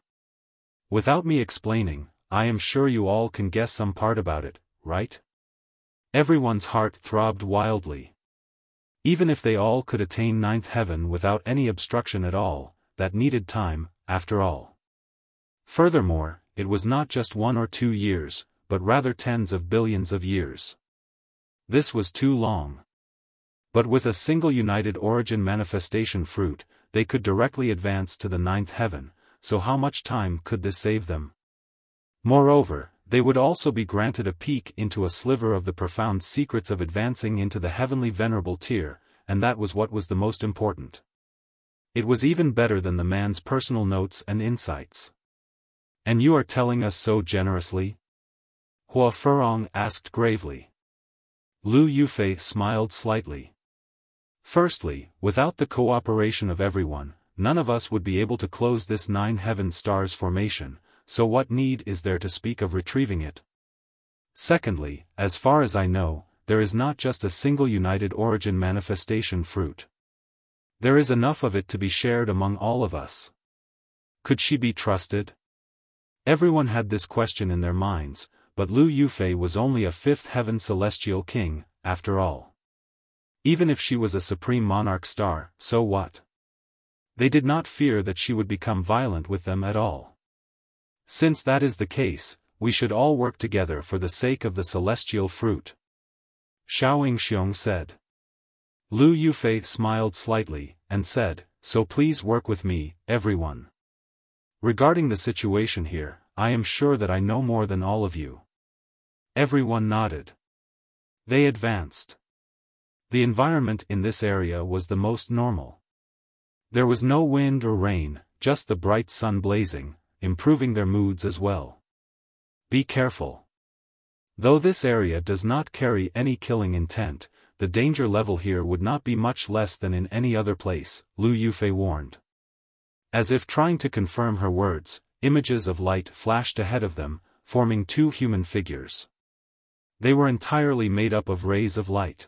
Speaker 1: Without me explaining, I am sure you all can guess some part about it, right? Everyone's heart throbbed wildly. Even if they all could attain 9th heaven without any obstruction at all, that needed time, after all. Furthermore, it was not just 1 or 2 years, but rather tens of billions of years. This was too long. But with a single United Origin Manifestation Fruit, they could directly advance to the 9th heaven, so how much time could this save them? Moreover, they would also be granted a peek into a sliver of the profound secrets of advancing into the heavenly venerable tier, and that was what was the most important. It was even better than the man's personal notes and insights. And you are telling us so generously? Hua Furong asked gravely. Lu Yufei smiled slightly. Firstly, without the cooperation of everyone, none of us would be able to close this 9 heaven stars formation, so what need is there to speak of retrieving it? Secondly, as far as I know, there is not just a single United Origin Manifestation Fruit. There is enough of it to be shared among all of us. Could she be trusted? Everyone had this question in their minds, but Lu Yufei was only a 5th heaven celestial king, after all. Even if she was a supreme monarch star, so what? They did not fear that she would become violent with them at all. Since that is the case, we should all work together for the sake of the celestial fruit. Xiao Yingxiong said. Lu Yufei smiled slightly, and said, so please work with me, everyone. Regarding the situation here, I am sure that I know more than all of you. Everyone nodded. They advanced. The environment in this area was the most normal. There was no wind or rain, just the bright sun blazing, improving their moods as well. Be careful. Though this area does not carry any killing intent, the danger level here would not be much less than in any other place, Lu Yufei warned. As if trying to confirm her words, images of light flashed ahead of them, forming 2 human figures. They were entirely made up of rays of light.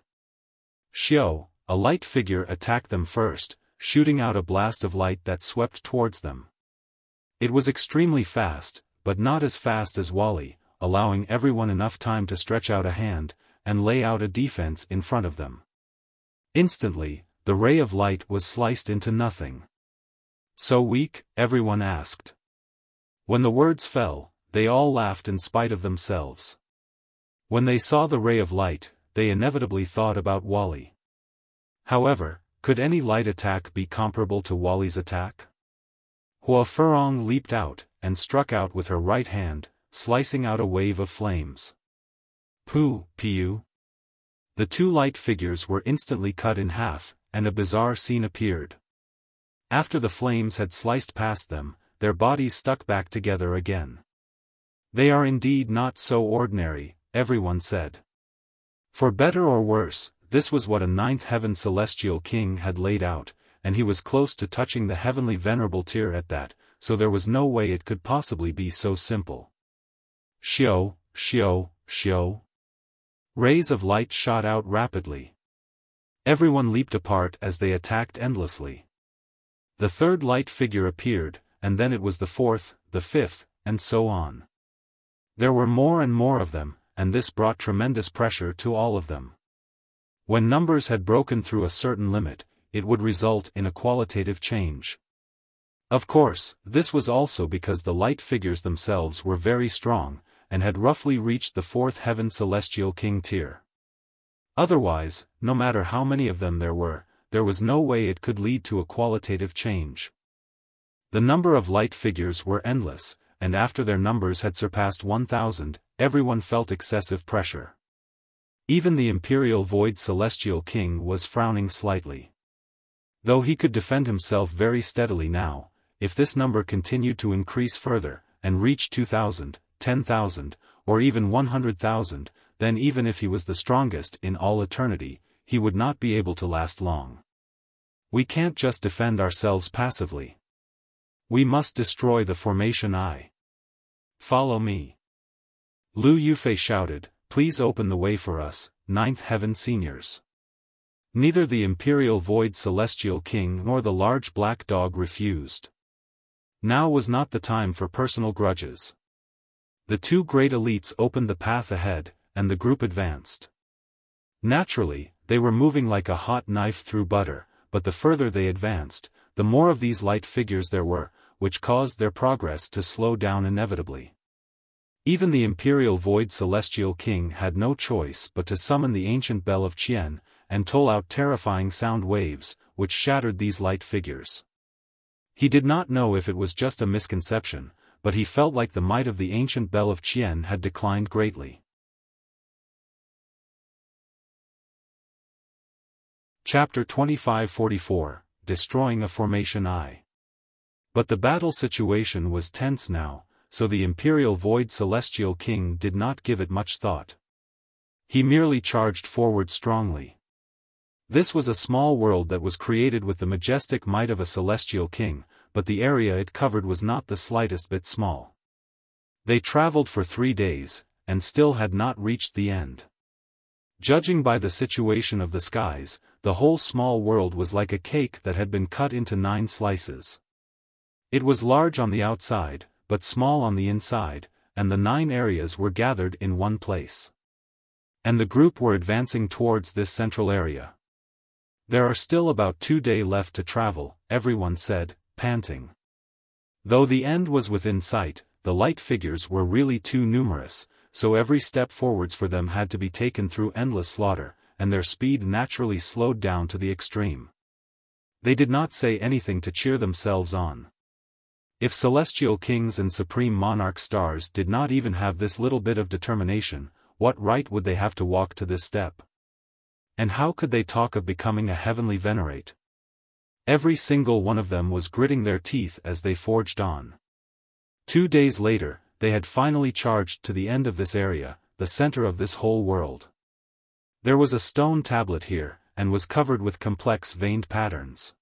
Speaker 1: Xiao, a light figure attacked them first, shooting out a blast of light that swept towards them. It was extremely fast, but not as fast as Wally, allowing everyone enough time to stretch out a hand, and lay out a defense in front of them. Instantly, the ray of light was sliced into nothing. "So weak?" everyone asked. When the words fell, they all laughed in spite of themselves. When they saw the ray of light, they inevitably thought about Wally. However, could any light attack be comparable to Wally's attack? Hua Furong leaped out, and struck out with her right hand, slicing out a wave of flames. Piu. The two light figures were instantly cut in half, and a bizarre scene appeared. After the flames had sliced past them, their bodies stuck back together again. "They are indeed not so ordinary," everyone said. For better or worse, this was what a ninth heaven celestial king had laid out, and he was close to touching the heavenly venerable tier at that, so there was no way it could possibly be so simple. Xiao. Rays of light shot out rapidly. Everyone leaped apart as they attacked endlessly. The third light figure appeared, and then it was the fourth, the fifth, and so on. There were more and more of them, and this brought tremendous pressure to all of them. When numbers had broken through a certain limit, it would result in a qualitative change. Of course, this was also because the light figures themselves were very strong, and had roughly reached the fourth heaven celestial king tier. Otherwise, no matter how many of them there was no way it could lead to a qualitative change. The number of light figures were endless, and after their numbers had surpassed 1,000, everyone felt excessive pressure. Even the Imperial Void Celestial King was frowning slightly. Though he could defend himself very steadily now, if this number continued to increase further, and reach 2,000, 10,000, or even 100,000, then even if he was the strongest in all eternity, he would not be able to last long. We can't just defend ourselves passively. We must destroy the formation I. Follow me. Lu Yufei shouted, "Please open the way for us, Ninth Heaven Seniors." Neither the Imperial Void Celestial King nor the large black dog refused. Now was not the time for personal grudges. The two great elites opened the path ahead, and the group advanced. Naturally, they were moving like a hot knife through butter, but the further they advanced, the more of these light figures there were, which caused their progress to slow down inevitably. Even the Imperial Void Celestial King had no choice but to summon the ancient bell of Qian, and toll out terrifying sound waves, which shattered these light figures. He did not know if it was just a misconception, but he felt like the might of the ancient bell of Qian had declined greatly. Chapter 2544, Destroying a Formation I. But the battle situation was tense now, so the Imperial Void Celestial King did not give it much thought. He merely charged forward strongly. This was a small world that was created with the majestic might of a celestial king, but the area it covered was not the slightest bit small. They traveled for 3 days, and still had not reached the end. Judging by the situation of the skies, the whole small world was like a cake that had been cut into 9 slices. It was large on the outside, but small on the inside, and the 9 areas were gathered in one place. And the group were advancing towards this central area. "There are still about 2 days left to travel," everyone said, panting. Though the end was within sight, the light figures were really too numerous, so every step forwards for them had to be taken through endless slaughter, and their speed naturally slowed down to the extreme. They did not say anything to cheer themselves on. If celestial kings and supreme monarch stars did not even have this little bit of determination, what right would they have to walk to this step? And how could they talk of becoming a heavenly venerate? Every single one of them was gritting their teeth as they forged on. 2 days later, they had finally charged to the end of this area, the center of this whole world. There was a stone tablet here, and was covered with complex veined patterns.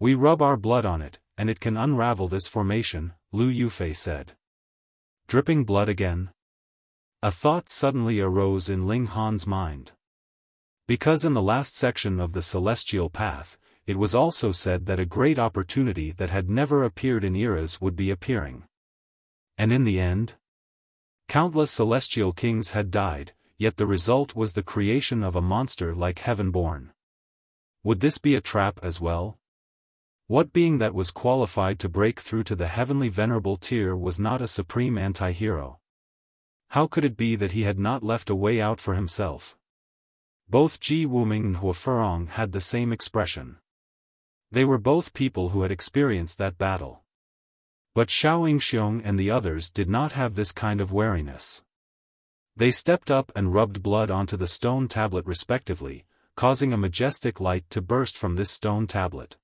Speaker 1: "We rub our blood on it, and it can unravel this formation," Lu Yufei said. "Dripping blood again?" A thought suddenly arose in Ling Han's mind. Because in the last section of the Celestial Path, it was also said that a great opportunity that had never appeared in eras would be appearing. And in the end? Countless celestial kings had died, yet the result was the creation of a monster like Heavenborn. Would this be a trap as well? What being that was qualified to break through to the heavenly venerable tier was not a supreme anti-hero? How could it be that he had not left a way out for himself? Both Ji Wuming and Hua Ferong had the same expression. They were both people who had experienced that battle. But Xiao Yingxiong and the others did not have this kind of wariness. They stepped up and rubbed blood onto the stone tablet respectively, causing a majestic light to burst from this stone tablet.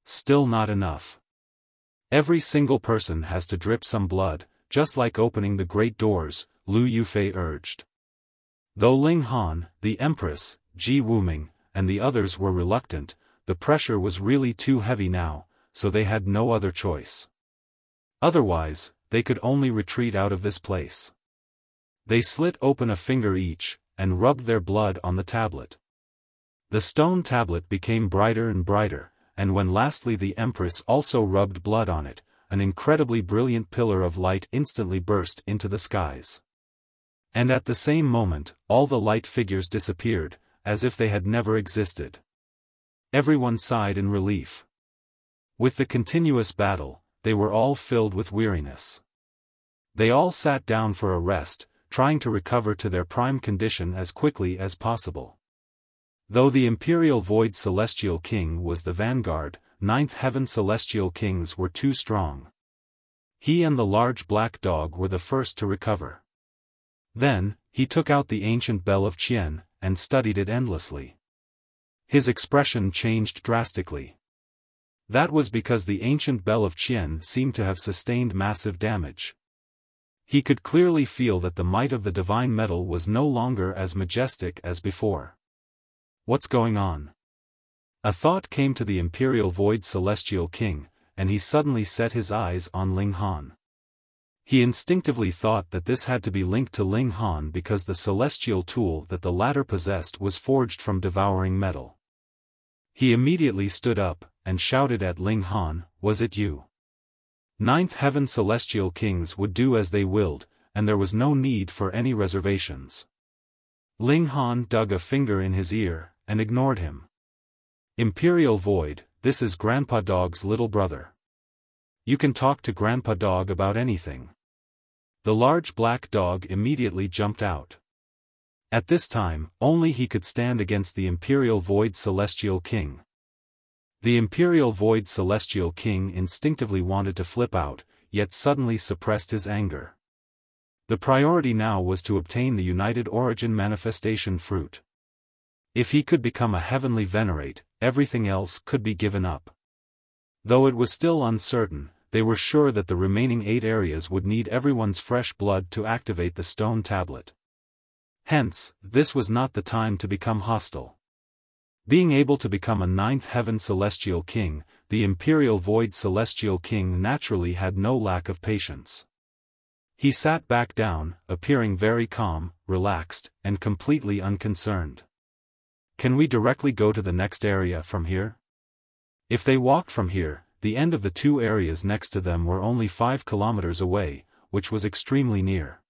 Speaker 1: Still not enough. Every single person has to drip some blood, just like opening the great doors, Lu Yufei urged. Though Ling Han, the Empress, Ji Wuming, and the others were reluctant, the pressure was really too heavy now, so they had no other choice. Otherwise, they could only retreat out of this place. They slit open a finger each, and rubbed their blood on the tablet. The stone tablet became brighter and brighter, and when lastly the Empress also rubbed blood on it, an incredibly brilliant pillar of light instantly burst into the skies. And at the same moment, all the light figures disappeared, as if they had never existed. Everyone sighed in relief. With the continuous battle, they were all filled with weariness. They all sat down for a rest, trying to recover to their prime condition as quickly as possible. Though the Imperial Void Celestial King was the vanguard, Ninth Heaven Celestial Kings were too strong. He and the large black dog were the first to recover. Then, he took out the ancient bell of Qian, and studied it endlessly. His expression changed drastically. That was because the ancient bell of Qian seemed to have sustained massive damage. He could clearly feel that the might of the divine metal was no longer as majestic as before. What's going on? A thought came to the Imperial Void Celestial King, and he suddenly set his eyes on Ling Han. He instinctively thought that this had to be linked to Ling Han because the celestial tool that the latter possessed was forged from devouring metal. He immediately stood up, and shouted at Ling Han, "Was it you?" Ninth Heaven Celestial Kings would do as they willed, and there was no need for any reservations. Ling Han dug a finger in his ear, and ignored him. "Imperial Void, this is Grandpa Dog's little brother. You can talk to Grandpa Dog about anything." The large black dog immediately jumped out. At this time, only he could stand against the Imperial Void Celestial King. The Imperial Void Celestial King instinctively wanted to flip out, yet suddenly suppressed his anger. The priority now was to obtain the United Origin Manifestation Fruit. If he could become a heavenly venerate, everything else could be given up. Though it was still uncertain, they were sure that the remaining 8 areas would need everyone's fresh blood to activate the stone tablet. Hence, this was not the time to become hostile. Being able to become a Ninth Heaven Celestial King, the Imperial Void Celestial King naturally had no lack of patience. He sat back down, appearing very calm, relaxed, and completely unconcerned. "Can we directly go to the next area from here?" If they walked from here, the end of the 2 areas next to them were only 5 kilometers away, which was extremely near.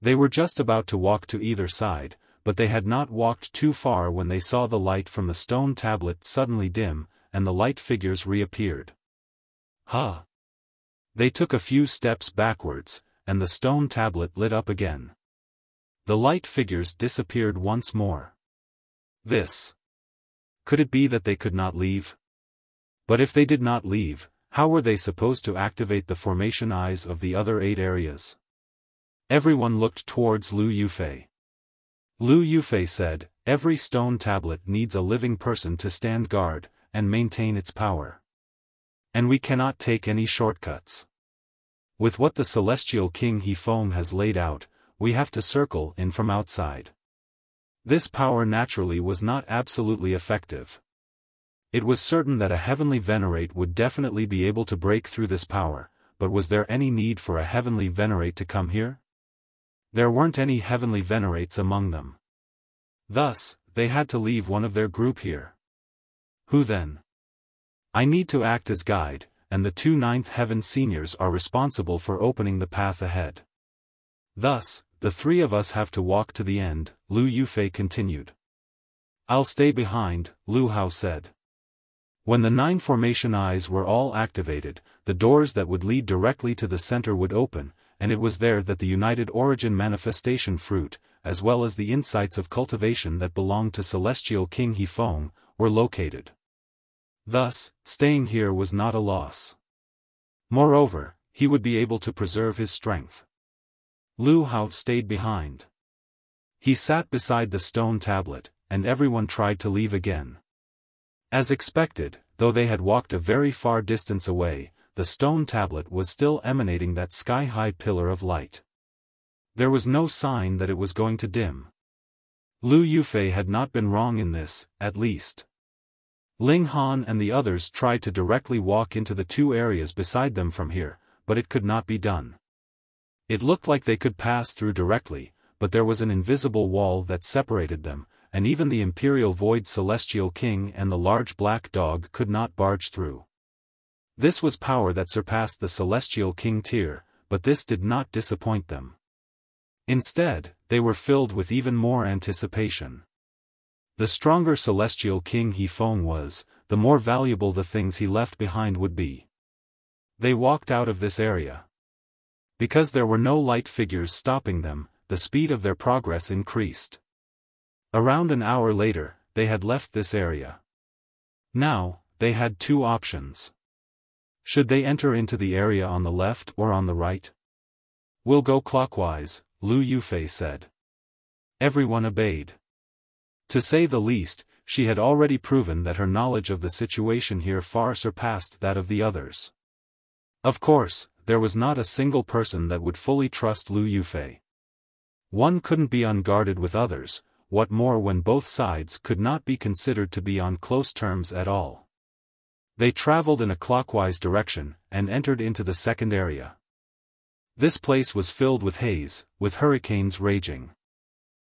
Speaker 1: They were just about to walk to either side, but they had not walked too far when they saw the light from the stone tablet suddenly dim, and the light figures reappeared. Huh! They took a few steps backwards, and the stone tablet lit up again. The light figures disappeared once more. This. Could it be that they could not leave? But if they did not leave, how were they supposed to activate the formation eyes of the other 8 areas? Everyone looked towards Lu Yufei. Lu Yufei said, "Every stone tablet needs a living person to stand guard, and maintain its power. And we cannot take any shortcuts. With what the Celestial King Hefeng has laid out, we have to circle in from outside." This power naturally was not absolutely effective. It was certain that a heavenly venerate would definitely be able to break through this power, but was there any need for a heavenly venerate to come here? There weren't any heavenly venerates among them. Thus, they had to leave one of their group here. Who then? I need to act as guide, and the two Ninth Heaven seniors are responsible for opening the path ahead. Thus, the three of us have to walk to the end, Lu Yufei continued. I'll stay behind, Lu Hao said. When the 9 formation eyes were all activated, the doors that would lead directly to the center would open, and it was there that the United Origin manifestation fruit, as well as the insights of cultivation that belonged to Celestial King Yifeng, were located. Thus, staying here was not a loss. Moreover, he would be able to preserve his strength. Lu Hao stayed behind. He sat beside the stone tablet, and everyone tried to leave again. As expected, though they had walked a very far distance away, the stone tablet was still emanating that sky-high pillar of light. There was no sign that it was going to dim. Lu Yufei had not been wrong in this, at least. Ling Han and the others tried to directly walk into the two areas beside them from here, but it could not be done. It looked like they could pass through directly, but there was an invisible wall that separated them, and even the Imperial Void Celestial King and the large black dog could not barge through. This was power that surpassed the Celestial King tier, but this did not disappoint them. Instead, they were filled with even more anticipation. The stronger Celestial King Yifeng was, the more valuable the things he left behind would be. They walked out of this area. Because there were no light figures stopping them, the speed of their progress increased. Around an hour later, they had left this area. Now, they had two options. Should they enter into the area on the left or on the right? We'll go clockwise, Lu Yufei said. Everyone obeyed. To say the least, she had already proven that her knowledge of the situation here far surpassed that of the others. Of course, there was not a single person that would fully trust Lu Yufei. One couldn't be unguarded with others, what more when both sides could not be considered to be on close terms at all. They traveled in a clockwise direction, and entered into the second area. This place was filled with haze, with hurricanes raging.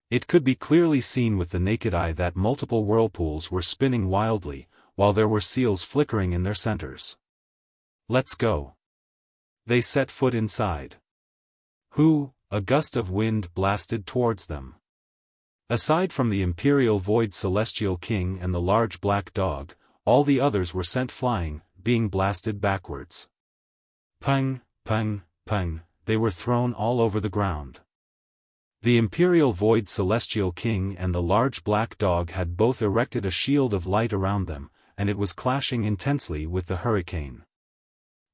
Speaker 1: It could be clearly seen with the naked eye that multiple whirlpools were spinning wildly, while there were seals flickering in their centers. Let's go. They set foot inside. A gust of wind blasted towards them. Aside from the Imperial Void Celestial King and the large black dog, all the others were sent flying, being blasted backwards. Pung, pung, pung, they were thrown all over the ground. The Imperial Void Celestial King and the large black dog had both erected a shield of light around them, and it was clashing intensely with the hurricane.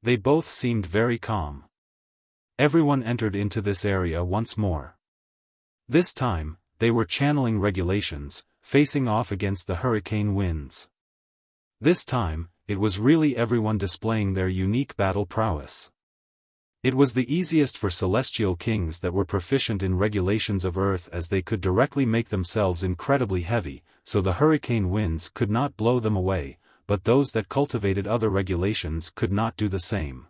Speaker 1: They both seemed very calm. Everyone entered into this area once more. This time, they were channeling regulations, facing off against the hurricane winds. This time, it was really everyone displaying their unique battle prowess. It was the easiest for celestial kings that were proficient in regulations of Earth, as they could directly make themselves incredibly heavy, so the hurricane winds could not blow them away, but those that cultivated other regulations could not do the same.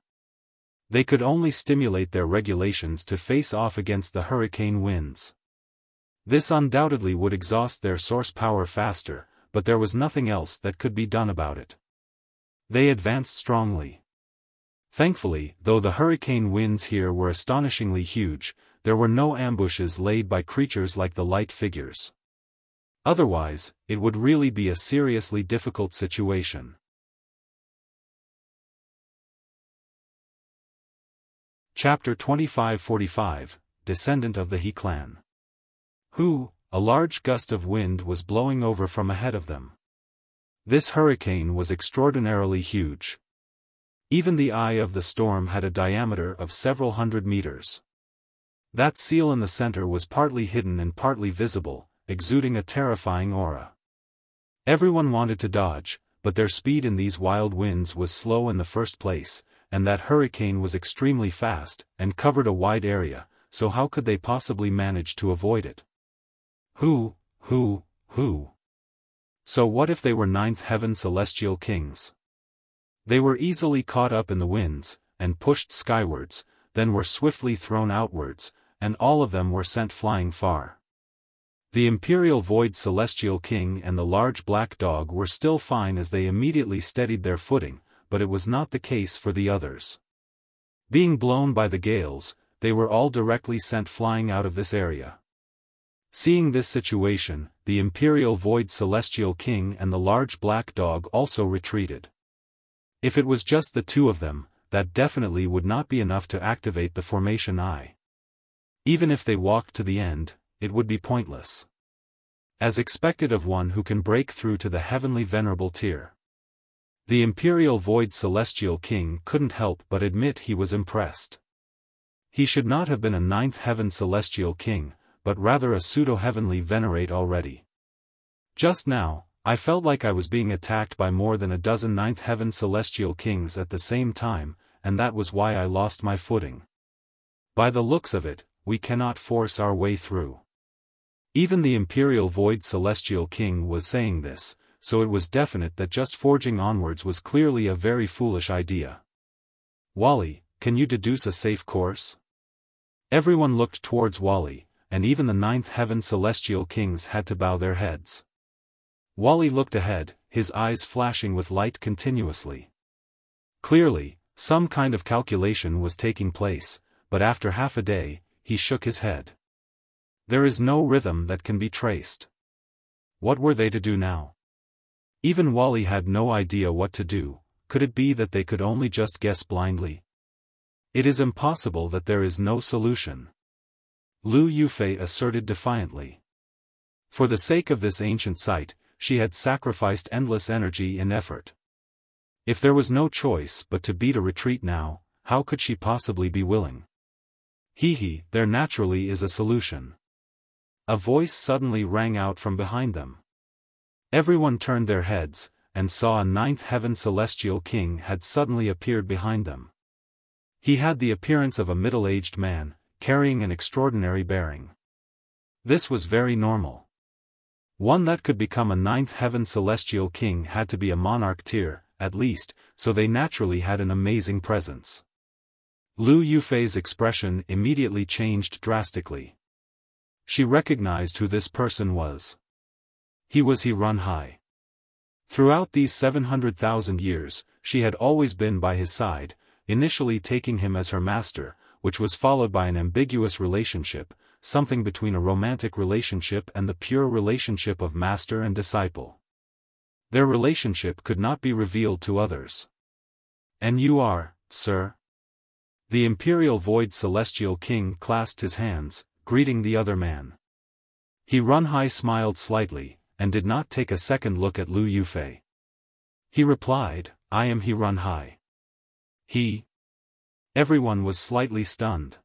Speaker 1: They could only stimulate their regulations to face off against the hurricane winds. This undoubtedly would exhaust their source power faster, but there was nothing else that could be done about it. They advanced strongly. Thankfully, though the hurricane winds here were astonishingly huge, there were no ambushes laid by creatures like the light figures. Otherwise, it would really be a seriously difficult situation. Chapter 2545, Descendant of the He Clan. A large gust of wind was blowing over from ahead of them. This hurricane was extraordinarily huge. Even the eye of the storm had a diameter of several hundred meters. That seal in the center was partly hidden and partly visible, exuding a terrifying aura. Everyone wanted to dodge, but their speed in these wild winds was slow in the first place, and that hurricane was extremely fast, and covered a wide area, so how could they possibly manage to avoid it? So what if they were ninth heaven celestial kings? They were easily caught up in the winds, and pushed skywards, then were swiftly thrown outwards, and all of them were sent flying far. The Imperial Void Celestial King and the large black dog were still fine as they immediately steadied their footing, but it was not the case for the others. Being blown by the gales, they were all directly sent flying out of this area. Seeing this situation, the Imperial Void Celestial King and the large black dog also retreated. If it was just the two of them, that definitely would not be enough to activate the formation eye. Even if they walked to the end, it would be pointless. As expected of one who can break through to the heavenly venerable tier. The Imperial Void Celestial King couldn't help but admit he was impressed. He should not have been a ninth heaven Celestial King, but rather a pseudo-heavenly venerate already. Just now, I felt like I was being attacked by more than a dozen ninth heaven Celestial Kings at the same time, and that was why I lost my footing. By the looks of it, we cannot force our way through. Even the Imperial Void Celestial King was saying this, so it was definite that just forging onwards was clearly a very foolish idea. Wally, can you deduce a safe course? Everyone looked towards Wally, and even the ninth heaven Celestial Kings had to bow their heads. Wally looked ahead, his eyes flashing with light continuously. Clearly, some kind of calculation was taking place, but after half a day, he shook his head. There is no rhythm that can be traced. What were they to do now? Even Wally had no idea what to do. Could it be that they could only just guess blindly? It is impossible that there is no solution. Lu Yufei asserted defiantly. For the sake of this ancient site, she had sacrificed endless energy and effort. If there was no choice but to beat a retreat now, how could she possibly be willing? There naturally is a solution. A voice suddenly rang out from behind them. Everyone turned their heads, and saw a ninth heaven Celestial King had suddenly appeared behind them. He had the appearance of a middle-aged man, carrying an extraordinary bearing. This was very normal. One that could become a ninth heaven Celestial King had to be a monarch tier, at least, so they naturally had an amazing presence. Lu Yufei's expression immediately changed drastically. She recognized who this person was. He run high. Throughout these 700,000 years, she had always been by his side, initially taking him as her master, which was followed by an ambiguous relationship, something between a romantic relationship and the pure relationship of master and disciple. Their relationship could not be revealed to others. And you are, sir? The Imperial Void Celestial King clasped his hands, greeting the other man. He run high smiled slightly, and did not take a second look at Lu Yufei. He replied, I am He run high. He? Everyone was slightly stunned.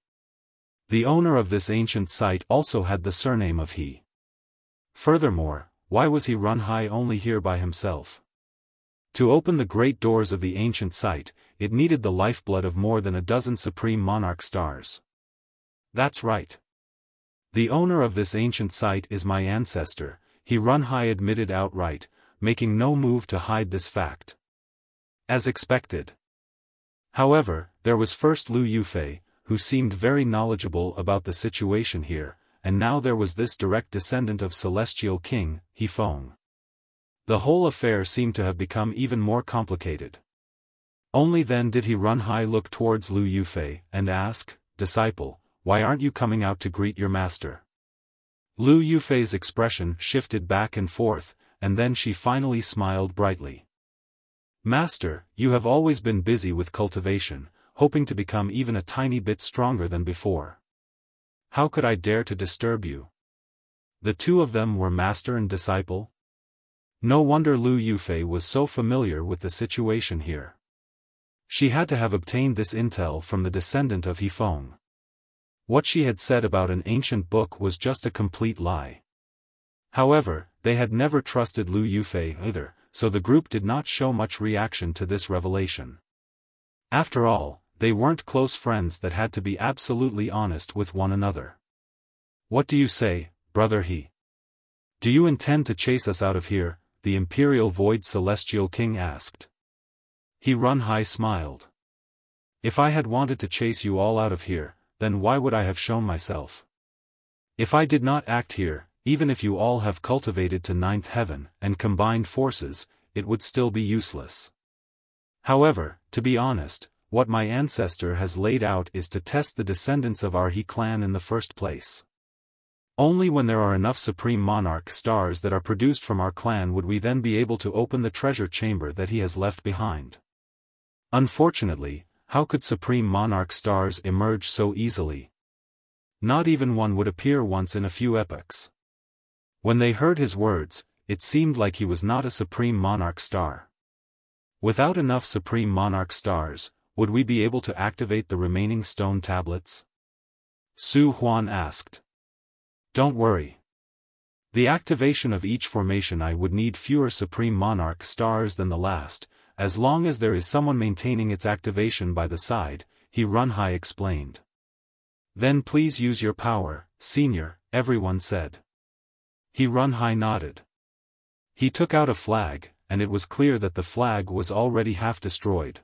Speaker 1: The owner of this ancient site also had the surname of He. Furthermore, why was He run high only here by himself? To open the great doors of the ancient site, it needed the lifeblood of more than a dozen supreme monarch stars. That's right. The owner of this ancient site is my ancestor, He run high admitted outright, making no move to hide this fact. As expected. However, there was first Lu Yufei, who seemed very knowledgeable about the situation here, and now there was this direct descendant of Celestial King, He Feng. The whole affair seemed to have become even more complicated. Only then did He run high look towards Lu Yufei and ask, Disciple, why aren't you coming out to greet your master? Lu Yufei's expression shifted back and forth, and then she finally smiled brightly. Master, you have always been busy with cultivation, hoping to become even a tiny bit stronger than before. How could I dare to disturb you? The two of them were master and disciple? No wonder Lu Yufei was so familiar with the situation here. She had to have obtained this intel from the descendant of He Feng. What she had said about an ancient book was just a complete lie. However, they had never trusted Lu Yufei either, so the group did not show much reaction to this revelation. After all, they weren't close friends that had to be absolutely honest with one another. What do you say, brother He? Do you intend to chase us out of here? The Imperial Void Celestial King asked. He run high smiled. If I had wanted to chase you all out of here, then why would I have shown myself? If I did not act here, even if you all have cultivated to ninth heaven and combined forces, it would still be useless. However, to be honest, what my ancestor has laid out is to test the descendants of our He clan in the first place. Only when there are enough Supreme Monarch stars that are produced from our clan would we then be able to open the treasure chamber that he has left behind. Unfortunately, how could Supreme Monarch stars emerge so easily? Not even one would appear once in a few epochs. When they heard his words, it seemed like he was not a Supreme Monarch star. Without enough Supreme Monarch stars, would we be able to activate the remaining stone tablets? Su Huan asked. Don't worry. The activation of each formation I would need fewer Supreme Monarch stars than the last, as long as there is someone maintaining its activation by the side, He Runhai explained. Then please use your power, Senior, everyone said. He Runhai nodded. He took out a flag, and it was clear that the flag was already half destroyed.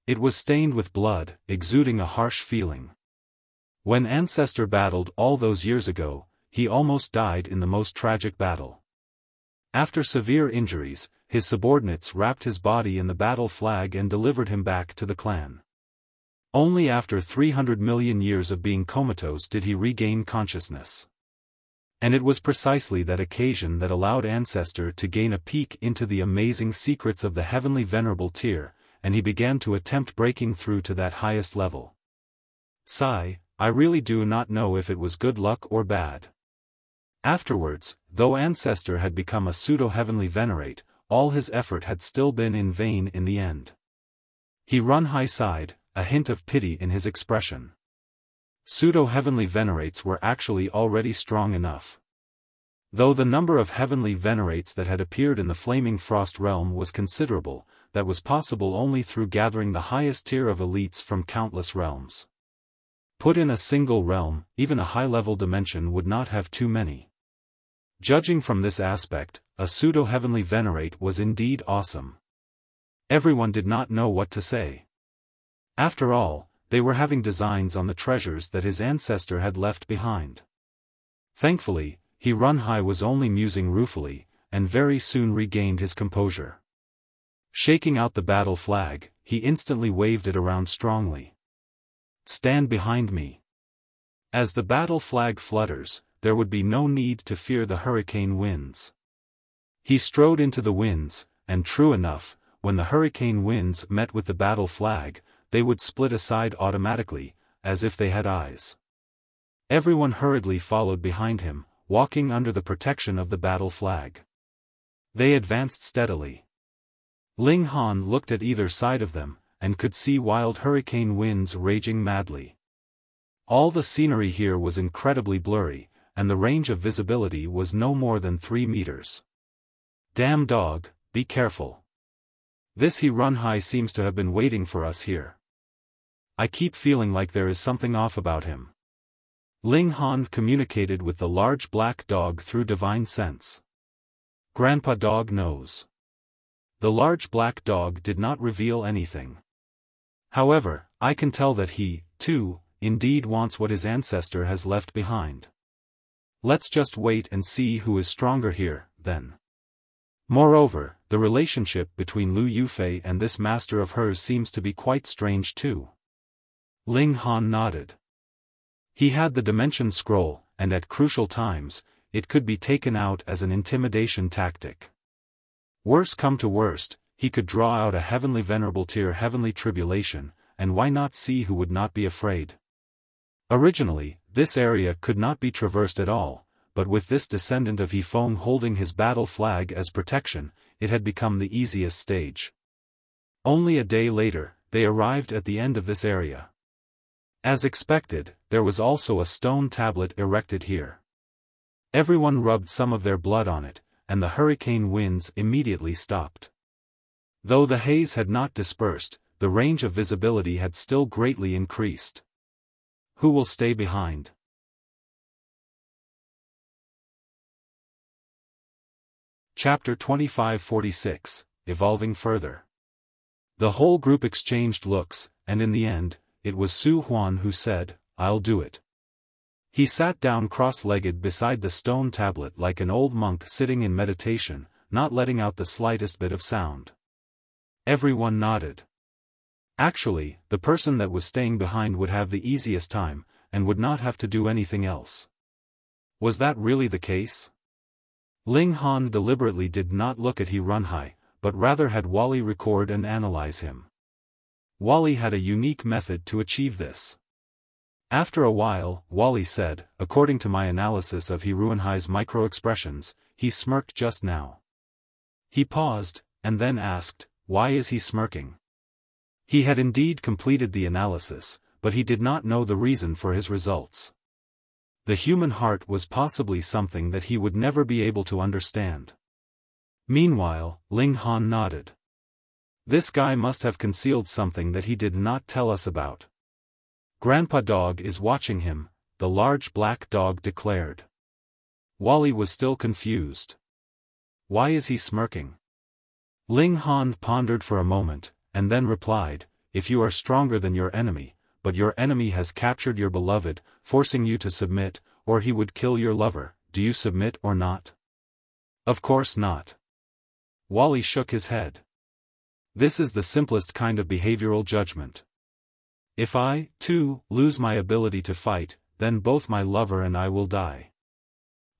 Speaker 1: It was stained with blood, exuding a harsh feeling. When Ancestor battled all those years ago, he almost died in the most tragic battle. After severe injuries, his subordinates wrapped his body in the battle flag and delivered him back to the clan. Only after 300 million years of being comatose did he regain consciousness. And it was precisely that occasion that allowed Ancestor to gain a peek into the amazing secrets of the heavenly venerable tier, and he began to attempt breaking through to that highest level. Sigh, I really do not know if it was good luck or bad. Afterwards, though Ancestor had become a pseudo-heavenly venerate, all his effort had still been in vain in the end. He Runhai sighed, a hint of pity in his expression. Pseudo-heavenly venerates were actually already strong enough. Though the number of heavenly venerates that had appeared in the Flaming Frost realm was considerable, that was possible only through gathering the highest tier of elites from countless realms. Put in a single realm, even a high-level dimension would not have too many. Judging from this aspect, a pseudo-heavenly venerate was indeed awesome. Everyone did not know what to say. After all, they were having designs on the treasures that his ancestor had left behind. Thankfully, He Runhai was only musing ruefully, and very soon regained his composure. Shaking out the battle flag, he instantly waved it around strongly. Stand behind me. As the battle flag flutters, there would be no need to fear the hurricane winds. He strode into the winds, and true enough, when the hurricane winds met with the battle flag, they would split aside automatically, as if they had eyes. Everyone hurriedly followed behind him, walking under the protection of the battle flag. They advanced steadily. Ling Han looked at either side of them, and could see wild hurricane winds raging madly. All the scenery here was incredibly blurry, and the range of visibility was no more than 3 meters. Damn dog, be careful. This He Runhai seems to have been waiting for us here. I keep feeling like there is something off about him. Ling Han communicated with the large black dog through divine sense. Grandpa Dog knows. The large black dog did not reveal anything. However, I can tell that he, too, indeed wants what his ancestor has left behind. Let's just wait and see who is stronger here, then. Moreover, the relationship between Lu Yufei and this master of hers seems to be quite strange too. Ling Han nodded. He had the Dimension Scroll, and at crucial times, it could be taken out as an intimidation tactic. Worse come to worst, he could draw out a heavenly venerable tier heavenly tribulation, and why not see who would not be afraid? Originally, this area could not be traversed at all, but with this descendant of Yifeng holding his battle flag as protection, it had become the easiest stage. Only a day later, they arrived at the end of this area. As expected, there was also a stone tablet erected here. Everyone rubbed some of their blood on it, and the hurricane winds immediately stopped. Though the haze had not dispersed, the range of visibility had still greatly increased. Who will stay behind? Chapter 2546, Evolving Further. The whole group exchanged looks, and in the end, it was Su Huan who said, I'll do it. He sat down cross-legged beside the stone tablet like an old monk sitting in meditation, not letting out the slightest bit of sound. Everyone nodded. Actually, the person that was staying behind would have the easiest time, and would not have to do anything else. Was that really the case? Ling Han deliberately did not look at He Runhai, but rather had Wally record and analyze him. Wally had a unique method to achieve this. After a while, Wally said, according to my analysis of He Runhai's micro-expressions, he smirked just now. He paused, and then asked, why is he smirking? He had indeed completed the analysis, but he did not know the reason for his results. The human heart was possibly something that he would never be able to understand. Meanwhile, Ling Han nodded. This guy must have concealed something that he did not tell us about. Grandpa Dog is watching him, the large black dog declared. Wally was still confused. Why is he smirking? Ling Han pondered for a moment, and then replied, if you are stronger than your enemy, but your enemy has captured your beloved, forcing you to submit, or he would kill your lover, do you submit or not? Of course not. Wally shook his head. This is the simplest kind of behavioral judgment. If I, too, lose my ability to fight, then both my lover and I will die.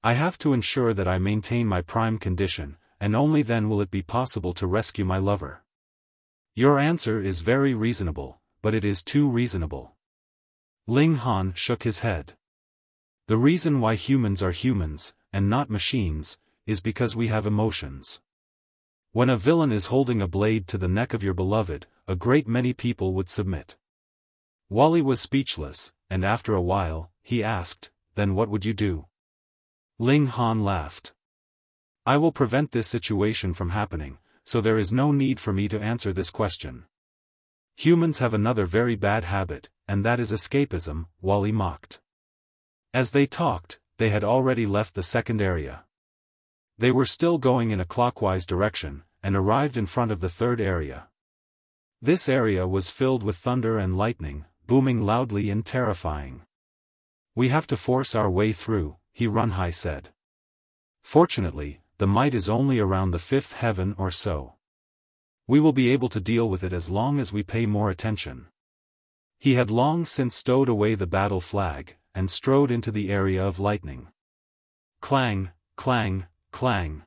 Speaker 1: I have to ensure that I maintain my prime condition, and only then will it be possible to rescue my lover. Your answer is very reasonable, but it is too reasonable. Ling Han shook his head. The reason why humans are humans, and not machines, is because we have emotions. When a villain is holding a blade to the neck of your beloved, a great many people would submit. Wally was speechless, and after a while, he asked, then what would you do? Ling Han laughed. I will prevent this situation from happening, so there is no need for me to answer this question. Humans have another very bad habit, and that is escapism, Wally mocked. As they talked, they had already left the second area. They were still going in a clockwise direction, and arrived in front of the third area. This area was filled with thunder and lightning, booming loudly and terrifying. We have to force our way through, He Runhai said. Fortunately, the might is only around the fifth heaven or so. We will be able to deal with it as long as we pay more attention. He had long since stowed away the battle flag, and strode into the area of lightning. Clang, clang, clang.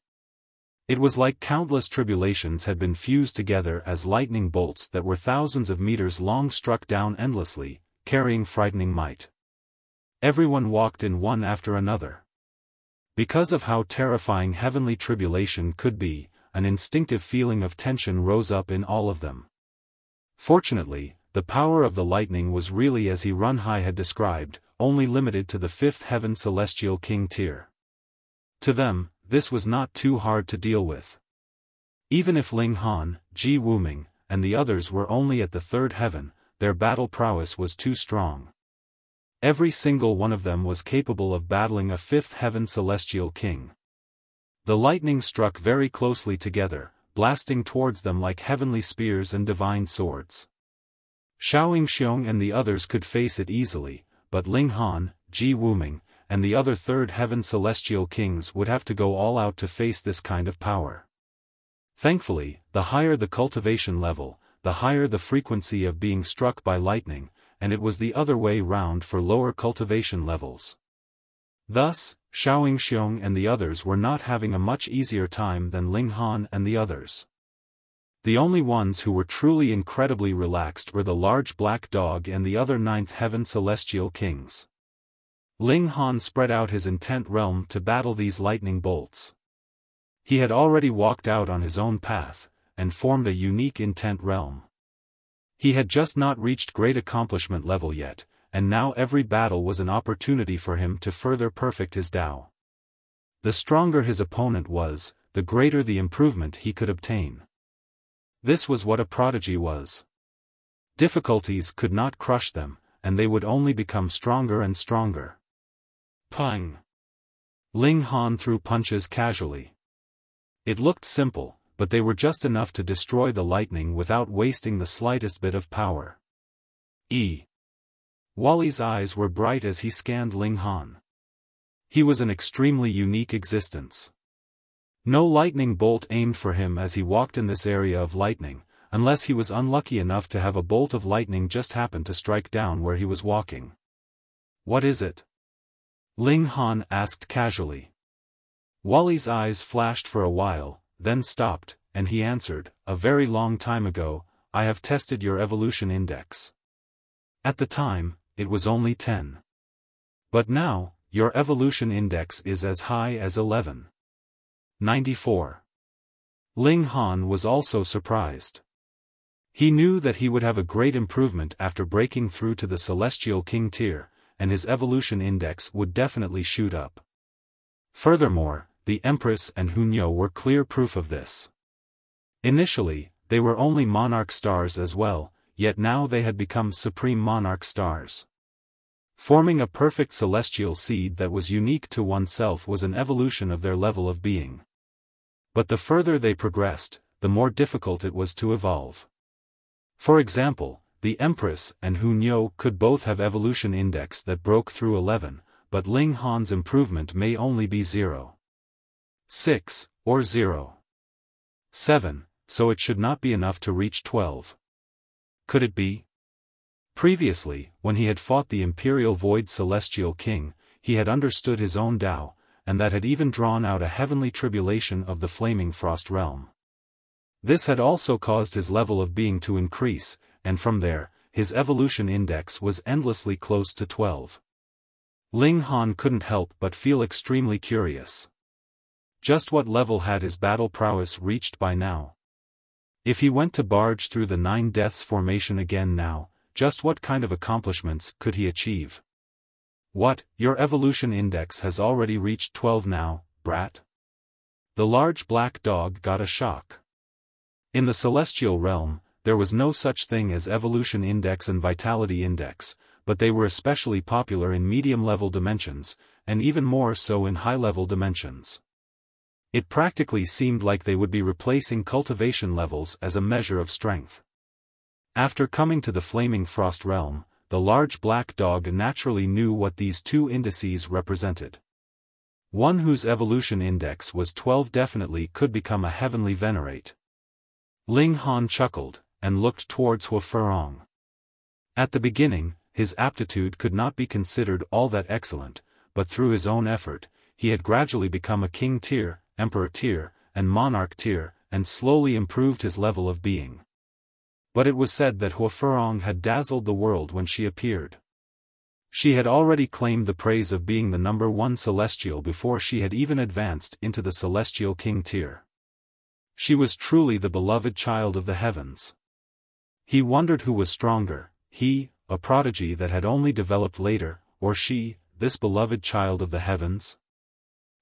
Speaker 1: It was like countless tribulations had been fused together as lightning bolts that were thousands of meters long struck down endlessly, carrying frightening might. Everyone walked in one after another. Because of how terrifying heavenly tribulation could be, an instinctive feeling of tension rose up in all of them. Fortunately, the power of the lightning was really as He Runhai had described, only limited to the fifth heaven celestial king tier. To them, this was not too hard to deal with. Even if Ling Han, Ji Wuming, and the others were only at the third heaven, their battle prowess was too strong. Every single one of them was capable of battling a fifth heaven celestial king. The lightning struck very closely together, blasting towards them like heavenly spears and divine swords. Xiao Yingxiong and the others could face it easily, but Ling Han, Ji Wuming, and the other third heaven celestial kings would have to go all out to face this kind of power. Thankfully, the higher the cultivation level, the higher the frequency of being struck by lightning, and it was the other way round for lower cultivation levels. Thus, Xiao Yingxiong and the others were not having a much easier time than Ling Han and the others. The only ones who were truly incredibly relaxed were the large black dog and the other ninth heaven celestial kings. Ling Han spread out his intent realm to battle these lightning bolts. He had already walked out on his own path, and formed a unique intent realm. He had just not reached great accomplishment level yet, and now every battle was an opportunity for him to further perfect his Tao. The stronger his opponent was, the greater the improvement he could obtain. This was what a prodigy was. Difficulties could not crush them, and they would only become stronger and stronger. Pang! Ling Han threw punches casually. It looked simple, but they were just enough to destroy the lightning without wasting the slightest bit of power. Wally's eyes were bright as he scanned Ling Han. He was an extremely unique existence. No lightning bolt aimed for him as he walked in this area of lightning, unless he was unlucky enough to have a bolt of lightning just happen to strike down where he was walking. "What is it?" Ling Han asked casually. Wally's eyes flashed for a while, then stopped, and he answered, "A very long time ago, I have tested your evolution index. At the time, it was only 10. But now, your evolution index is as high as 11.94. Ling Han was also surprised. He knew that he would have a great improvement after breaking through to the Celestial King tier, and his evolution index would definitely shoot up. Furthermore, the Empress and Hunyo were clear proof of this. Initially, they were only monarch stars as well, yet now they had become supreme monarch stars. Forming a perfect celestial seed that was unique to oneself was an evolution of their level of being. But the further they progressed, the more difficult it was to evolve. For example, the Empress and Hunyo could both have evolution index that broke through 11, but Ling Han's improvement may only be 0.6, or 0.7, so it should not be enough to reach 12. Could it be? Previously, when he had fought the Imperial Void Celestial King, he had understood his own Tao, and that had even drawn out a heavenly tribulation of the flaming frost realm. This had also caused his level of being to increase, and from there, his evolution index was endlessly close to 12. Ling Han couldn't help but feel extremely curious. Just what level had his battle prowess reached by now? If he went to barge through the 9 Deaths formation again now, just what kind of accomplishments could he achieve? "What, your evolution index has already reached 12 now, brat?" The large black dog got a shock. In the celestial realm, there was no such thing as evolution index and vitality index, but they were especially popular in medium-level dimensions, and even more so in high-level dimensions. It practically seemed like they would be replacing cultivation levels as a measure of strength. After coming to the flaming frost realm, the large black dog naturally knew what these two indices represented. One whose evolution index was 12 definitely could become a heavenly venerate. Ling Han chuckled, and looked towards Huafeng. At the beginning, his aptitude could not be considered all that excellent, but through his own effort, he had gradually become a king tier, emperor tier, and monarch tier, and slowly improved his level of being. But it was said that Huafeng had dazzled the world when she appeared. She had already claimed the praise of being the number 1 celestial before she had even advanced into the celestial king tier. She was truly the beloved child of the heavens. He wondered who was stronger, he, a prodigy that had only developed later, or she, this beloved child of the heavens?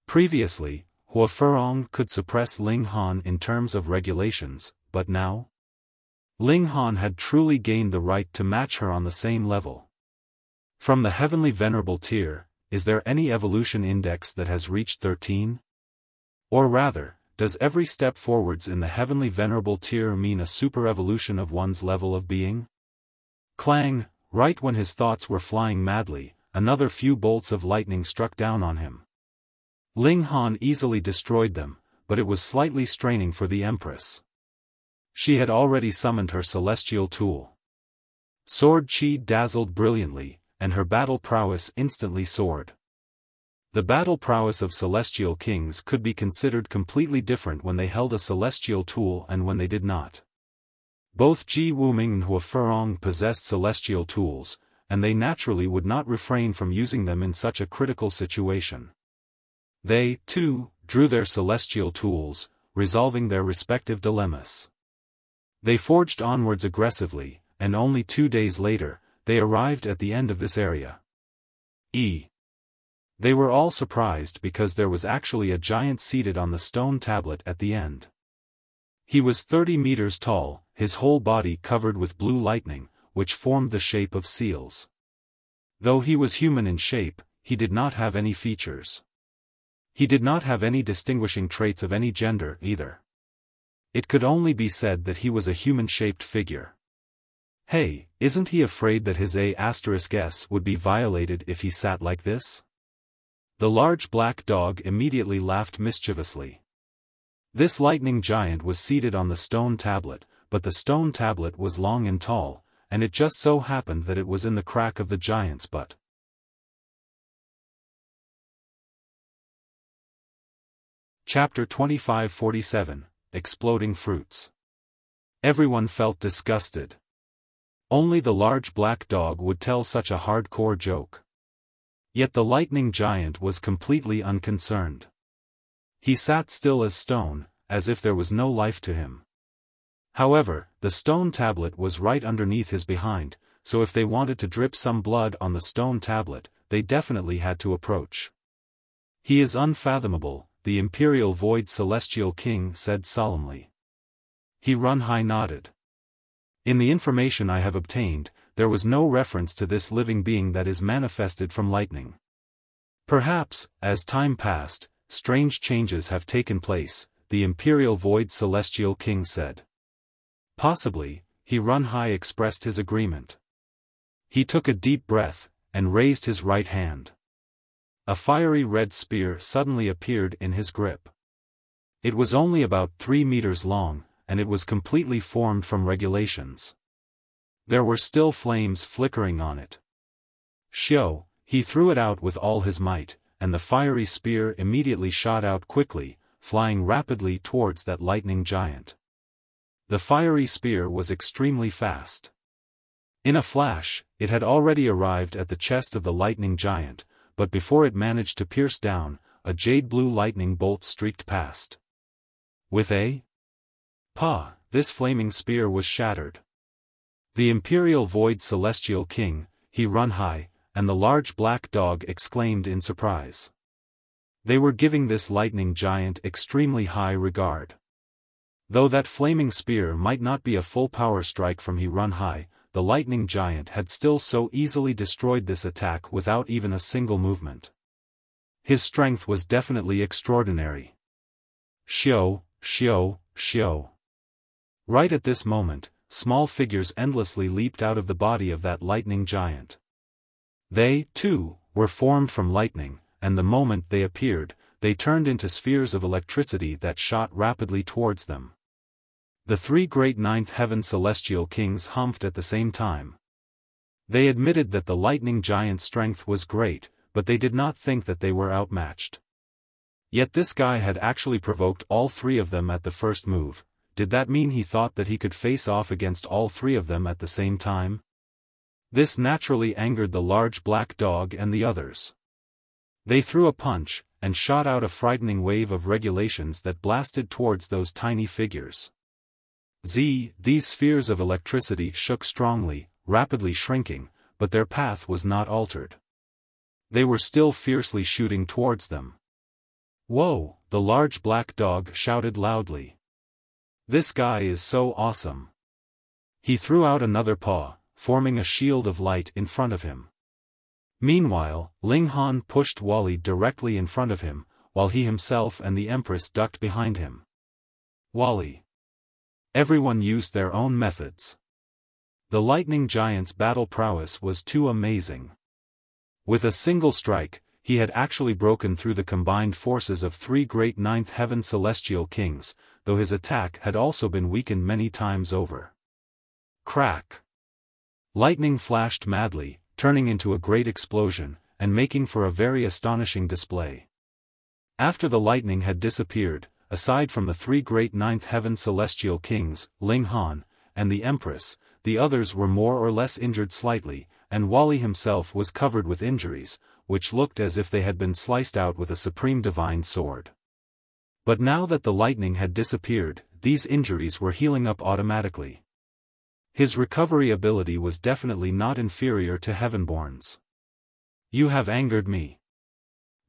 Speaker 1: Previously, Huafeng could suppress Ling Han in terms of regulations, but now? Ling Han had truly gained the right to match her on the same level. From the heavenly venerable tier, is there any evolution index that has reached 13? Or rather, does every step forwards in the heavenly venerable tier mean a super-evolution of one's level of being? Clang, right when his thoughts were flying madly, another few bolts of lightning struck down on him. Ling Han easily destroyed them, but it was slightly straining for the Empress. She had already summoned her celestial tool. Sword Chi dazzled brilliantly, and her battle prowess instantly soared. The battle prowess of celestial kings could be considered completely different when they held a celestial tool and when they did not. Both Ji Wuming and Huafeng possessed celestial tools, and they naturally would not refrain from using them in such a critical situation. They, too, drew their celestial tools, resolving their respective dilemmas. They forged onwards aggressively, and only 2 days later, they arrived at the end of this area. They were all surprised because there was actually a giant seated on the stone tablet at the end. He was 30 meters tall, his whole body covered with blue lightning, which formed the shape of seals. Though he was human in shape, he did not have any features. He did not have any distinguishing traits of any gender either. It could only be said that he was a human-shaped figure. Hey, isn't he afraid that his A*S would be violated if he sat like this? The large black dog immediately laughed mischievously. This lightning giant was seated on the stone tablet, but the stone tablet was long and tall, and it just so happened that it was in the crack of the giant's butt. Chapter 2547, Exploding Fruits. Everyone felt disgusted. Only the large black dog would tell such a hardcore joke. Yet the lightning giant was completely unconcerned. He sat still as stone, as if there was no life to him. However, the stone tablet was right underneath his behind, so if they wanted to drip some blood on the stone tablet, they definitely had to approach. He is unfathomable, the Imperial Void Celestial King said solemnly. He Run-Hai nodded. In the information I have obtained, there was no reference to this living being that is manifested from lightning. Perhaps, as time passed, strange changes have taken place, the Imperial Void Celestial King said. Possibly, he Run-Hai expressed his agreement. He took a deep breath, and raised his right hand. A fiery red spear suddenly appeared in his grip. It was only about 3 meters long, and it was completely formed from regulations. There were still flames flickering on it. Xiao, he threw it out with all his might, and the fiery spear immediately shot out quickly, flying rapidly towards that lightning giant. The fiery spear was extremely fast. In a flash, it had already arrived at the chest of the lightning giant, but before it managed to pierce down, a jade-blue lightning bolt streaked past. With a "Pa!" this flaming spear was shattered. The Imperial Void Celestial King, he Run-Hai, and the large black dog exclaimed in surprise. They were giving this lightning giant extremely high regard. Though that flaming spear might not be a full power strike from he Run-Hai, the lightning giant had still so easily destroyed this attack without even a single movement. His strength was definitely extraordinary. Xiao, Xiao, Xiao. Right at this moment, small figures endlessly leaped out of the body of that lightning giant. They, too, were formed from lightning, and the moment they appeared, they turned into spheres of electricity that shot rapidly towards them. The 3 great ninth heaven celestial kings humphed at the same time. They admitted that the lightning giant's strength was great, but they did not think that they were outmatched. Yet this guy had actually provoked all 3 of them at the first move. Did that mean he thought that he could face off against all 3 of them at the same time? This naturally angered the large black dog and the others. They threw a punch, and shot out a frightening wave of regulations that blasted towards those tiny figures. These spheres of electricity shook strongly, rapidly shrinking, but their path was not altered. They were still fiercely shooting towards them. Whoa, the large black dog shouted loudly. This guy is so awesome. He threw out another paw, forming a shield of light in front of him. Meanwhile, Ling Han pushed Wally directly in front of him, while he himself and the Empress ducked behind him. Wally. Everyone used their own methods. The lightning giant's battle prowess was too amazing. With a single strike, he had actually broken through the combined forces of 3 great ninth heaven celestial kings, though his attack had also been weakened many times over. Crack! Lightning flashed madly, turning into a great explosion, and making for a very astonishing display. After the lightning had disappeared, aside from the 3 great ninth heaven celestial kings, Ling Han, and the Empress, the others were more or less injured slightly, and Wally himself was covered with injuries, which looked as if they had been sliced out with a supreme divine sword. But now that the lightning had disappeared, these injuries were healing up automatically. His recovery ability was definitely not inferior to Heavenborn's. You have angered me.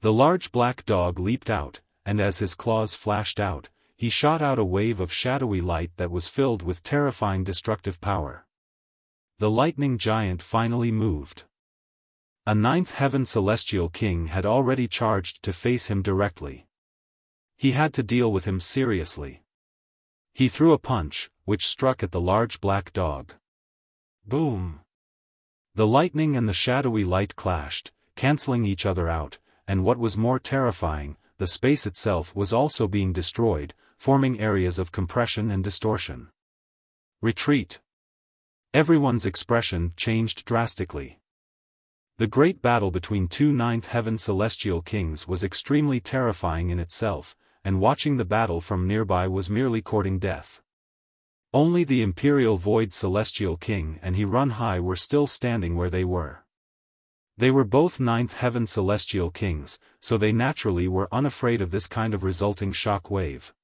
Speaker 1: The large black dog leaped out, and as his claws flashed out, he shot out a wave of shadowy light that was filled with terrifying destructive power. The lightning giant finally moved. A ninth heaven celestial king had already charged to face him directly. He had to deal with him seriously. He threw a punch, which struck at the large black dog. Boom! The lightning and the shadowy light clashed, cancelling each other out, and what was more terrifying, the space itself was also being destroyed, forming areas of compression and distortion. Retreat! Everyone's expression changed drastically. The great battle between two ninth heaven celestial kings was extremely terrifying in itself, and watching the battle from nearby was merely courting death. Only the Imperial Void Celestial King and He Run High were still standing where they were. They were both ninth heaven celestial kings, so they naturally were unafraid of this kind of resulting shock wave.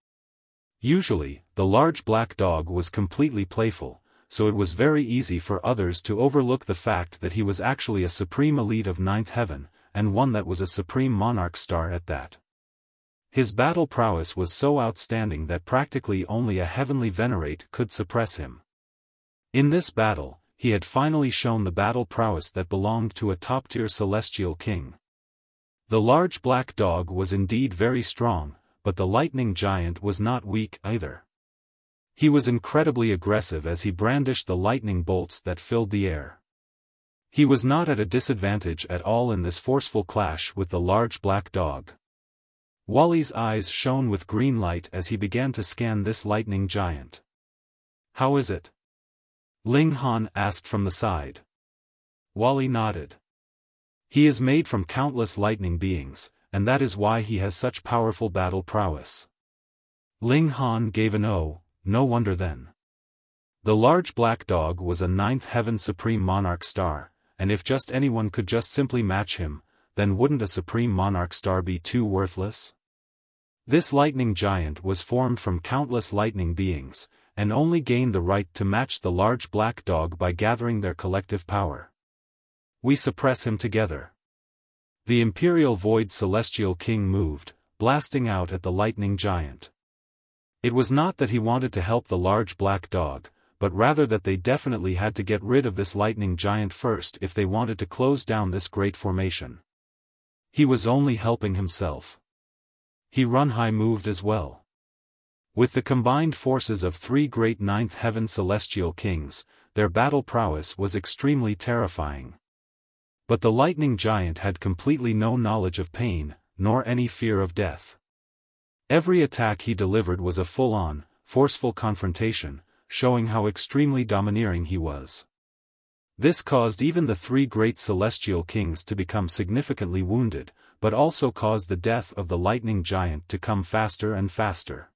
Speaker 1: Usually, the large black dog was completely playful, so it was very easy for others to overlook the fact that he was actually a supreme elite of ninth heaven, and one that was a supreme monarch star at that. His battle prowess was so outstanding that practically only a heavenly venerate could suppress him. In this battle, he had finally shown the battle prowess that belonged to a top-tier celestial king. The large black dog was indeed very strong, but the lightning giant was not weak either. He was incredibly aggressive as he brandished the lightning bolts that filled the air. He was not at a disadvantage at all in this forceful clash with the large black dog. Wally's eyes shone with green light as he began to scan this lightning giant. "How is it?" Ling Han asked from the side. Wally nodded. "He is made from countless lightning beings, and that is why he has such powerful battle prowess." Ling Han gave an "oh, no wonder then." The large black dog was a ninth heaven supreme monarch star, and if just anyone could just simply match him, then wouldn't a supreme monarch star be too worthless? This lightning giant was formed from countless lightning beings, and only gained the right to match the large black dog by gathering their collective power. We suppress him together. The Imperial Void Celestial King moved, blasting out at the lightning giant. It was not that he wanted to help the large black dog, but rather that they definitely had to get rid of this lightning giant first if they wanted to close down this great formation. He was only helping himself. He Run High moved as well. With the combined forces of three great ninth heaven celestial kings, their battle prowess was extremely terrifying. But the lightning giant had completely no knowledge of pain, nor any fear of death. Every attack he delivered was a full-on, forceful confrontation, showing how extremely domineering he was. This caused even the three great celestial kings to become significantly wounded, but also caused the death of the lightning giant to come faster and faster.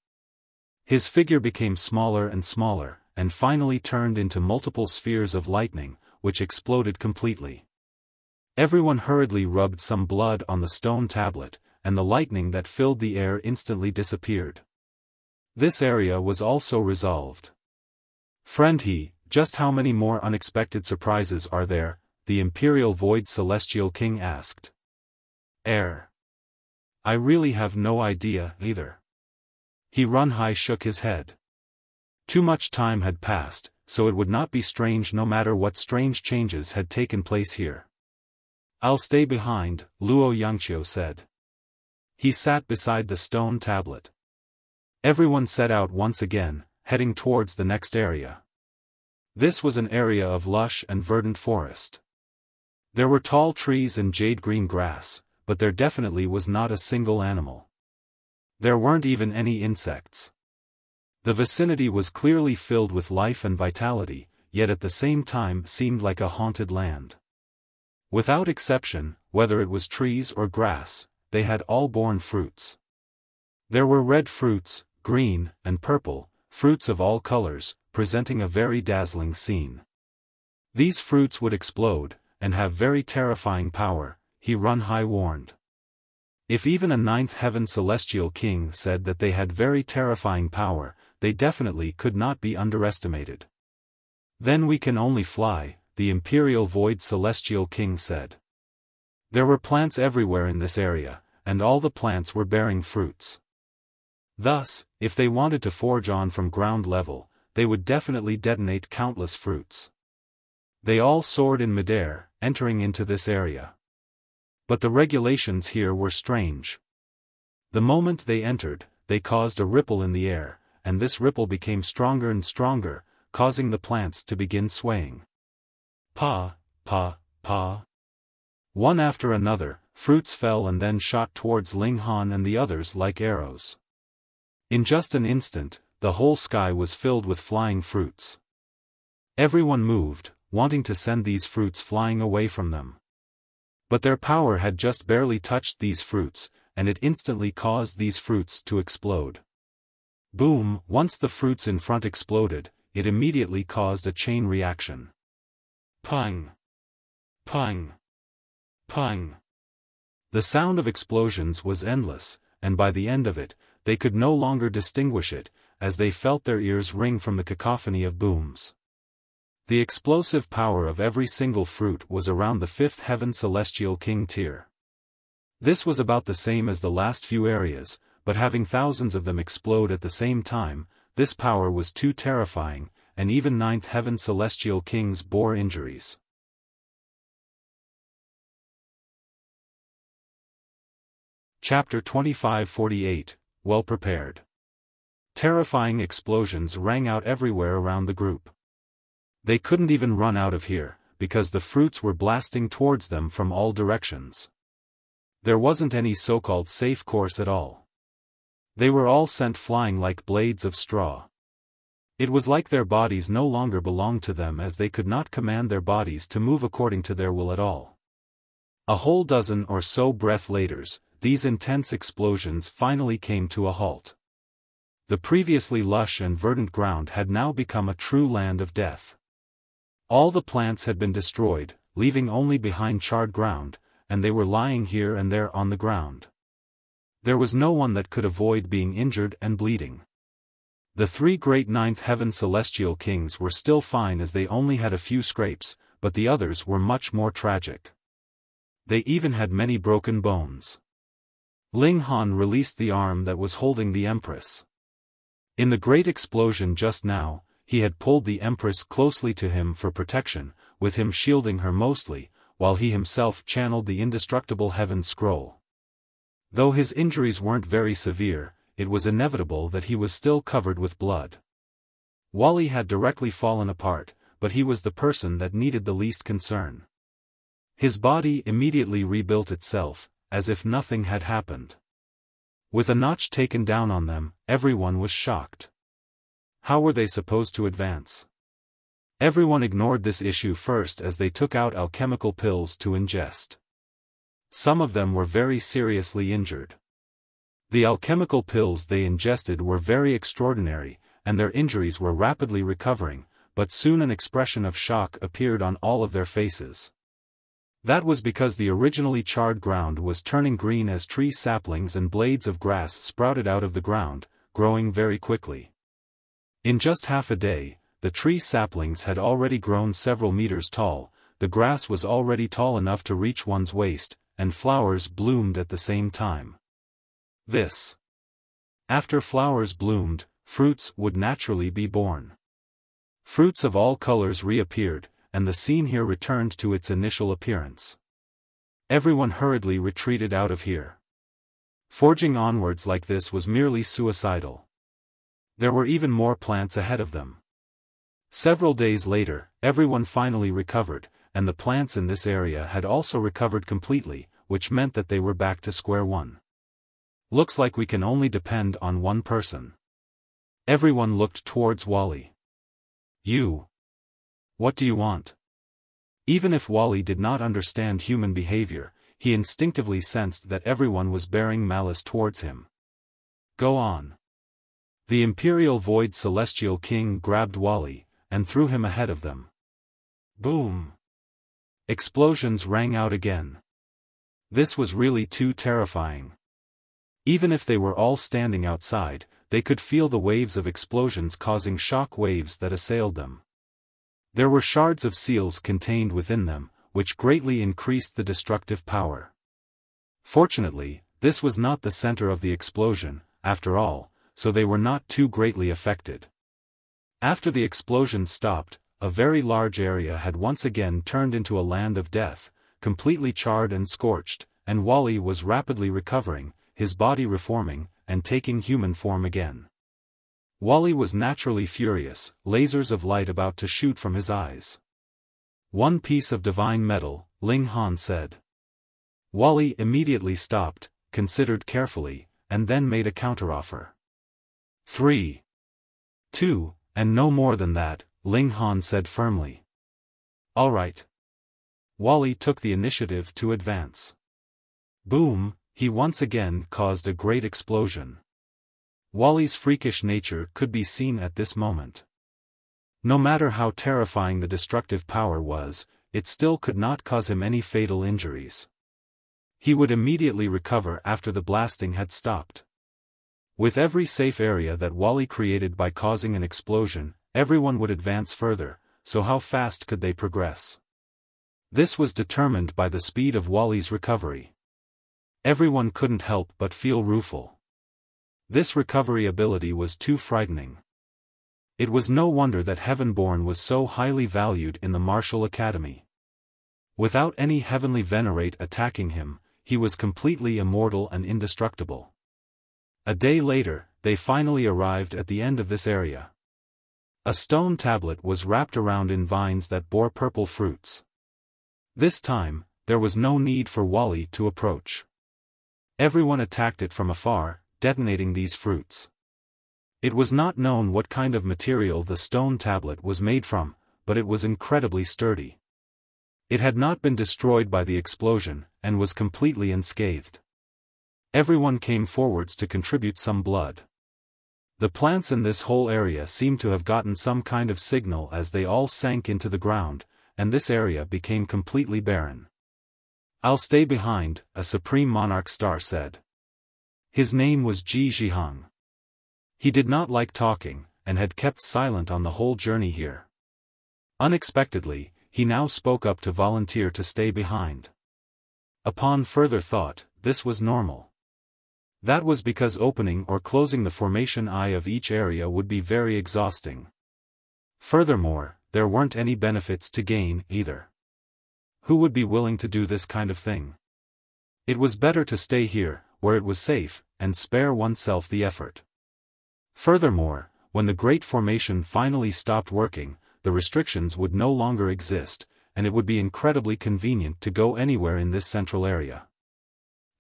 Speaker 1: His figure became smaller and smaller, and finally turned into multiple spheres of lightning, which exploded completely. Everyone hurriedly rubbed some blood on the stone tablet, and the lightning that filled the air instantly disappeared. This area was also resolved. "Friend just how many more unexpected surprises are there?" the Imperial Void Celestial King asked. I really have no idea either." He Run High shook his head. Too much time had passed, so it would not be strange no matter what strange changes had taken place here. "I'll stay behind," Xiao Yingxiong said. He sat beside the stone tablet. Everyone set out once again, heading towards the next area. This was an area of lush and verdant forest. There were tall trees and jade-green grass, but there definitely was not a single animal. There weren't even any insects. The vicinity was clearly filled with life and vitality, yet at the same time seemed like a haunted land. Without exception, whether it was trees or grass, they had all borne fruits. There were red fruits, green, and purple, fruits of all colors, presenting a very dazzling scene. These fruits would explode, and have very terrifying power, He Run High warned. If even a ninth heaven celestial king said that they had very terrifying power, they definitely could not be underestimated. "Then we can only fly," the Imperial Void Celestial King said. There were plants everywhere in this area, and all the plants were bearing fruits. Thus, if they wanted to forge on from ground level, they would definitely detonate countless fruits. They all soared in midair, entering into this area. But the regulations here were strange. The moment they entered, they caused a ripple in the air, and this ripple became stronger and stronger, causing the plants to begin swaying. Pa, pa, pa. One after another, fruits fell and then shot towards Ling Han and the others like arrows. In just an instant, the whole sky was filled with flying fruits. Everyone moved, wanting to send these fruits flying away from them. But their power had just barely touched these fruits, and it instantly caused these fruits to explode. Boom! Once the fruits in front exploded, it immediately caused a chain reaction. Pung! Pung! Pung! The sound of explosions was endless, and by the end of it, they could no longer distinguish it, as they felt their ears ring from the cacophony of booms. The explosive power of every single fruit was around the fifth heaven celestial king tier. This was about the same as the last few areas, but having thousands of them explode at the same time, this power was too terrifying, and even ninth heaven celestial kings bore injuries. Chapter 2548, Well Prepared. Terrifying explosions rang out everywhere around the group. They couldn't even run out of here, because the fruits were blasting towards them from all directions. There wasn't any so-called safe course at all. They were all sent flying like blades of straw. It was like their bodies no longer belonged to them, as they could not command their bodies to move according to their will at all. A whole dozen or so breath later, these intense explosions finally came to a halt. The previously lush and verdant ground had now become a true land of death. All the plants had been destroyed, leaving only behind charred ground, and they were lying here and there on the ground. There was no one that could avoid being injured and bleeding. The three great ninth heaven celestial kings were still fine, as they only had a few scrapes, but the others were much more tragic. They even had many broken bones. Ling Han released the arm that was holding the Empress. In the great explosion just now, he had pulled the Empress closely to him for protection, with him shielding her mostly, while he himself channeled the indestructible heaven scroll. Though his injuries weren't very severe, it was inevitable that he was still covered with blood. Wally had directly fallen apart, but he was the person that needed the least concern. His body immediately rebuilt itself, as if nothing had happened. With a notch taken down on them, everyone was shocked. How were they supposed to advance? Everyone ignored this issue first as they took out alchemical pills to ingest. Some of them were very seriously injured. The alchemical pills they ingested were very extraordinary, and their injuries were rapidly recovering, but soon an expression of shock appeared on all of their faces. That was because the originally charred ground was turning green as tree saplings and blades of grass sprouted out of the ground, growing very quickly. In just half a day, the tree saplings had already grown several meters tall, the grass was already tall enough to reach one's waist, and flowers bloomed at the same time. After flowers bloomed, fruits would naturally be born. Fruits of all colors reappeared, and the scene here returned to its initial appearance. Everyone hurriedly retreated out of here. Forging onwards like this was merely suicidal. There were even more plants ahead of them. Several days later, everyone finally recovered, and the plants in this area had also recovered completely, which meant that they were back to square one. Looks like we can only depend on one person. Everyone looked towards Wally. You. What do you want? Even if Wally did not understand human behavior, he instinctively sensed that everyone was bearing malice towards him. Go on. The Imperial Void Celestial King grabbed Wally, and threw him ahead of them. Boom! Explosions rang out again. This was really too terrifying. Even if they were all standing outside, they could feel the waves of explosions causing shock waves that assailed them. There were shards of seals contained within them, which greatly increased the destructive power. Fortunately, this was not the center of the explosion, after all, so they were not too greatly affected. After the explosion stopped, a very large area had once again turned into a land of death, completely charred and scorched, and Wally was rapidly recovering, his body reforming, and taking human form again. Wally was naturally furious, lasers of light about to shoot from his eyes. 1 piece of divine metal, Ling Han said. Wally immediately stopped, considered carefully, and then made a counteroffer. 3. 2, and no more than that, Ling Han said firmly. All right. Wally took the initiative to advance. Boom, he once again caused a great explosion. Wally's freakish nature could be seen at this moment. No matter how terrifying the destructive power was, it still could not cause him any fatal injuries. He would immediately recover after the blasting had stopped. With every safe area that Wally created by causing an explosion, everyone would advance further, so how fast could they progress? This was determined by the speed of Wally's recovery. Everyone couldn't help but feel rueful. This recovery ability was too frightening. It was no wonder that Heavenborn was so highly valued in the Martial Academy. Without any heavenly venerate attacking him, he was completely immortal and indestructible. A day later, they finally arrived at the end of this area. A stone tablet was wrapped around in vines that bore purple fruits. This time, there was no need for Wally to approach. Everyone attacked it from afar, detonating these fruits. It was not known what kind of material the stone tablet was made from, but it was incredibly sturdy. It had not been destroyed by the explosion, and was completely unscathed. Everyone came forwards to contribute some blood. The plants in this whole area seemed to have gotten some kind of signal as they all sank into the ground, and this area became completely barren. I'll stay behind, a Supreme Monarch Star said. His name was Ji Zhihang. He did not like talking, and had kept silent on the whole journey here. Unexpectedly, he now spoke up to volunteer to stay behind. Upon further thought, this was normal. That was because opening or closing the formation eye of each area would be very exhausting. Furthermore, there weren't any benefits to gain, either. Who would be willing to do this kind of thing? It was better to stay here, where it was safe, and spare oneself the effort. Furthermore, when the Great Formation finally stopped working, the restrictions would no longer exist, and it would be incredibly convenient to go anywhere in this central area.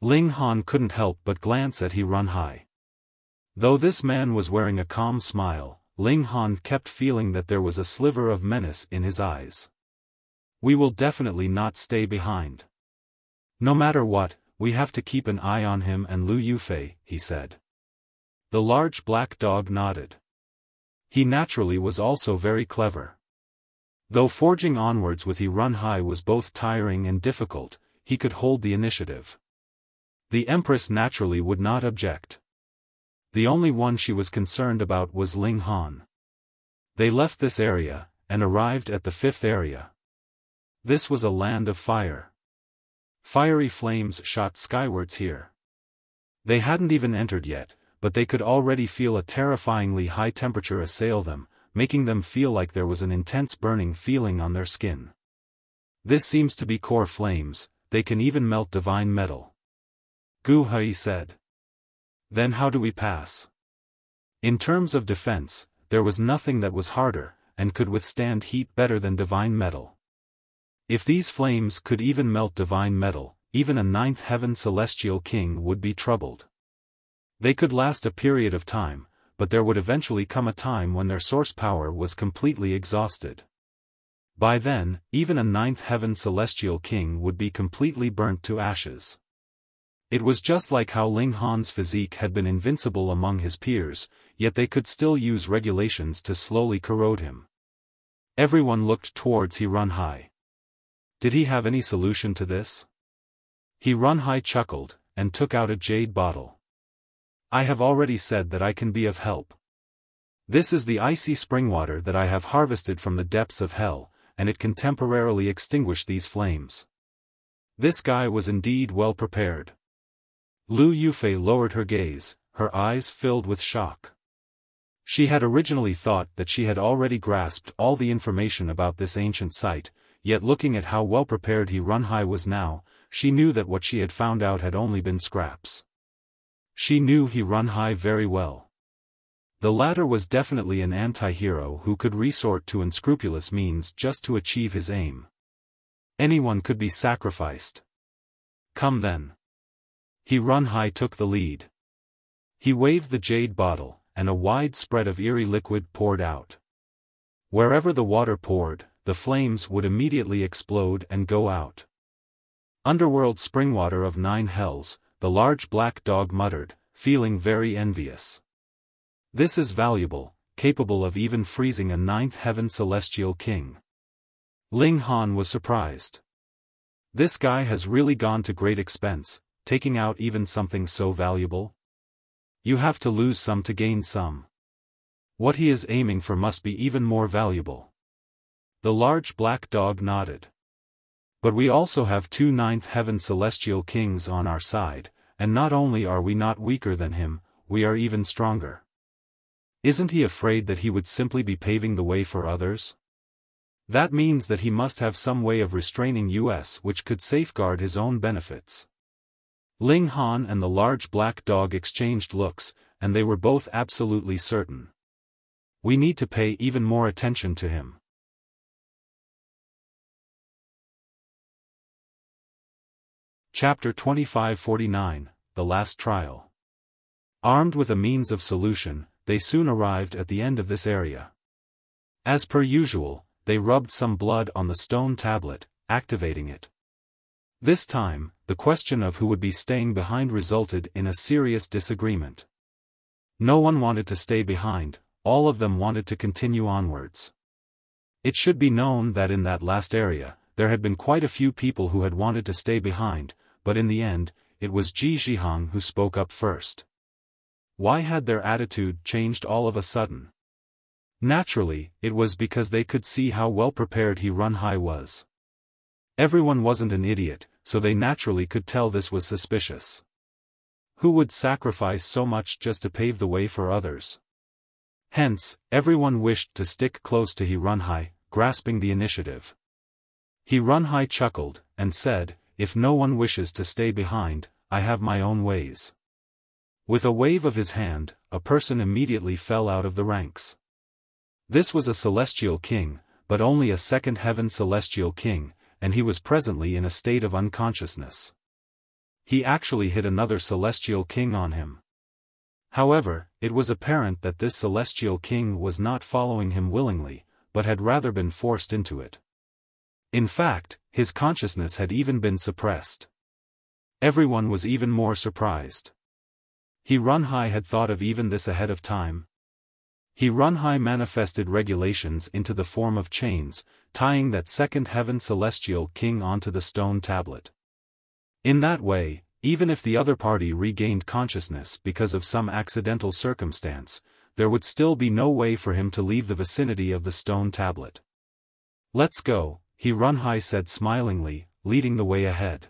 Speaker 1: Ling Han couldn't help but glance at He Run Hai. Though this man was wearing a calm smile, Ling Han kept feeling that there was a sliver of menace in his eyes. We will definitely not stay behind. No matter what, we have to keep an eye on him and Lu Yufei, he said. The large black dog nodded. He naturally was also very clever. Though forging onwards with He Run Hai was both tiring and difficult, he could hold the initiative. The Empress naturally would not object. The only one she was concerned about was Ling Han. They left this area, and arrived at the 5th area. This was a land of fire. Fiery flames shot skywards here. They hadn't even entered yet, but they could already feel a terrifyingly high temperature assail them, making them feel like there was an intense burning feeling on their skin. This seems to be core flames, they can even melt divine metal. Gu Hai said. Then how do we pass? In terms of defense, there was nothing that was harder, and could withstand heat better than divine metal. If these flames could even melt divine metal, even a 9th heaven celestial king would be troubled. They could last a period of time, but there would eventually come a time when their source power was completely exhausted. By then, even a 9th heaven celestial king would be completely burnt to ashes. It was just like how Ling Han's physique had been invincible among his peers, yet they could still use regulations to slowly corrode him. Everyone looked towards He Run Hai. Did he have any solution to this? He Run Hai chuckled, and took out a jade bottle. I have already said that I can be of help. This is the icy spring water that I have harvested from the depths of hell, and it can temporarily extinguish these flames. This guy was indeed well prepared. Lu Yufei lowered her gaze, her eyes filled with shock. She had originally thought that she had already grasped all the information about this ancient site, yet looking at how well prepared He Run Hai was now, she knew that what she had found out had only been scraps. She knew He Run Hai very well. The latter was definitely an anti-hero who could resort to unscrupulous means just to achieve his aim. Anyone could be sacrificed. Come then. He Runhai took the lead. He waved the jade bottle, and a wide spread of eerie liquid poured out. Wherever the water poured, the flames would immediately explode and go out. Underworld springwater of 9 hells, the large black dog muttered, feeling very envious. This is valuable, capable of even freezing a 9th heaven celestial king. Ling Han was surprised. This guy has really gone to great expense, taking out even something so valuable. You have to lose some to gain some. What he is aiming for must be even more valuable. The large black dog nodded. But we also have 2 9th heaven celestial kings on our side, and not only are we not weaker than him, we are even stronger. Isn't he afraid that he would simply be paving the way for others? That means that he must have some way of restraining us which could safeguard his own benefits. Ling Han and the large black dog exchanged looks, and they were both absolutely certain. We need to pay even more attention to him. Chapter 2549, The Last Trial. Armed with a means of solution, they soon arrived at the end of this area. As per usual, they rubbed some blood on the stone tablet, activating it. This time, the question of who would be staying behind resulted in a serious disagreement. No one wanted to stay behind, all of them wanted to continue onwards. It should be known that in that last area, there had been quite a few people who had wanted to stay behind, but in the end, it was Ji Zhihang who spoke up first. Why had their attitude changed all of a sudden? Naturally, it was because they could see how well prepared he Runhai was. Everyone wasn't an idiot, so they naturally could tell this was suspicious. Who would sacrifice so much just to pave the way for others? Hence, everyone wished to stick close to He Runhai, grasping the initiative. He Runhai chuckled, and said, "If no one wishes to stay behind, I have my own ways." With a wave of his hand, a person immediately fell out of the ranks. This was a celestial king, but only a 2nd heaven celestial king, and he was presently in a state of unconsciousness. He actually hit another celestial king on him. However, it was apparent that this celestial king was not following him willingly, but had rather been forced into it. In fact, his consciousness had even been suppressed. Everyone was even more surprised. He Runhai had thought of even this ahead of time. He Runhai manifested regulations into the form of chains, tying that 2nd heaven celestial king onto the stone tablet. In that way, even if the other party regained consciousness because of some accidental circumstance, there would still be no way for him to leave the vicinity of the stone tablet. "Let's go," He Runhai said smilingly, leading the way ahead.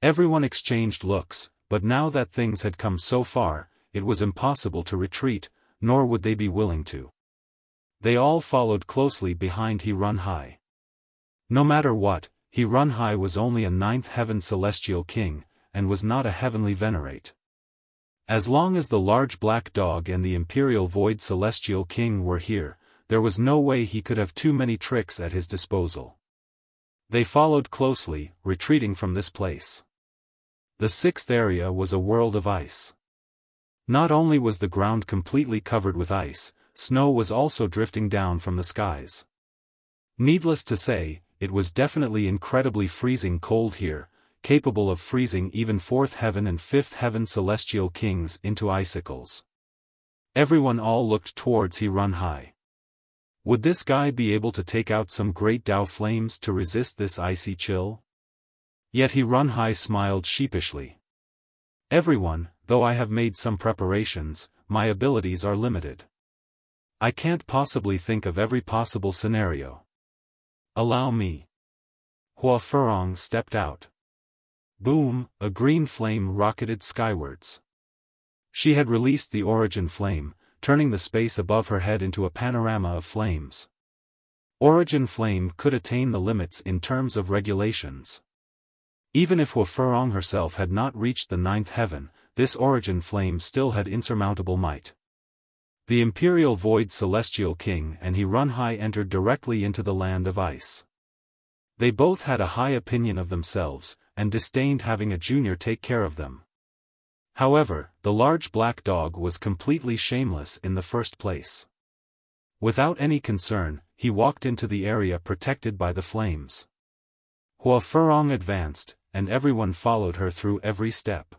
Speaker 1: Everyone exchanged looks, but now that things had come so far, it was impossible to retreat, nor would they be willing to. They all followed closely behind He Runhai. No matter what, He Runhai was only a 9th heaven celestial king, and was not a heavenly venerate. As long as the large black dog and the Imperial void celestial king were here, there was no way he could have too many tricks at his disposal. They followed closely, retreating from this place. The 6th area was a world of ice. Not only was the ground completely covered with ice, snow was also drifting down from the skies. Needless to say, it was definitely incredibly freezing cold here, capable of freezing even 4th heaven and 5th heaven celestial kings into icicles. Everyone all looked towards He Runhai. Would this guy be able to take out some great Tao flames to resist this icy chill? Yet He Runhai smiled sheepishly. "Everyone, though I have made some preparations, my abilities are limited. I can't possibly think of every possible scenario. Allow me." Hua Furong stepped out. Boom, a green flame rocketed skywards. She had released the origin flame, turning the space above her head into a panorama of flames. Origin flame could attain the limits in terms of regulations. Even if Hua Furong herself had not reached the 9th heaven, this origin flame still had insurmountable might. The Imperial void celestial king and He Runhai entered directly into the land of ice. They both had a high opinion of themselves, and disdained having a junior take care of them. However, the large black dog was completely shameless in the first place. Without any concern, he walked into the area protected by the flames. Hua Furong advanced, and everyone followed her through every step.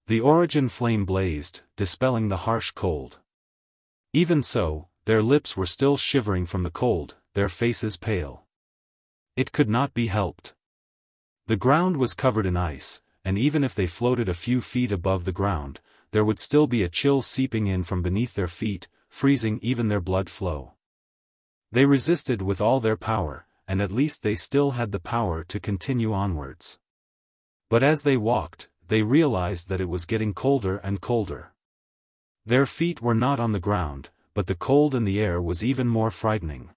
Speaker 1: The origin flame blazed, dispelling the harsh cold. Even so, their lips were still shivering from the cold, their faces pale. It could not be helped. The ground was covered in ice, and even if they floated a few feet above the ground, there would still be a chill seeping in from beneath their feet, freezing even their blood flow. They resisted with all their power, and at least they still had the power to continue onwards. But as they walked, they realized that it was getting colder and colder. Their feet were not on the ground, but the cold in the air was even more frightening.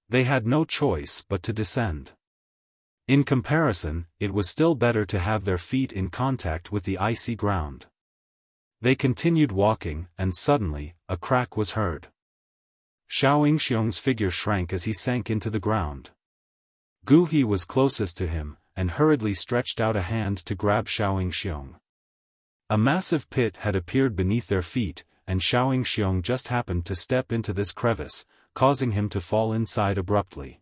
Speaker 1: They had no choice but to descend. In comparison, it was still better to have their feet in contact with the icy ground. They continued walking, and suddenly, a crack was heard. Xiao Yingxiong's figure shrank as he sank into the ground. Gu He was closest to him, and hurriedly stretched out a hand to grab Xiao Yingxiong. A massive pit had appeared beneath their feet, and Xiao Yingxiong just happened to step into this crevice, causing him to fall inside abruptly.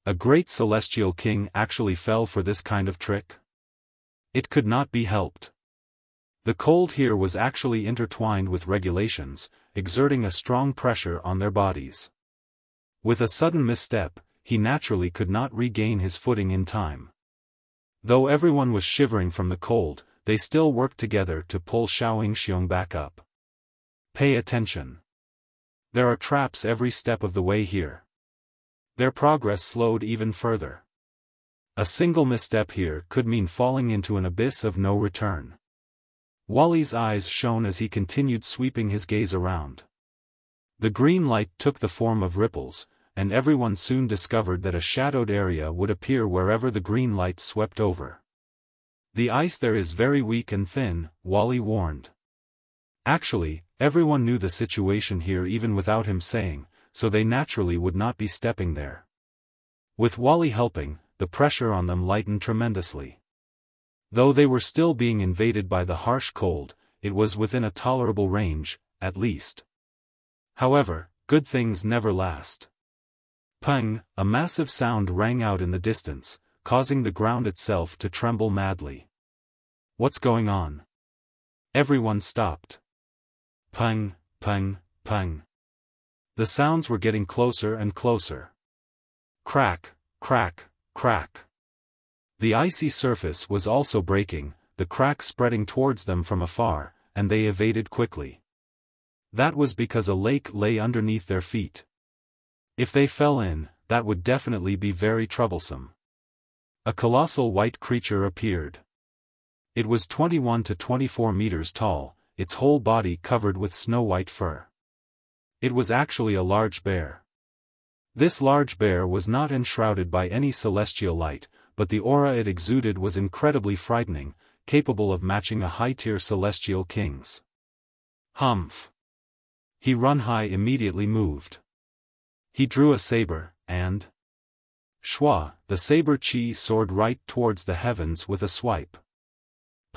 Speaker 1: A great celestial king actually fell for this kind of trick? It could not be helped. The cold here was actually intertwined with regulations, exerting a strong pressure on their bodies. With a sudden misstep, he naturally could not regain his footing in time. Though everyone was shivering from the cold, they still worked together to pull Xiao Yingxiong back up. Pay attention. There are traps every step of the way here. Their progress slowed even further. A single misstep here could mean falling into an abyss of no return. Wally's eyes shone as he continued sweeping his gaze around. The green light took the form of ripples, and everyone soon discovered that a shadowed area would appear wherever the green light swept over. The ice there is very weak and thin, Wally warned. Actually, everyone knew the situation here even without him saying, so they naturally would not be stepping there. With Wally helping, the pressure on them lightened tremendously. Though they were still being invaded by the harsh cold, it was within a tolerable range, at least. However, good things never last. Pang, a massive sound rang out in the distance, causing the ground itself to tremble madly. What's going on? Everyone stopped. Pang, pang, pang. The sounds were getting closer and closer. Crack, crack, crack. The icy surface was also breaking, the crack spreading towards them from afar, and they evaded quickly. That was because a lake lay underneath their feet. If they fell in, that would definitely be very troublesome. A colossal white creature appeared. It was 21 to 24 meters tall, its whole body covered with snow-white fur. It was actually a large bear. This large bear was not enshrouded by any celestial light, but the aura it exuded was incredibly frightening, capable of matching a high-tier celestial king's. Humph! He Runhai immediately moved. He drew a saber, and Shua, the saber chi soared right towards the heavens with a swipe.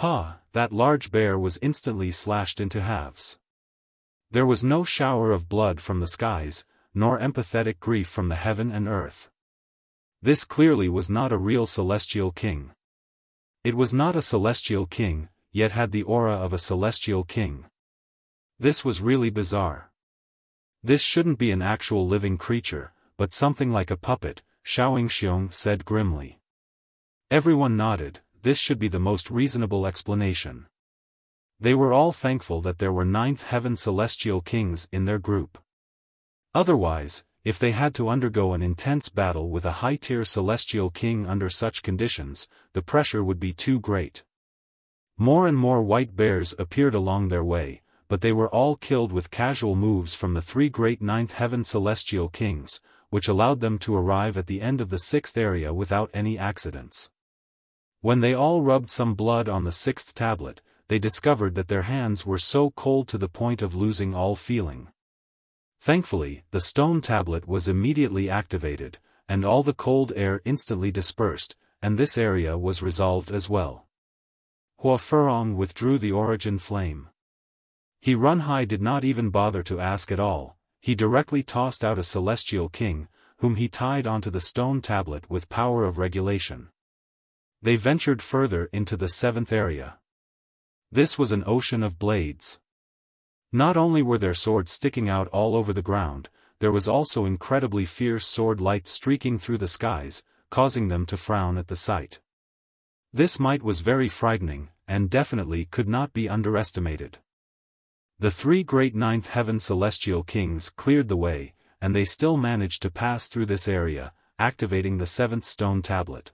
Speaker 1: Pa, that large bear was instantly slashed into halves. There was no shower of blood from the skies, nor empathetic grief from the heaven and earth. This clearly was not a real celestial king. It was not a celestial king, yet had the aura of a celestial king. This was really bizarre. This shouldn't be an actual living creature, but something like a puppet, Xiao Yingxiong said grimly. Everyone nodded, this should be the most reasonable explanation. They were all thankful that there were ninth heaven celestial kings in their group. Otherwise, if they had to undergo an intense battle with a high-tier celestial king under such conditions, the pressure would be too great. More and more white bears appeared along their way, but they were all killed with casual moves from the three great ninth heaven celestial kings, which allowed them to arrive at the end of the sixth area without any accidents. When they all rubbed some blood on the sixth tablet, they discovered that their hands were so cold to the point of losing all feeling. Thankfully, the stone tablet was immediately activated, and all the cold air instantly dispersed, and this area was resolved as well. Hua Furong withdrew the origin flame. He Runhai did not even bother to ask at all, he directly tossed out a celestial king, whom he tied onto the stone tablet with power of regulation. They ventured further into the 7th area. This was an ocean of blades. Not only were there swords sticking out all over the ground, there was also incredibly fierce sword light streaking through the skies, causing them to frown at the sight. This might was very frightening, and definitely could not be underestimated. The 3 great 9th heaven celestial kings cleared the way, and they still managed to pass through this area, activating the 7th stone tablet.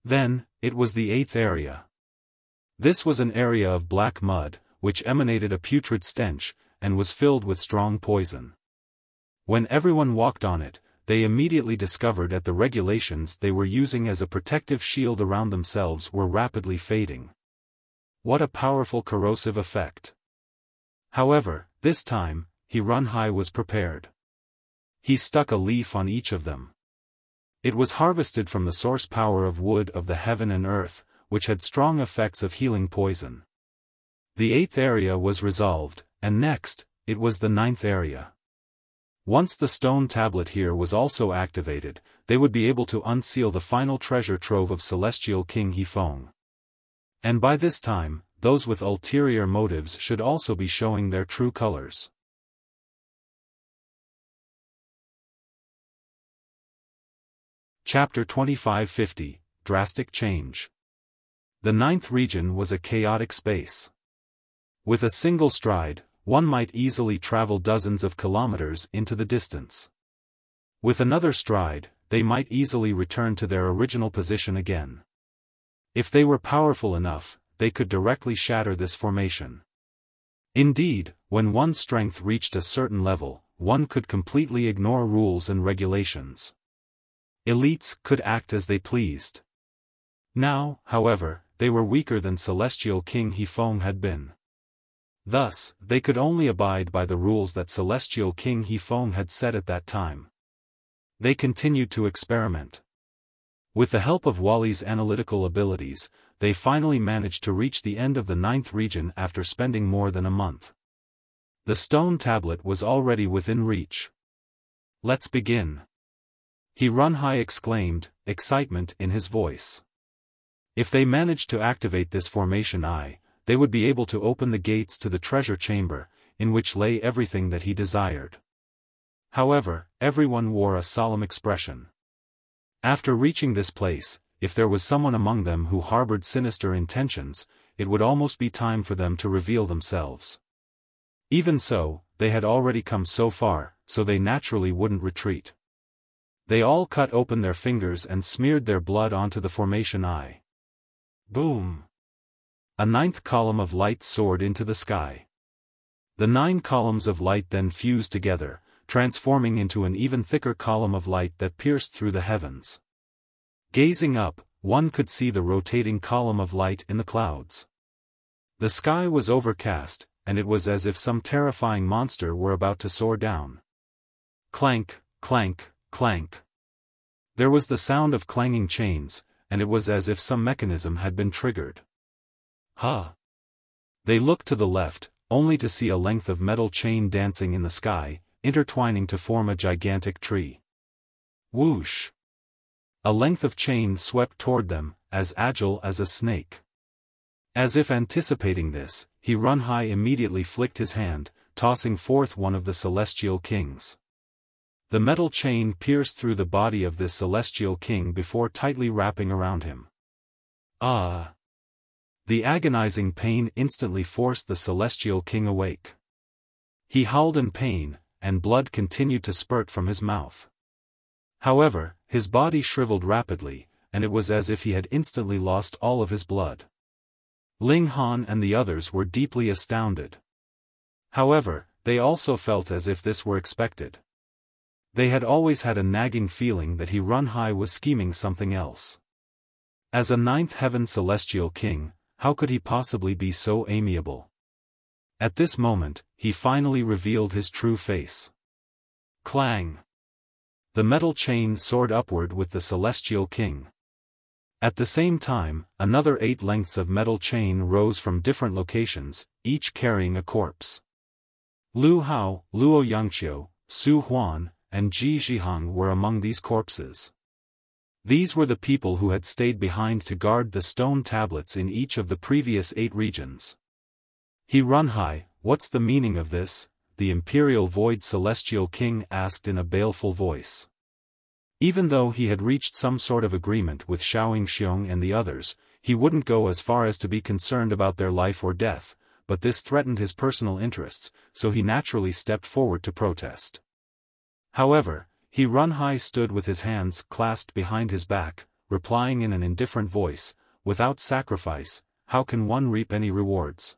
Speaker 1: Then, it was the 8th area. This was an area of black mud, which emanated a putrid stench, and was filled with strong poison. When everyone walked on it, they immediately discovered that the regulations they were using as a protective shield around themselves were rapidly fading. What a powerful corrosive effect! However, this time, Runhai was prepared. He stuck a leaf on each of them. It was harvested from the source power of wood of the heaven and earth, which had strong effects of healing poison. The 8th area was resolved, and next, it was the 9th area. Once the stone tablet here was also activated, they would be able to unseal the final treasure trove of Celestial King Yifeng. And by this time, those with ulterior motives should also be showing their true colors. Chapter 2550, Drastic Change. The 9th region was a chaotic space. With a single stride, one might easily travel dozens of kilometers into the distance. With another stride, they might easily return to their original position again. If they were powerful enough, they could directly shatter this formation. Indeed, when one's strength reached a certain level, one could completely ignore rules and regulations. Elites could act as they pleased. Now, however, they were weaker than Celestial King Yifeng had been. Thus, they could only abide by the rules that Celestial King Yifeng had set at that time. They continued to experiment. With the help of Wally's analytical abilities, they finally managed to reach the end of the 9th region after spending more than a month. The stone tablet was already within reach. Let's begin. Runhai exclaimed, excitement in his voice. If they managed to activate this formation they would be able to open the gates to the treasure chamber, in which lay everything that he desired. However, everyone wore a solemn expression. After reaching this place, if there was someone among them who harbored sinister intentions, it would almost be time for them to reveal themselves. Even so, they had already come so far, so they naturally wouldn't retreat. They all cut open their fingers and smeared their blood onto the formation eye. Boom! A 9th column of light soared into the sky. The 9 columns of light then fused together, transforming into an even thicker column of light that pierced through the heavens. Gazing up, one could see the rotating column of light in the clouds. The sky was overcast, and it was as if some terrifying monster were about to soar down. Clank, clank, clank. There was the sound of clanging chains, and it was as if some mechanism had been triggered. Huh! They looked to the left, only to see a length of metal chain dancing in the sky, intertwining to form a gigantic tree. Whoosh! A length of chain swept toward them, as agile as a snake. As if anticipating this, Runhai immediately flicked his hand, tossing forth one of the celestial kings. The metal chain pierced through the body of this celestial king before tightly wrapping around him. Ah! The agonizing pain instantly forced the celestial king awake. He howled in pain, and blood continued to spurt from his mouth. However, his body shriveled rapidly, and it was as if he had instantly lost all of his blood. Ling Han and the others were deeply astounded. However, they also felt as if this were expected. They had always had a nagging feeling that Runhai was scheming something else. As a 9th heaven celestial king, how could he possibly be so amiable? At this moment, he finally revealed his true face. Clang! The metal chain soared upward with the Celestial King. At the same time, another 8 lengths of metal chain rose from different locations, each carrying a corpse. Lu Hao, Luo Yangxiu, Su Huan, and Ji Zhihang were among these corpses. These were the people who had stayed behind to guard the stone tablets in each of the previous 8 regions. He run high, what's the meaning of this? The Imperial Void Celestial King asked in a baleful voice. Even though he had reached some sort of agreement with Xiao Yingxiong and the others, he wouldn't go as far as to be concerned about their life or death, but this threatened his personal interests, so he naturally stepped forward to protest. However, he run high stood with his hands clasped behind his back, replying in an indifferent voice, without sacrifice, how can one reap any rewards?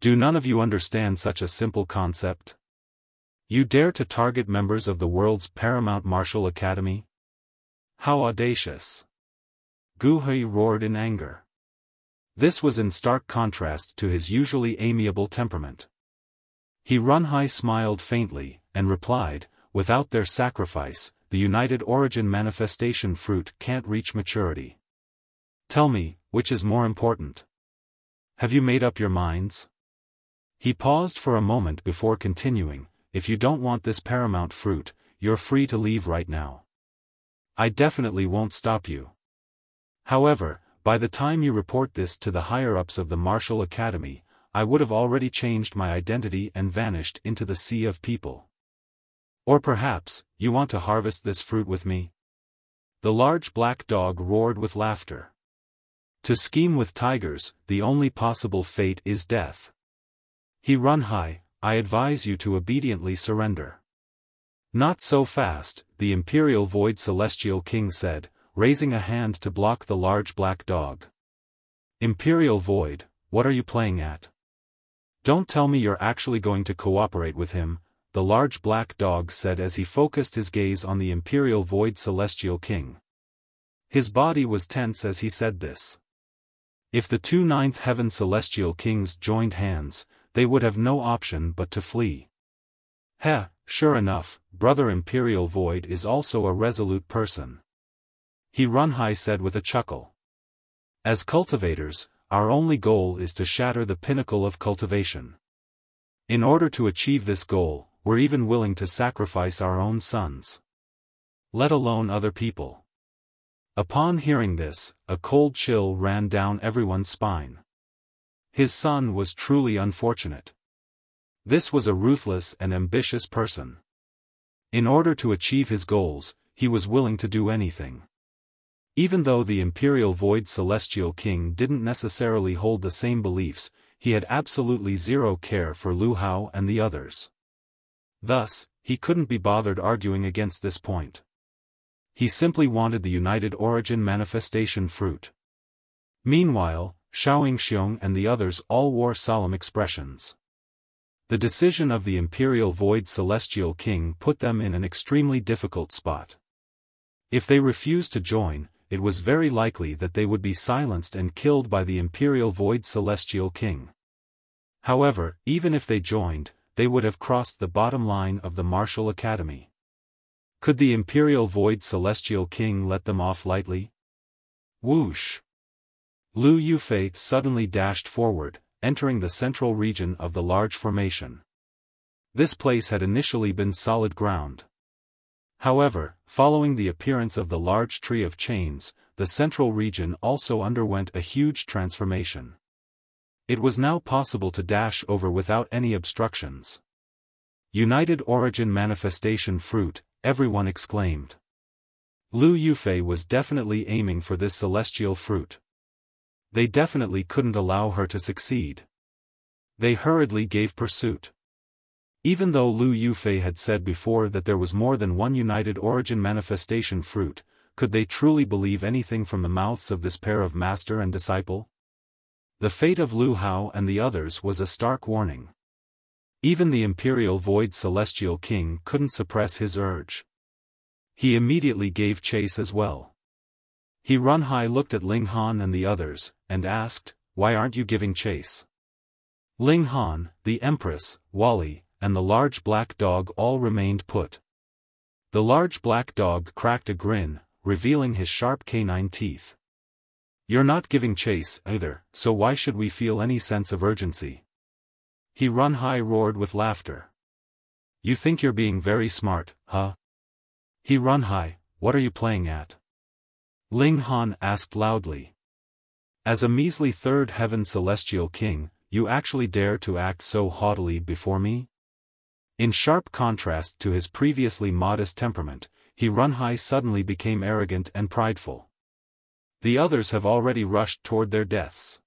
Speaker 1: Do none of you understand such a simple concept? You dare to target members of the world's paramount martial academy? How audacious! Gu Hui roared in anger. This was in stark contrast to his usually amiable temperament. He run high smiled faintly, and replied, without their sacrifice, the United Origin Manifestation Fruit can't reach maturity. Tell me, which is more important? Have you made up your minds? He paused for a moment before continuing, if you don't want this paramount fruit, you're free to leave right now. I definitely won't stop you. However, by the time you report this to the higher-ups of the Martial Academy, I would have already changed my identity and vanished into the sea of people. Or perhaps, you want to harvest this fruit with me? The large black dog roared with laughter. To scheme with tigers, the only possible fate is death. He run high, I advise you to obediently surrender. Not so fast, the Imperial Void Celestial King said, raising a hand to block the large black dog. Imperial Void, what are you playing at? Don't tell me you're actually going to cooperate with him, the large black dog said as he focused his gaze on the Imperial Void Celestial King. His body was tense as he said this. If the 2 Ninth Heaven Celestial Kings joined hands, they would have no option but to flee. Heh, sure enough, Brother Imperial Void is also a resolute person. He run high said with a chuckle. As cultivators, our only goal is to shatter the pinnacle of cultivation. In order to achieve this goal, we're even willing to sacrifice our own sons. Let alone other people. Upon hearing this, a cold chill ran down everyone's spine. His son was truly unfortunate. This was a ruthless and ambitious person. In order to achieve his goals, he was willing to do anything. Even though the Imperial Void Celestial King didn't necessarily hold the same beliefs, he had absolutely zero care for Lu Hao and the others. Thus, he couldn't be bothered arguing against this point. He simply wanted the United Origin Manifestation Fruit. Meanwhile, Xiao Yingxiong and the others all wore solemn expressions. The decision of the Imperial Void Celestial King put them in an extremely difficult spot. If they refused to join, it was very likely that they would be silenced and killed by the Imperial Void Celestial King. However, even if they joined, they would have crossed the bottom line of the Martial Academy. Could the Imperial Void Celestial King let them off lightly? Whoosh! Lu Yufei suddenly dashed forward, entering the central region of the large formation. This place had initially been solid ground. However, following the appearance of the large tree of chains, the central region also underwent a huge transformation. It was now possible to dash over without any obstructions. United Origin Manifestation Fruit, everyone exclaimed. Lu Yufei was definitely aiming for this celestial fruit. They definitely couldn't allow her to succeed. They hurriedly gave pursuit. Even though Lu Yufei had said before that there was more than one United Origin Manifestation Fruit, could they truly believe anything from the mouths of this pair of master and disciple? The fate of Lu Hao and the others was a stark warning. Even the Imperial Void Celestial King couldn't suppress his urge. He immediately gave chase as well. He run high looked at Ling Han and the others, and asked, why aren't you giving chase? Ling Han, the Empress, Wally, and the large black dog all remained put. The large black dog cracked a grin, revealing his sharp canine teeth. You're not giving chase either, so why should we feel any sense of urgency? He Run High roared with laughter. You think you're being very smart, huh? He Run High, what are you playing at? Ling Han asked loudly. As a measly third heaven celestial king, you actually dare to act so haughtily before me? In sharp contrast to his previously modest temperament, He Run High suddenly became arrogant and prideful. The others have already rushed toward their deaths.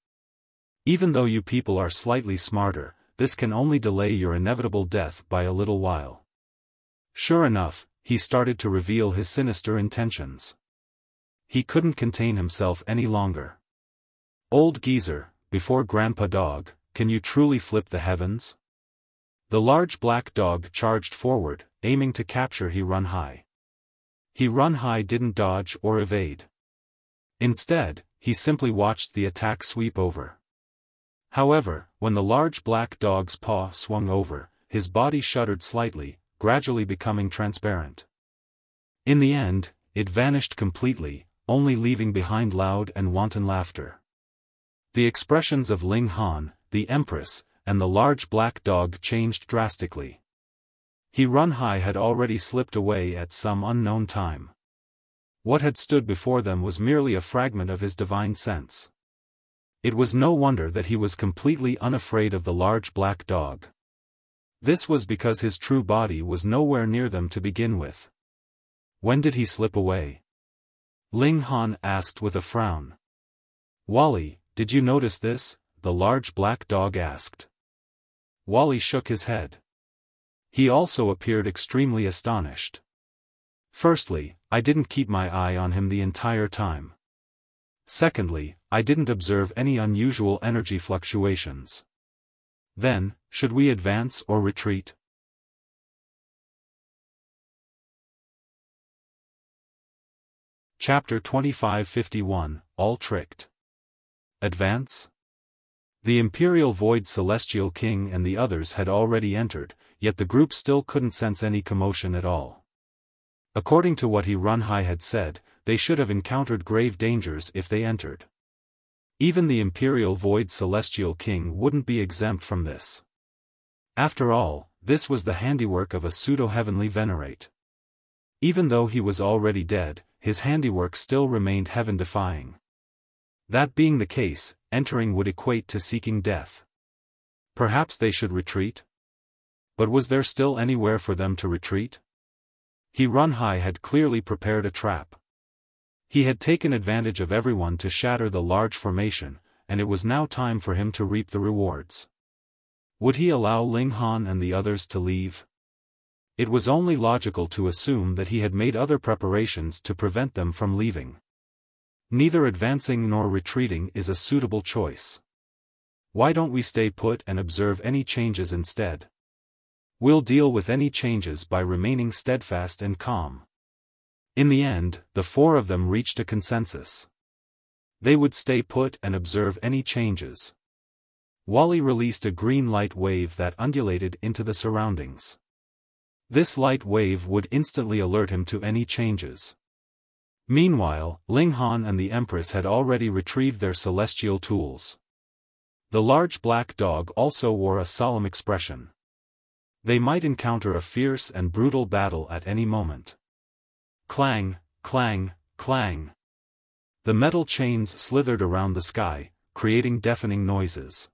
Speaker 1: Even though you people are slightly smarter, this can only delay your inevitable death by a little while. Sure enough, he started to reveal his sinister intentions. He couldn't contain himself any longer. Old geezer, before Grandpa Dog, can you truly flip the heavens? The large black dog charged forward, aiming to capture He Run High. He Run High didn't dodge or evade. Instead, he simply watched the attack sweep over. However, when the large black dog's paw swung over, his body shuddered slightly, gradually becoming transparent. In the end, it vanished completely, only leaving behind loud and wanton laughter. The expressions of Ling Han, the Empress, and the large black dog changed drastically. He Run High had already slipped away at some unknown time. What had stood before them was merely a fragment of his divine sense. It was no wonder that he was completely unafraid of the large black dog. This was because his true body was nowhere near them to begin with. When did he slip away? Ling Han asked with a frown. Wally, did you notice this? The large black dog asked. Wally shook his head. He also appeared extremely astonished. Firstly, I didn't keep my eye on him the entire time. Secondly, I didn't observe any unusual energy fluctuations. Then, should we advance or retreat? Chapter 2551, All Tricked. Advance? The Imperial Void Celestial King and the others had already entered, yet the group still couldn't sense any commotion at all. According to what He Run High had said, they should have encountered grave dangers if they entered. Even the Imperial Void Celestial King wouldn't be exempt from this. After all, this was the handiwork of a pseudo-heavenly venerate. Even though he was already dead, his handiwork still remained heaven-defying. That being the case, entering would equate to seeking death. Perhaps they should retreat? But was there still anywhere for them to retreat? He Run High had clearly prepared a trap. He had taken advantage of everyone to shatter the large formation, and it was now time for him to reap the rewards. Would he allow Ling Han and the others to leave? It was only logical to assume that he had made other preparations to prevent them from leaving. Neither advancing nor retreating is a suitable choice. Why don't we stay put and observe any changes instead? We'll deal with any changes by remaining steadfast and calm. In the end, the four of them reached a consensus. They would stay put and observe any changes. Wally released a green light wave that undulated into the surroundings. This light wave would instantly alert him to any changes. Meanwhile, Ling Han and the Empress had already retrieved their celestial tools. The large black dog also wore a solemn expression. They might encounter a fierce and brutal battle at any moment. Clang, clang, clang. The metal chains slithered around the sky, creating deafening noises.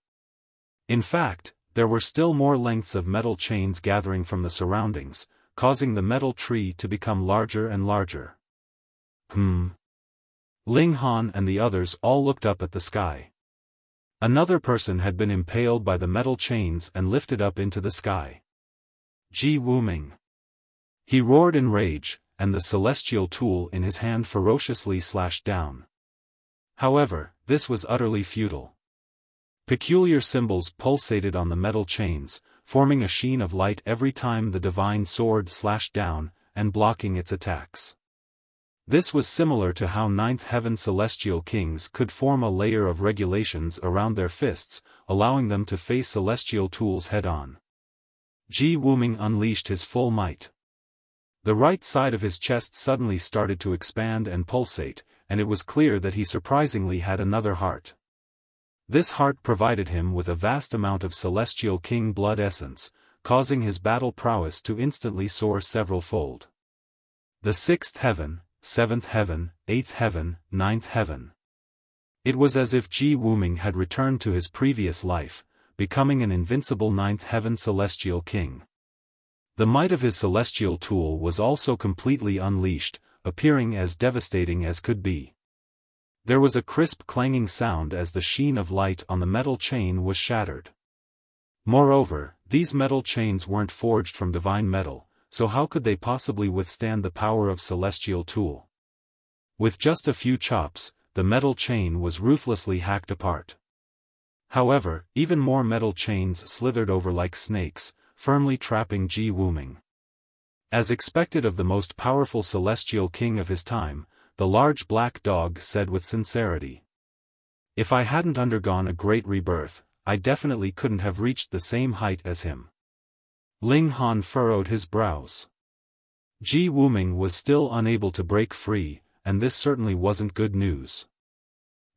Speaker 1: In fact, there were still more lengths of metal chains gathering from the surroundings, causing the metal tree to become larger and larger. Ling Han and the others all looked up at the sky. Another person had been impaled by the metal chains and lifted up into the sky. Ji Wuming. He roared in rage, and the celestial tool in his hand ferociously slashed down. However, this was utterly futile. Peculiar symbols pulsated on the metal chains, forming a sheen of light every time the divine sword slashed down, and blocking its attacks. This was similar to how Ninth Heaven Celestial Kings could form a layer of regulations around their fists, allowing them to face celestial tools head-on. Ji Wuming unleashed his full might. The right side of his chest suddenly started to expand and pulsate, and it was clear that he surprisingly had another heart. This heart provided him with a vast amount of Celestial King blood essence, causing his battle prowess to instantly soar several-fold. The 6th heaven, 7th heaven, 8th heaven, 9th heaven. It was as if Ji Wuming had returned to his previous life, becoming an invincible 9th heaven Celestial King. The might of his celestial tool was also completely unleashed, appearing as devastating as could be. There was a crisp clanging sound as the sheen of light on the metal chain was shattered. Moreover, these metal chains weren't forged from divine metal, so how could they possibly withstand the power of celestial tool? With just a few chops, the metal chain was ruthlessly hacked apart. However, even more metal chains slithered over like snakes, firmly trapping Ji Wuming. As expected of the most powerful celestial king of his time, the large black dog said with sincerity. If I hadn't undergone a great rebirth, I definitely couldn't have reached the same height as him. Ling Han furrowed his brows. Ji Wuming was still unable to break free, and this certainly wasn't good news.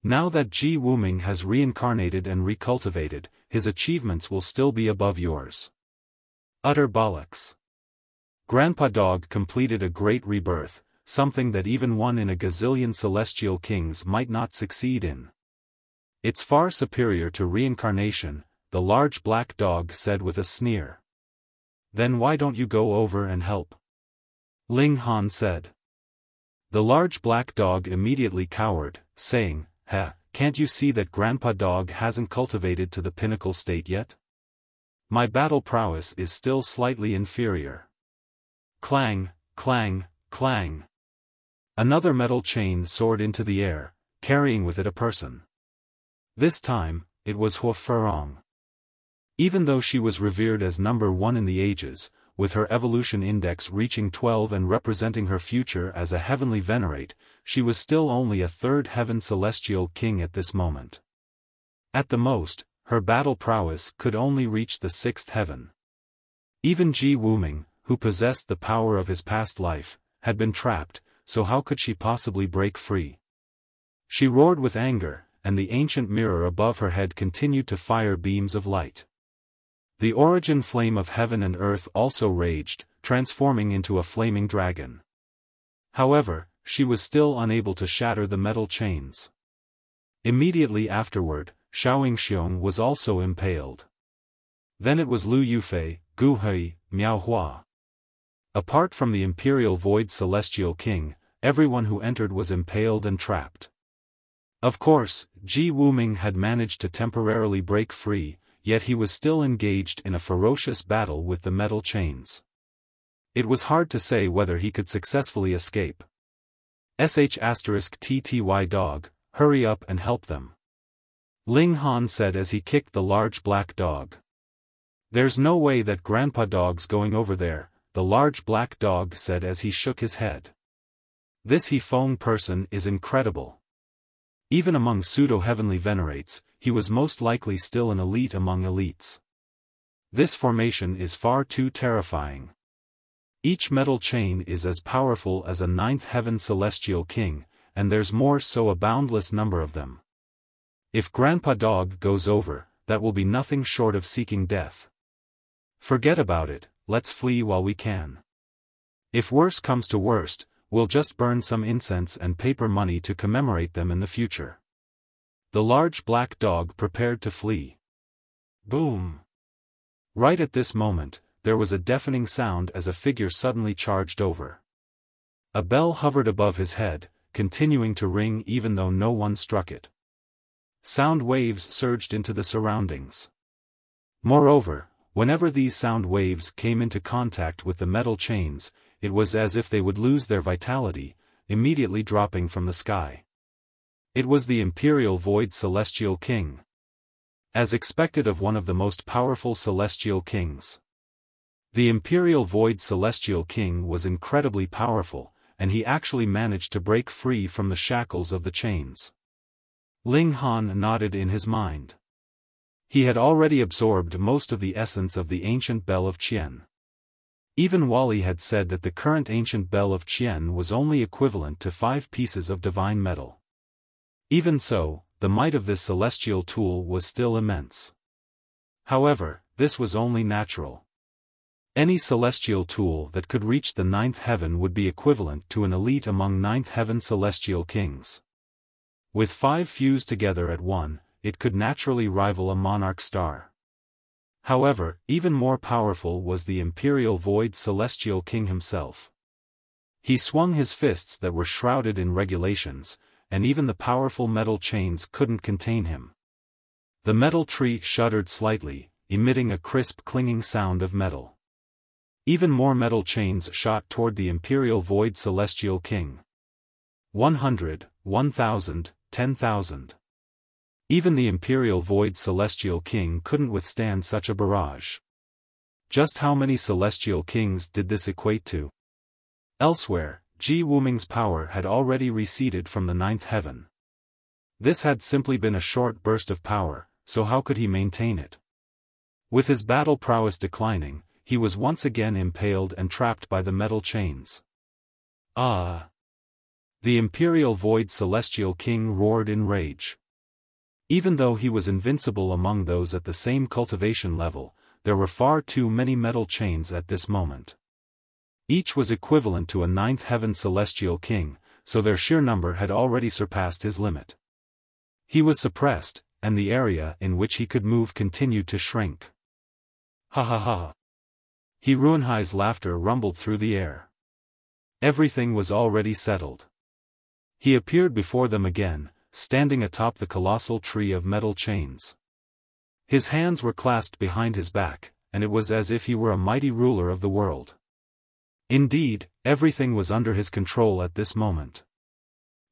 Speaker 1: Now that Ji Wuming has reincarnated and recultivated, his achievements will still be above yours. Utter bollocks. Grandpa Dog completed a great rebirth, something that even one in a gazillion celestial kings might not succeed in. It's far superior to reincarnation, the large black dog said with a sneer. Then why don't you go over and help? Ling Han said. The large black dog immediately cowered, saying, can't you see that Grandpa Dog hasn't cultivated to the pinnacle state yet? My battle prowess is still slightly inferior. Clang, clang, clang. Another metal chain soared into the air, carrying with it a person. This time, it was Hua Furong. Even though she was revered as number 1 in the ages, with her evolution index reaching 12 and representing her future as a heavenly venerate, she was still only a 3rd heaven celestial king at this moment. At the most, her battle prowess could only reach the 6th heaven. Even Ji Wuming, who possessed the power of his past life, had been trapped, so how could she possibly break free? She roared with anger, and the ancient mirror above her head continued to fire beams of light. The origin flame of heaven and earth also raged, transforming into a flaming dragon. However, she was still unable to shatter the metal chains. Immediately afterward, Xiao Yingxiong was also impaled. Then it was Lu Yufei, Gu Hui, Miao Hua. Apart from the Imperial Void Celestial King, everyone who entered was impaled and trapped. Of course, Ji Wuming had managed to temporarily break free, yet he was still engaged in a ferocious battle with the metal chains. It was hard to say whether he could successfully escape. *TTY dog, hurry up and help them. Ling Han said as he kicked the large black dog. There's no way that Grandpa Dog's going over there, the large black dog said as he shook his head. This Hefeng person is incredible. Even among pseudo-heavenly venerates, he was most likely still an elite among elites. This formation is far too terrifying. Each metal chain is as powerful as a 9th heaven celestial king, and there's more so a boundless number of them. If Grandpa Dog goes over, that will be nothing short of seeking death. Forget about it, let's flee while we can. If worse comes to worst, we'll just burn some incense and paper money to commemorate them in the future. The large black dog prepared to flee. Boom! Right at this moment, there was a deafening sound as a figure suddenly charged over. A bell hovered above his head, continuing to ring even though no one struck it. Sound waves surged into the surroundings. Moreover, whenever these sound waves came into contact with the metal chains, it was as if they would lose their vitality, immediately dropping from the sky. It was the Imperial Void Celestial King. As expected of one of the most powerful celestial kings. The Imperial Void Celestial King was incredibly powerful, and he actually managed to break free from the shackles of the chains. Ling Han nodded in his mind. He had already absorbed most of the essence of the ancient Bell of Qian. Even Wally had said that the current ancient bell of Qian was only equivalent to 5 pieces of divine metal. Even so, the might of this celestial tool was still immense. However, this was only natural. Any celestial tool that could reach the 9th heaven would be equivalent to an elite among 9th heaven celestial kings. With 5 fused together at one, it could naturally rival a monarch star. However, even more powerful was the Imperial Void Celestial King himself. He swung his fists that were shrouded in regulations, and even the powerful metal chains couldn't contain him. The metal tree shuddered slightly, emitting a crisp clinging sound of metal. Even more metal chains shot toward the Imperial Void Celestial King. 100, 1,000, 10,000. Even the Imperial Void Celestial King couldn't withstand such a barrage. Just how many Celestial Kings did this equate to? Elsewhere, Ji Wuming's power had already receded from the 9th heaven. This had simply been a short burst of power, so how could he maintain it? With his battle prowess declining, he was once again impaled and trapped by the metal chains. Ah! The Imperial Void Celestial King roared in rage. Even though he was invincible among those at the same cultivation level, there were far too many metal chains at this moment. Each was equivalent to a 9th heaven celestial king, so their sheer number had already surpassed his limit. He was suppressed, and the area in which he could move continued to shrink. Ha ha ha. Ruinhai's laughter rumbled through the air. Everything was already settled. He appeared before them again, standing atop the colossal tree of metal chains. His hands were clasped behind his back, and it was as if he were a mighty ruler of the world. Indeed, everything was under his control at this moment.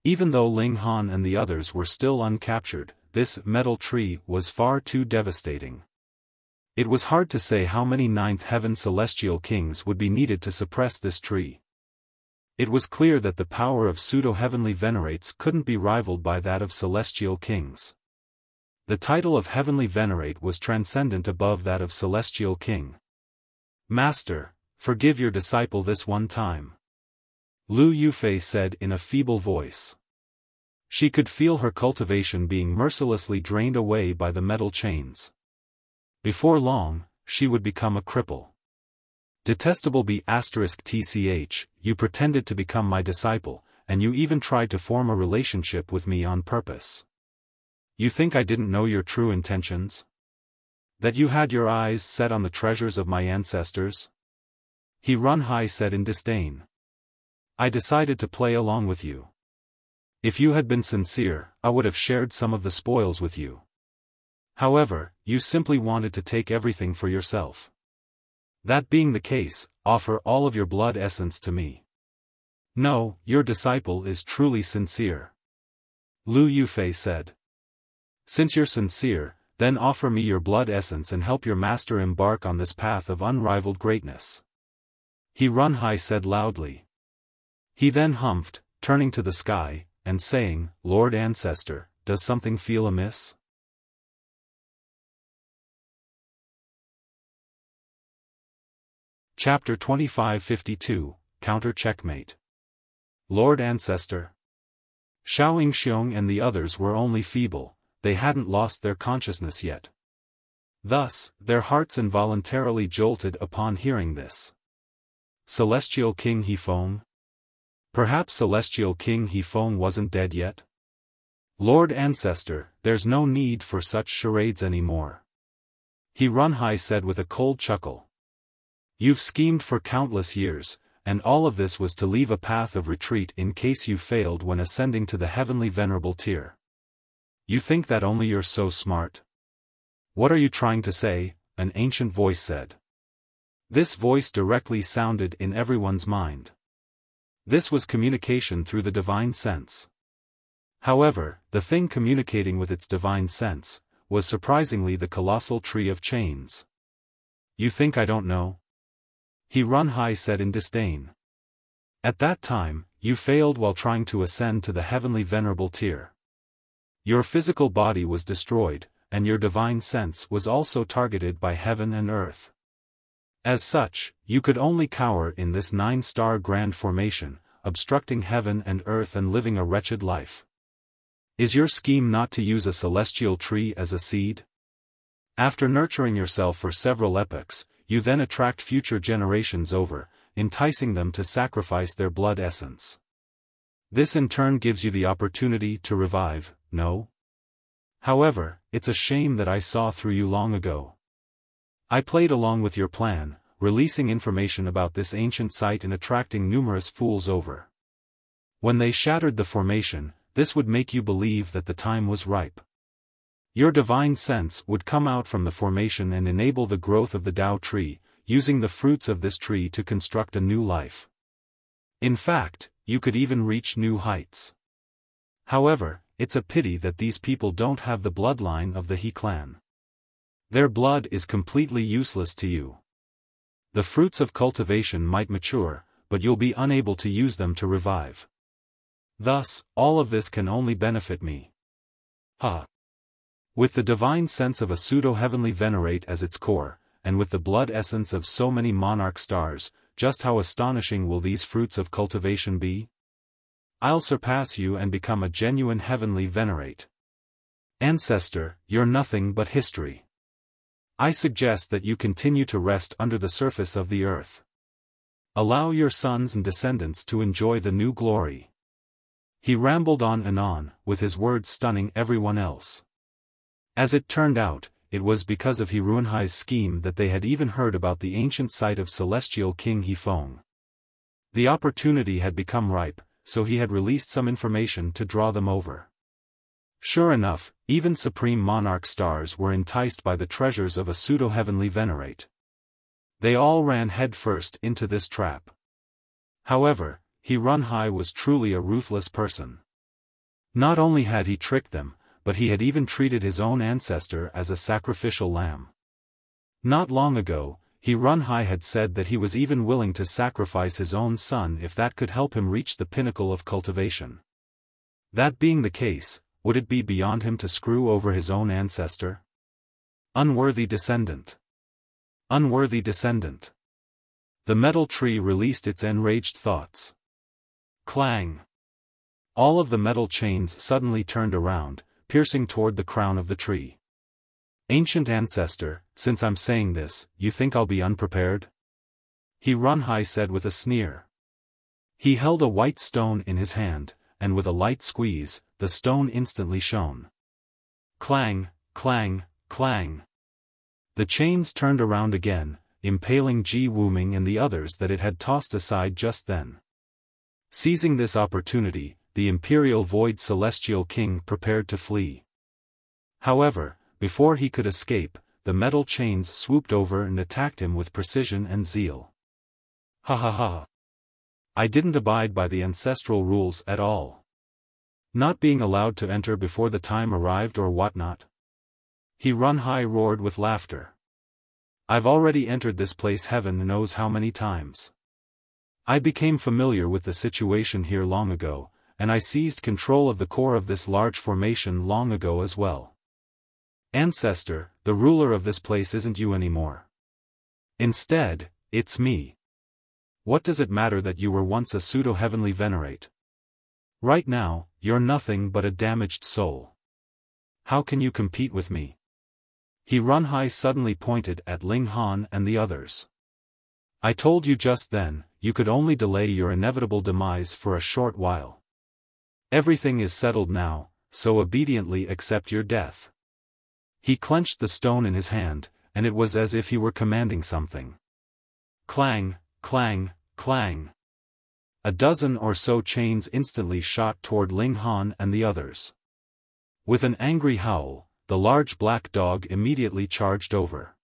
Speaker 1: Even though Ling Han and the others were still uncaptured, this metal tree was far too devastating. It was hard to say how many 9th heaven celestial kings would be needed to suppress this tree. It was clear that the power of pseudo-heavenly venerates couldn't be rivaled by that of celestial kings. The title of heavenly venerate was transcendent above that of celestial king. Master, forgive your disciple this one time. Lu Yufei said in a feeble voice. She could feel her cultivation being mercilessly drained away by the metal chains. Before long, she would become a cripple. Detestable **TCH, you pretended to become my disciple, and you even tried to form a relationship with me on purpose. You think I didn't know your true intentions? That you had your eyes set on the treasures of my ancestors? Runhai said in disdain. I decided to play along with you. If you had been sincere, I would have shared some of the spoils with you. However, you simply wanted to take everything for yourself. That being the case, offer all of your blood essence to me. No, your disciple is truly sincere. Lu Yufei said. Since you're sincere, then offer me your blood essence and help your master embark on this path of unrivaled greatness. Runhai said loudly. He then humphed, turning to the sky, and saying, Lord Ancestor, does something feel amiss? Chapter 2552, Counter Checkmate. Lord Ancestor. Xiao Yingxiong and the others were only feeble, they hadn't lost their consciousness yet. Thus, their hearts involuntarily jolted upon hearing this. Celestial King Hefeng? Perhaps Celestial King Hefeng wasn't dead yet? Lord Ancestor, there's no need for such charades anymore. Runhai said with a cold chuckle. You've schemed for countless years, and all of this was to leave a path of retreat in case you failed when ascending to the heavenly venerable tier. You think that only you're so smart? What are you trying to say? An ancient voice said. This voice directly sounded in everyone's mind. This was communication through the divine sense. However, the thing communicating with its divine sense was surprisingly the colossal tree of chains. You think I don't know? Runhai said in disdain. At that time, you failed while trying to ascend to the heavenly venerable tier. Your physical body was destroyed, and your divine sense was also targeted by heaven and earth. As such, you could only cower in this 9-star grand formation, obstructing heaven and earth and living a wretched life. Is your scheme not to use a celestial tree as a seed? After nurturing yourself for several epochs, you then attract future generations over, enticing them to sacrifice their blood essence. This in turn gives you the opportunity to revive, no? However, it's a shame that I saw through you long ago. I played along with your plan, releasing information about this ancient site and attracting numerous fools over. When they shattered the formation, this would make you believe that the time was ripe. Your divine sense would come out from the formation and enable the growth of the Tao tree, using the fruits of this tree to construct a new life. In fact, you could even reach new heights. However, it's a pity that these people don't have the bloodline of the He clan. Their blood is completely useless to you. The fruits of cultivation might mature, but you'll be unable to use them to revive. Thus, all of this can only benefit me. With the divine sense of a pseudo-heavenly venerate as its core, and with the blood essence of so many monarch stars, just how astonishing will these fruits of cultivation be? I'll surpass you and become a genuine heavenly venerate. Ancestor, you're nothing but history. I suggest that you continue to rest under the surface of the earth. Allow your sons and descendants to enjoy the new glory. He rambled on and on, with his words stunning everyone else. As it turned out, it was because of He Ruanhai's scheme that they had even heard about the ancient site of celestial King He Feng. The opportunity had become ripe, so he had released some information to draw them over. Sure enough, even supreme monarch stars were enticed by the treasures of a pseudo-heavenly venerate. They all ran headfirst into this trap. However, He Ruanhai was truly a ruthless person. Not only had he tricked them, but he had even treated his own ancestor as a sacrificial lamb. Not long ago, He Ruanhai had said that he was even willing to sacrifice his own son if that could help him reach the pinnacle of cultivation. That being the case, would it be beyond him to screw over his own ancestor? Unworthy descendant. Unworthy descendant. The metal tree released its enraged thoughts. Clang! All of the metal chains suddenly turned around, piercing toward the crown of the tree. Ancient ancestor, since I'm saying this, you think I'll be unprepared? He Ruanhai said with a sneer. He held a white stone in his hand, and with a light squeeze, the stone instantly shone. Clang, clang, clang. The chains turned around again, impaling Ji Wuming and the others that it had tossed aside just then. Seizing this opportunity, the Imperial Void Celestial King prepared to flee. However, before he could escape, the metal chains swooped over and attacked him with precision and zeal. Ha ha ha. I didn't abide by the ancestral rules at all. Not being allowed to enter before the time arrived or whatnot. He Ruanhai roared with laughter. I've already entered this place heaven knows how many times. I became familiar with the situation here long ago, and I seized control of the core of this large formation long ago as well. Ancestor, the ruler of this place isn't you anymore. Instead, it's me. What does it matter that you were once a pseudo-heavenly venerate? Right now, you're nothing but a damaged soul. How can you compete with me? He Ruanhai suddenly pointed at Ling Han and the others. I told you just then, you could only delay your inevitable demise for a short while. Everything is settled now, so obediently accept your death. He clenched the stone in his hand, and it was as if he were commanding something. Clang, clang, clang. A dozen or so chains instantly shot toward Ling Han and the others. With an angry howl, the large black dog immediately charged over.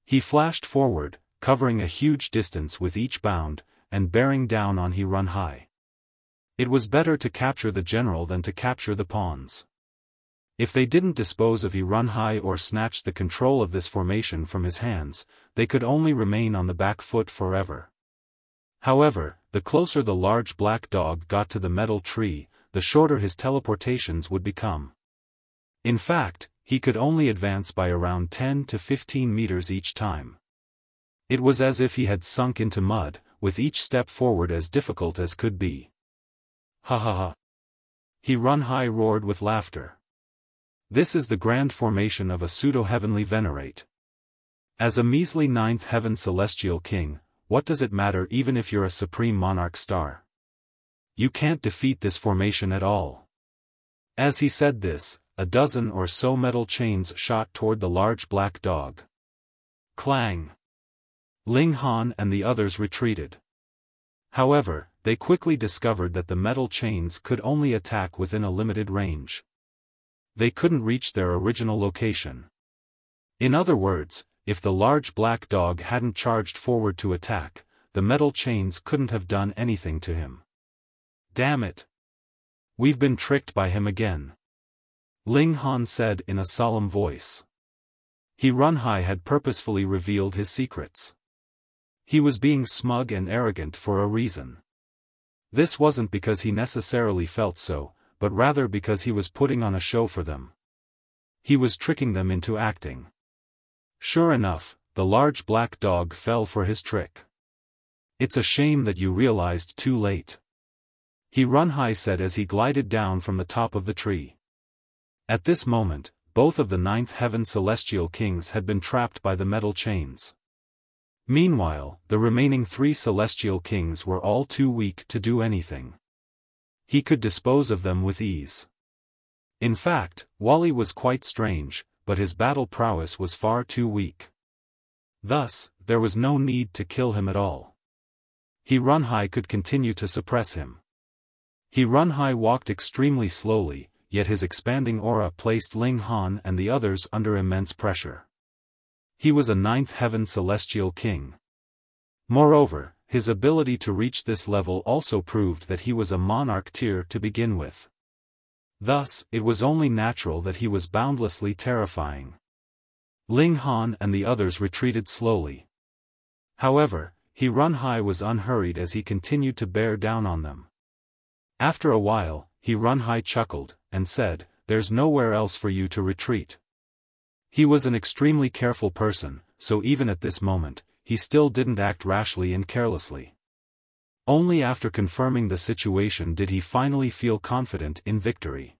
Speaker 1: He flashed forward, covering a huge distance with each bound, and bearing down on He Ruanhai. It was better to capture the general than to capture the pawns. If they didn't dispose of He Ruanhai or snatch the control of this formation from his hands, they could only remain on the back foot forever. However, the closer the large black dog got to the metal tree, the shorter his teleportations would become. In fact, he could only advance by around 10 to 15 meters each time. It was as if he had sunk into mud, with each step forward as difficult as could be. Ha ha ha. He Run High roared with laughter. This is the grand formation of a pseudo-heavenly venerate. As a measly ninth heaven celestial king, what does it matter even if you're a supreme monarch star? You can't defeat this formation at all. As he said this, a dozen or so metal chains shot toward the large black dog. Clang! Ling Han and the others retreated. However, they quickly discovered that the metal chains could only attack within a limited range. They couldn't reach their original location. In other words, if the large black dog hadn't charged forward to attack, the metal chains couldn't have done anything to him. Damn it! We've been tricked by him again. Ling Han said in a solemn voice. He Run High had purposefully revealed his secrets. He was being smug and arrogant for a reason. This wasn't because he necessarily felt so, but rather because he was putting on a show for them. He was tricking them into acting. Sure enough, the large black dog fell for his trick. It's a shame that you realized too late. He Run High said as he glided down from the top of the tree. At this moment, both of the ninth heaven celestial kings had been trapped by the metal chains. Meanwhile, the remaining three celestial kings were all too weak to do anything. He could dispose of them with ease. In fact, Wally was quite strange, but his battle prowess was far too weak. Thus, there was no need to kill him at all. He Run High could continue to suppress him. He Run High walked extremely slowly, yet his expanding aura placed Ling Han and the others under immense pressure. He was a ninth heaven celestial king. Moreover, his ability to reach this level also proved that he was a monarch tier to begin with. Thus, it was only natural that he was boundlessly terrifying. Ling Han and the others retreated slowly. However, He Run High was unhurried as he continued to bear down on them. After a while, He Run High chuckled, and said, "There's nowhere else for you to retreat." He was an extremely careful person, so even at this moment, he still didn't act rashly and carelessly. Only after confirming the situation did he finally feel confident in victory.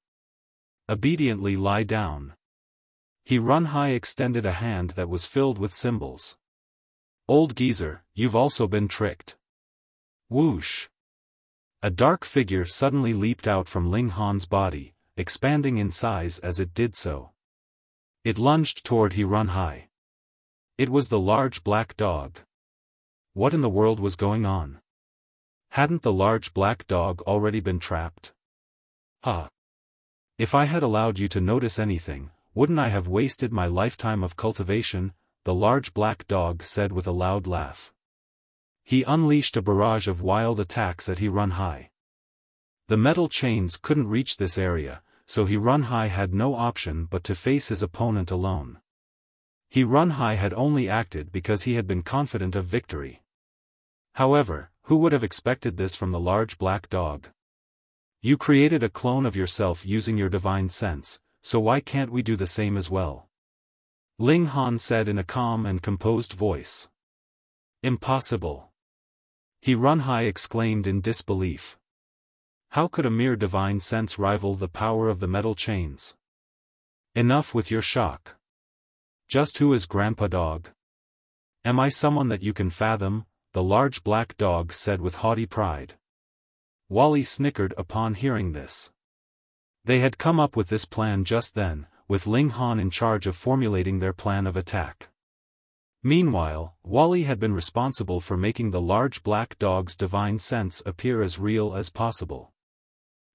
Speaker 1: Obediently lie down. He Run High extended a hand that was filled with symbols. "Old geezer, you've also been tricked." Whoosh! A dark figure suddenly leaped out from Ling Han's body, expanding in size as it did so. It lunged toward He Run High. It was the large black dog. What in the world was going on? Hadn't the large black dog already been trapped? If I had allowed you to notice anything, wouldn't I have wasted my lifetime of cultivation? The large black dog said with a loud laugh. He unleashed a barrage of wild attacks at He Run High. The metal chains couldn't reach this area, so He Run High had no option but to face his opponent alone. He Run High had only acted because he had been confident of victory. However, who would have expected this from the large black dog? You created a clone of yourself using your divine sense, so why can't we do the same as well? Ling Han said in a calm and composed voice. Impossible! He Run High exclaimed in disbelief. How could a mere divine sense rival the power of the metal chains? Enough with your shock. Just who is Grandpa Dog? Am I someone that you can fathom? The large black dog said with haughty pride. Wally snickered upon hearing this. They had come up with this plan just then, with Ling Han in charge of formulating their plan of attack. Meanwhile, Wally had been responsible for making the large black dog's divine sense appear as real as possible.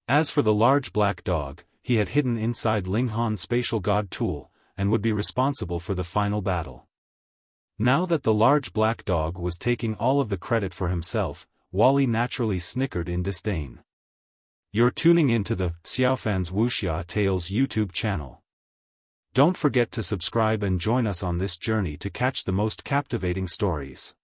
Speaker 1: As for the large black dog, he had hidden inside Ling Han's spatial god tool, and would be responsible for the final battle. Now that the large black dog was taking all of the credit for himself, Wally naturally snickered in disdain. You're tuning into the Xiaofan's Wuxia Tales YouTube channel. Don't forget to subscribe and join us on this journey to catch the most captivating stories.